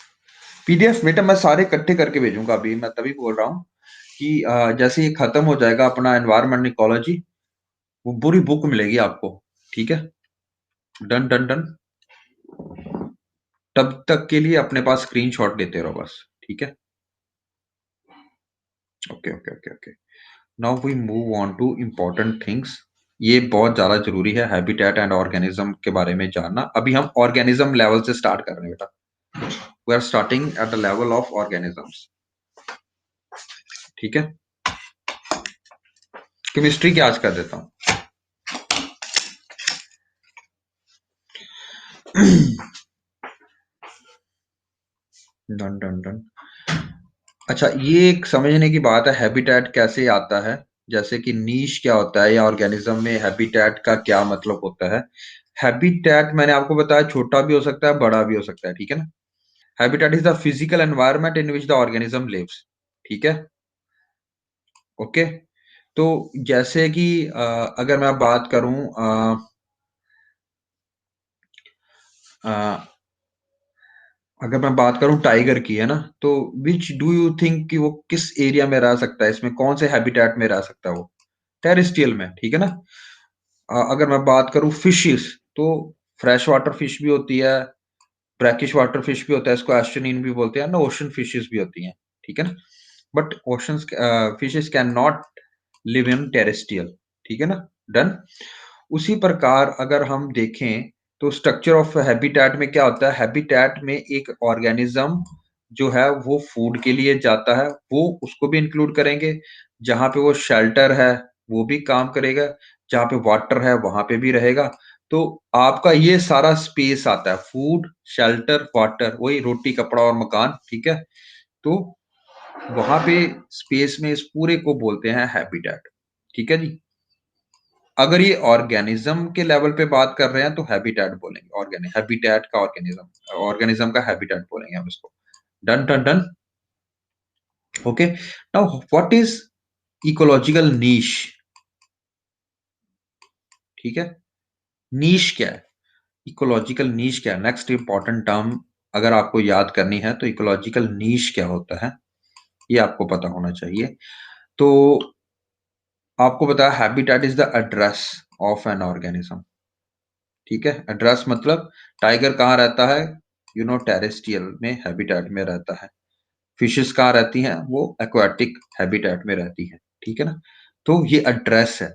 पीडीएफ बेटा मैं सारे इकट्ठे करके भेजूंगा, अभी मैं तभी बोल रहा हूँ कि जैसे ये खत्म हो जाएगा अपना एनवायरमेंट इकोलॉजी, वो पूरी बुक मिलेगी आपको। ठीक है, डन डन डन। तब तक के लिए अपने पास स्क्रीनशॉट लेते रहो बस। ठीक है, okay okay okay okay. Now we move on to important things. ये बहुत ज्यादा जरूरी है हैबिटेट एंड ऑर्गेनिज्म के बारे में जानना। अभी हम ऑर्गेनिज्म लेवल से स्टार्ट कर रहे हैं बेटा, we are starting at the level of organisms. ठीक है, केमिस्ट्री की आज कर देता हूँ। Done done done. अच्छा, ये एक समझने की बात है, हैबिटेट कैसे आता है, जैसे कि नीश क्या होता है या ऑर्गेनिज्म में हैबिटेट का क्या मतलब होता है। हैबिटेट मैंने आपको बताया छोटा भी हो सकता है, बड़ा भी हो सकता है। ठीक है ना, habitat is the physical environment in which the organism lives. ठीक है, ओके। तो जैसे कि अगर मैं बात करूं अगर मैं बात करूं टाइगर की, है ना, तो विच डू यू थिंक कि वो किस एरिया में रह सकता है, इसमें कौन से हैबिटेट में रह सकता है वो? टेरेस्ट्रियल में। ठीक है ना, अगर मैं बात करूं फिशेस, तो फ्रेश वाटर फिश भी होती है, ब्रैकिश वाटर फिश भी होता है, इसको एस्टोनिन भी बोलते हैं ना, ओशन फिशेस भी होती हैं। ठीक है ना, but ocean fishes can not live in terrestrial. ठीक है ना, डन। उसी प्रकार अगर हम देखें तो स्ट्रक्चर ऑफ हैबिटेट में क्या होता है, हैबिटेट में एक ऑर्गेनिज्म जो है वो फूड के लिए जाता है, वो उसको भी इंक्लूड करेंगे। जहां पे वो शेल्टर है वो भी काम करेगा, जहां पे वाटर है वहां पे भी रहेगा। तो आपका ये सारा स्पेस आता है, फूड, शेल्टर, वाटर, वही रोटी कपड़ा और मकान। ठीक है, तो वहां पे स्पेस में इस पूरे को बोलते हैं हैबिटेट। ठीक है जी, अगर ये ऑर्गेनिज्म के लेवल पे बात कर रहे हैं तो हैबिटेट बोलेंगे, ऑर्गेनिक हैबिटेट का ऑर्गेनिज्म, ऑर्गेनिज्म का हैबिटेट बोलेंगे हम इसको। Done done done, okay. Now what is ecological niche? ठीक है, नीश क्या है, इकोलॉजिकल नीश क्या है, नेक्स्ट इंपॉर्टेंट टर्म अगर आपको याद करनी है तो इकोलॉजिकल नीश क्या होता है ये आपको पता होना चाहिए। तो आपको पता है habitat is the address of an organism. ठीक है, एड्रेस मतलब टाइगर कहाँ रहता है, यू नो टेरेस्ट्रियल में हैबिटेट में रहता है। फिशेस कहाँ रहती हैं, वो एक्वाटिक हैबिटेट में रहती हैं। ठीक है ना, तो ये एड्रेस है।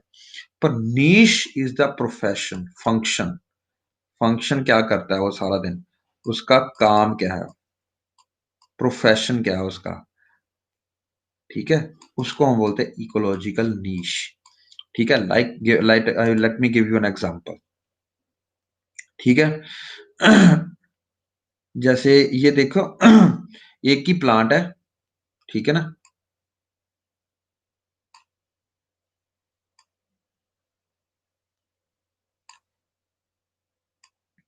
पर नीश is the profession, function. Function क्या करता है वो सारा दिन, उसका काम क्या है, प्रोफेशन क्या है उसका। ठीक है, उसको हम बोलते हैं इकोलॉजिकल नीश। ठीक है, like let me give you an example. ठीक है, जैसे ये देखो, एक ही प्लांट है। ठीक है ना,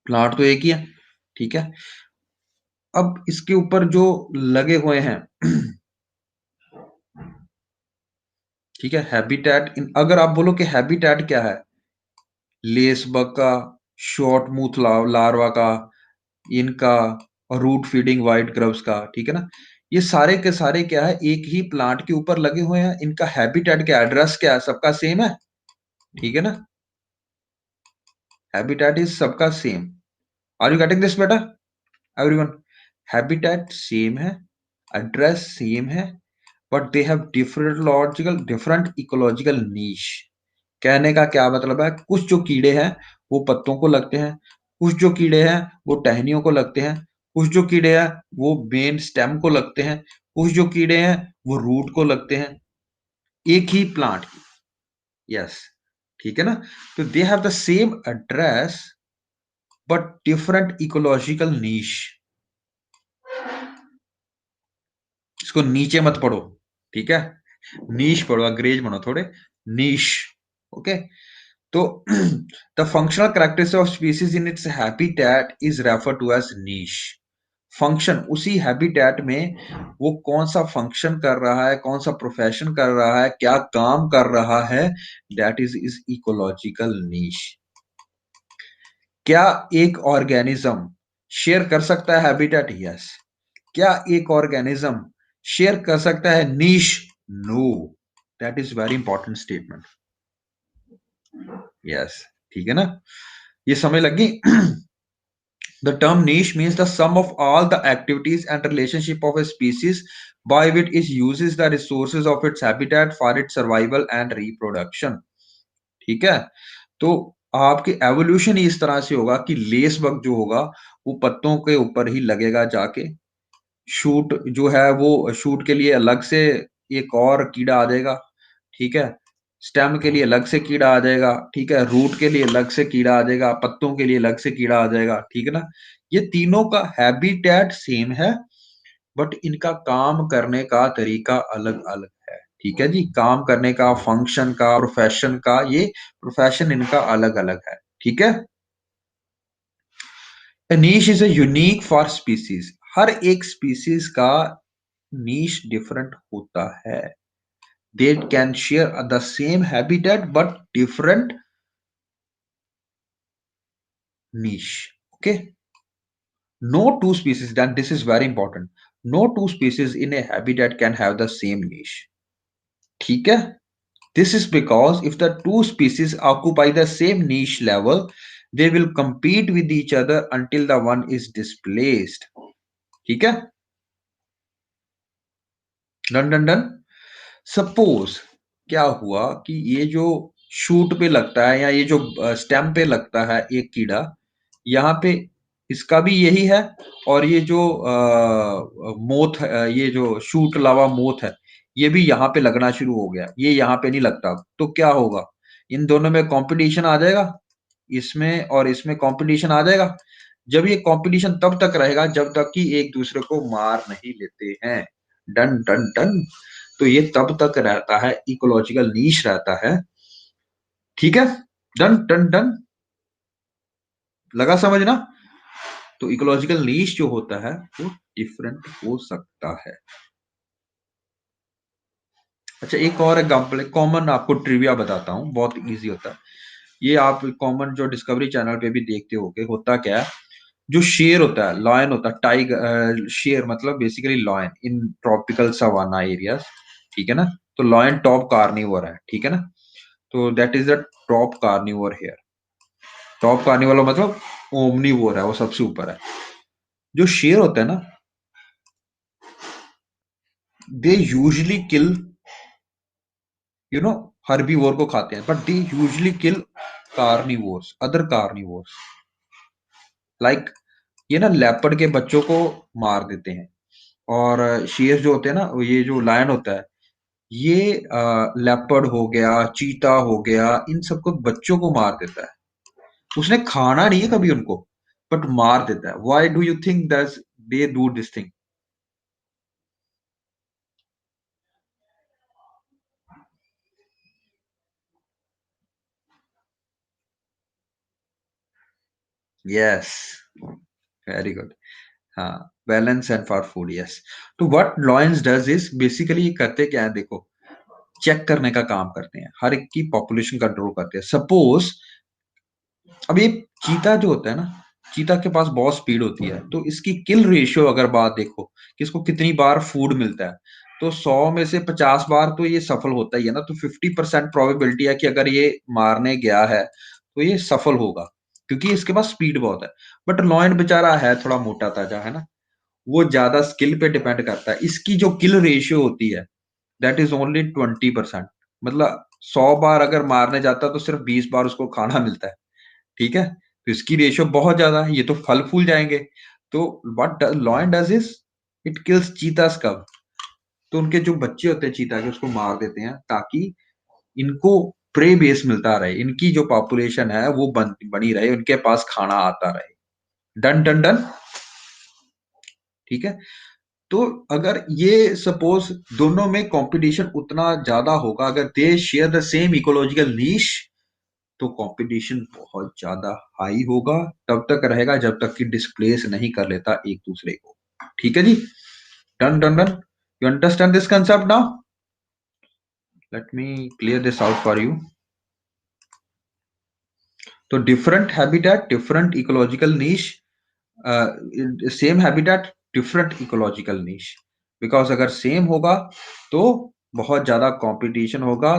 प्लांट तो एक ही है। ठीक है, अब इसके ऊपर जो लगे हुए हैं, ठीक है, हैबिटेट अगर आप बोलो कि हैबिटेट क्या है, लेसबग का, शॉर्ट मूथ लार्वा का, इनका, और रूट फीडिंग वाइट ग्रब्स का। ठीक है ना, ये सारे के सारे क्या है, एक ही प्लांट के ऊपर लगे हुए हैं, इनका हैबिटेट क्या, एड्रेस क्या है, सबका सेम है। ठीक है ना, हैबिटेट इज सबका same. Are you getting this बेटा एवरीवन? हैबिटेट सेम है, एड्रेस सेम है, but they have different ecological niche. कहने का क्या मतलब है, कुछ जो कीड़े हैं वो पत्तों को लगते हैं, कुछ जो कीड़े हैं वो टहनियों को लगते हैं, कुछ जो कीड़े हैं वो मेन स्टेम को लगते हैं, कुछ जो कीड़े हैं वो रूट को लगते हैं, एक ही प्लांट की। यस, ठीक है ना। तो they have the same address but different ecological niche. इसको नीचे मत पढ़ो, ठीक है, नीश पढ़ो, अंग्रेज बनो थोड़े, नीश। ओके, तो the functional characteristics of species in its habitat is refer to as niche. Function, उसी हैबिटेट में वो कौन सा फंक्शन कर रहा है, कौन सा प्रोफेशन कर रहा है, क्या काम कर रहा है, दैट इज इकोलॉजिकल नीश। क्या एक ऑर्गेनिज्म शेयर कर सकता है हैबिटेट? यस। क्या एक ऑर्गेनिज्म शेयर कर सकता है niche? No. That is very important statement. Yes, ठीक है ना, ये समझ लगी। The term niche means the sum of all the activities and relationship of a species by which it uses the resources of its habitat for its survival and reproduction। ठीक है, तो आपके एवोल्यूशन ही इस तरह से होगा कि लेस बग जो होगा वो पत्तों के ऊपर ही लगेगा जाके, शूट जो है वो शूट के लिए अलग से एक और कीड़ा आ जाएगा, ठीक है, स्टेम के लिए अलग से कीड़ा आ जाएगा, ठीक है, रूट के लिए अलग से कीड़ा आ जाएगा, पत्तों के लिए अलग से कीड़ा आ जाएगा, ठीक है ना। ये तीनों का हैबिटेट सेम है बट इनका काम करने का तरीका अलग अलग है, ठीक है जी, काम करने का, फंक्शन का, प्रोफेशन का, ये प्रोफेशन इनका अलग अलग है, ठीक है। Niche is a unique for species, हर एक स्पीसीज का नीश डिफरेंट होता है। They can share the same habitat but different niche. Okay. No two species, then this is very important. No two species in a habitat can have the same niche. ठीक है? This is because if the two species occupy the same niche level, they will compete with each other until the one is displaced. ठीक है? Done done done. Suppose क्या हुआ कि ये जो shoot पे लगता है या ये जो स्टेम पे लगता है एक कीड़ा, यहाँ पे इसका भी यही है, और ये जो मोथ ये जो शूट लावा मोथ है ये भी यहाँ पे लगना शुरू हो गया, ये यहाँ पे नहीं लगता, तो क्या होगा, इन दोनों में कंपटीशन आ जाएगा, इसमें और इसमें कंपटीशन आ जाएगा। जब ये कंपटीशन तब तक रहेगा जब तक कि एक दूसरे को मार नहीं लेते हैं। Done done done. तो ये तब तक रहता है, इकोलॉजिकल नीश रहता है, ठीक है। डन डन डन, लगा समझ ना। तो इकोलॉजिकल नीश जो होता है वो डिफरेंट हो सकता है। अच्छा, एक और एग्जांपल है, कॉमन आपको ट्रिविया बताता हूँ, बहुत इजी होता है ये। आप कॉमन जो डिस्कवरी चैनल पे भी देखते होगे, होता क्या है, जो शेर होता है, लॉयन होता है, टाइगर, शेर मतलब basically lion in tropical savanna areas, ठीक है ना। तो लॉयन टॉप कार्निवोर है, ठीक है ना। तो that is the top carnivore here. Top carnivore मतलब ओमनीवोर है, वो सबसे ऊपर है। जो शेर होता है ना, they usually kill, you know, herbivore को खाते हैं, but they usually kill carnivores, other carnivores, like ये ना लेपर्ड के बच्चों को मार देते हैं। और शेर जो होते हैं ना, ये जो लायन होता है, ये लेपर्ड हो गया, चीता हो गया, इन सबको बच्चों को मार देता है। उसने खाना नहीं है कभी उनको, बट मार देता है। Why do you think that they do this thing? Yes, very good. हाँ, balance and for food, yes. तो what lions does is basically, ये करते क्या है देखो, चेक करने का काम करते हैं, हर एक की पॉपुलेशन कंट्रोल करते हैं। सपोज अब ये चीता जो होता है ना, चीता के पास बहुत स्पीड होती है, तो इसकी किल रेशियो अगर बात देखो कि इसको कितनी बार फूड मिलता है, तो 100 में से 50 बार तो ये सफल होता ही है ना। तो 50% प्रोबेबिलिटी है कि अगर ये मारने गया है तो ये सफल होगा, क्योंकि इसके पास स्पीड बहुत है। बट लॉयन बेचारा है थोड़ा मोटा ताजा, है ना, वो ज्यादा स्किल पे डिपेंड करता है। इसकी जो किल रेशियो होती है दैट इज ओनली 20%। मतलब 100 बार अगर मारने जाता है तो सिर्फ 20 बार उसको खाना मिलता है, ठीक है। तो इसकी रेशियो बहुत ज्यादा है, ये तो फल फूल जाएंगे। तो what lion does is it kills चीतास कब, तो उनके जो बच्चे होते हैं चीता के उसको मार देते हैं ताकि इनको प्रे बेस मिलता रहे, इनकी जो पॉपुलेशन है वो बनी रहे, उनके पास खाना आता रहे। Done done done. ठीक है। तो अगर ये सपोज दोनों में कंपटीशन उतना ज्यादा होगा, अगर दे शेयर द सेम इकोलॉजिकल नीश, तो कंपटीशन बहुत ज्यादा हाई होगा, तब तक रहेगा जब तक कि डिस्प्लेस नहीं कर लेता एक दूसरे को। ठीक है जी। Done done done. You understand this concept now? Let me clear this out for you. तो different habitat different ecological niche, same habitat different ecological niche. Because अगर सेम होगा तो बहुत ज्यादा कंपटीशन होगा,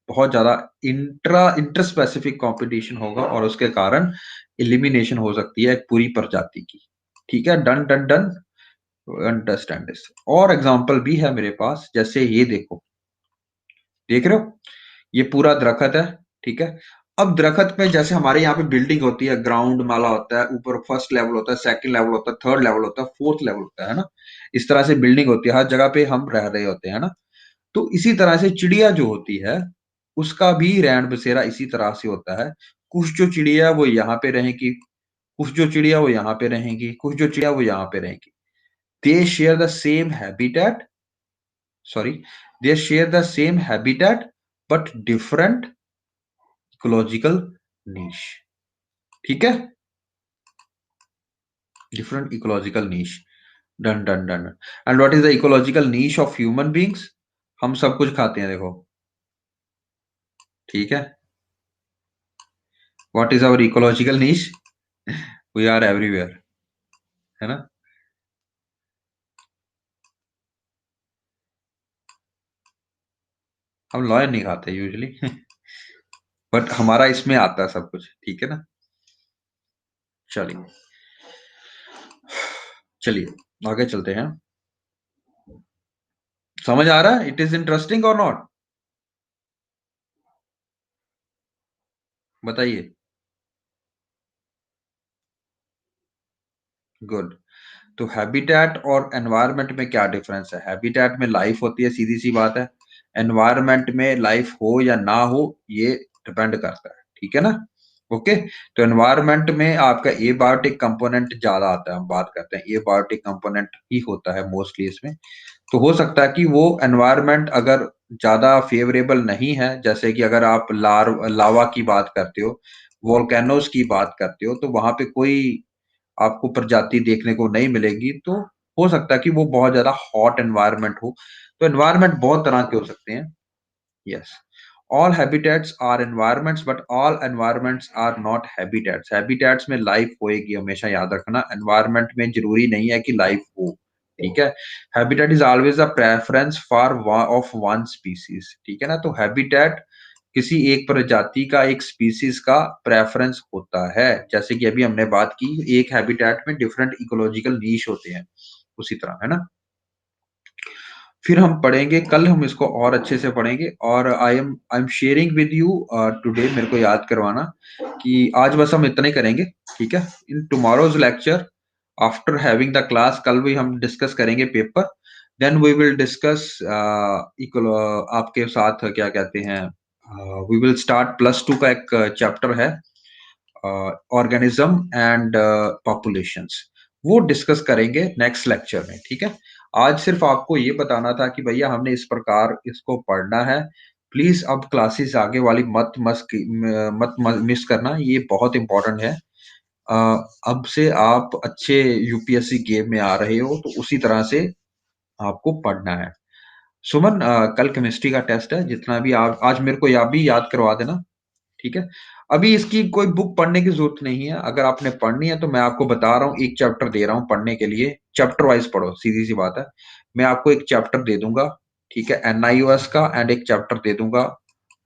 बहुत ज्यादा इंटर स्पेसिफिक कंपटीशन होगा, और उसके कारण एलिमिनेशन हो सकती है एक पूरी प्रजाति की। ठीक है। Done done done. Understand this. और एग्जांपल भी है मेरे पास, जैसे ये देखो, देख रहे हो ये पूरा दरखत है। ठीक है। अब दरखत में जैसे हमारे यहाँ पे बिल्डिंग होती है, ग्राउंड माला होता है, ऊपर फर्स्ट लेवल होता है, सेकंड लेवल होता है, थर्ड लेवल होता है, फोर्थ लेवल होता है ना। इस तरह से बिल्डिंग होती है, हर जगह पे हम रह रहे होते हैं ना। तो इसी तरह से चिड़िया जो होती है उसका भी रैन बसेरा इसी तरह से होता है। कुछ जो चिड़िया वो यहाँ पे रहेगी, कुछ जो चिड़िया वो यहाँ पे रहेंगी, कुछ जो चिड़िया वो यहाँ पे रहेंगी। They share the same habitat, sorry, they share the same habitat but different ecological niche. ठीक है। Different ecological niche. Done done done. And what is the ecological niche of human beings? हम सब कुछ खाते हैं देखो। ठीक है। What is our ecological niche? We are everywhere, है ना। हम लॉयन नहीं खाते यूजुअली बट हमारा इसमें आता है सब कुछ। ठीक है ना। चलिए, चलिए आगे चलते हैं। समझ आ रहा है? इट इज इंटरेस्टिंग और नॉट? बताइए। गुड। तो हैबिटेट और एनवायरनमेंट में क्या डिफरेंस है? हैबिटेट में लाइफ होती है, सीधी सी बात है। एनवायरनमेंट में लाइफ हो या ना हो ये डिपेंड करता है। ठीक है ना। ओके। तो एनवायरनमेंट में आपका एबायोटिक कंपोनेंट ज्यादा आता है, हम बात करते हैं एबायोटिक कंपोनेंट ही होता है मोस्टली इसमें। तो हो सकता है कि वो एनवायरनमेंट अगर ज्यादा फेवरेबल नहीं है, जैसे कि अगर आप लावा की बात करते हो, वोल्केनोस की बात करते हो, तो वहां पे कोई आपको प्रजाति देखने को नहीं मिलेगी। तो हो सकता है कि वो बहुत ज्यादा हॉट एनवायरनमेंट हो। तो एनवायरनमेंट बहुत तरह के हो सकते हैं। Yes. All habitats are environments but all environments are not habitats. Habitats में लाइफ होएगी, हमेशा याद रखना। एनवायरनमेंट में जरूरी नहीं है कि लाइफ हो। ठीक है। Habitat is always a preference for of one species. ठीक है ना। तो हैबिटेट किसी एक प्रजाति का, एक स्पीसीज का प्रेफरेंस होता है। जैसे कि अभी हमने बात की, एक हैबिटेट में डिफरेंट इकोलॉजिकल नीश होते हैं, उसी तरह, है ना। फिर हम पढ़ेंगे, कल हम इसको और अच्छे से पढ़ेंगे। और I am sharing with you today, मेरे को याद करवाना कि आज बस हम इतना ही करेंगे। ठीक है। In tomorrow's lecture after having the class, कल भी हम डिस्कस करेंगे paper. Then we will discuss आपके साथ क्या कहते हैं, वी विल स्टार्ट +2 का एक चैप्टर है, ऑर्गेनिज्म एंड पॉपुलेशंस। वो डिस्कस करेंगे नेक्स्ट लेक्चर में। ठीक है। आज सिर्फ आपको ये बताना था कि भैया हमने इस प्रकार इसको पढ़ना है। प्लीज अब क्लासेस आगे वाली मत मिस करना, ये बहुत इंपॉर्टेंट है। अ, अब से आप अच्छे यूपीएससी गेम में आ रहे हो, तो उसी तरह से आपको पढ़ना है। सुमन, कल केमिस्ट्री का टेस्ट है, जितना भी आप आज मेरे को भी याद करवा देना। ठीक है। अभी इसकी कोई बुक पढ़ने की जरूरत नहीं है, अगर आपने पढ़नी है तो मैं आपको बता रहा हूँ, एक चैप्टर दे रहा हूँ पढ़ने के लिए, चैप्टर वाइज पढ़ो, सीधी सी बात है। मैं आपको एक चैप्टर दे दूंगा, ठीक है, एनआईओएस का, एंड एक चैप्टर दे दूंगा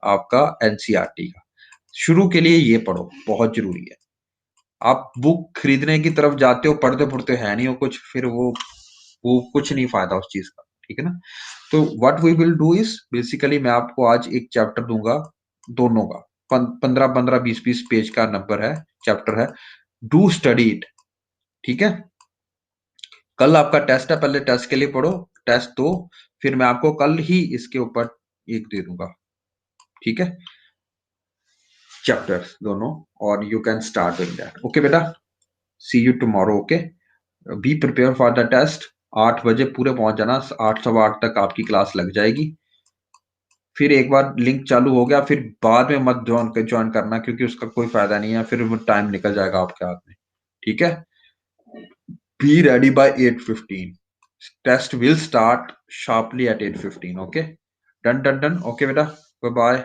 आपका एनसीईआरटी का। शुरू के लिए ये पढ़ो, बहुत जरूरी है। आप बुक खरीदने की तरफ जाते हो, पढ़ते पढ़ते है नहीं हो कुछ, फिर वो कुछ नहीं फायदा उस चीज का। ठीक है ना। तो what we will do is, basically मैं आपको आज एक चैप्टर दूंगा, दोनों का 15-15, 20-20 पेज का नंबर है, चैप्टर है। Do study it. ठीक है। कल आपका टेस्ट है, पहले टेस्ट के लिए पढ़ो, टेस्ट दो, फिर मैं आपको कल ही इसके ऊपर एक दे दूंगा, ठीक है, चैप्टर्स दोनों, और you can start doing that. Okay बेटा, see you tomorrow. Okay, be prepare for the test. 8 बजे पूरे पहुंच जाना, 8 सवा 8 तक आपकी क्लास लग जाएगी। फिर एक बार लिंक चालू हो गया, फिर बाद में मत ज्वाइन करना, क्योंकि उसका कोई फायदा नहीं है, फिर वो टाइम निकल जाएगा आपके हाथ में, ठीक है। Be ready by 8:15। Test will start sharply at 8:15। Okay, done done done. Okay बेटा, बाय बाय।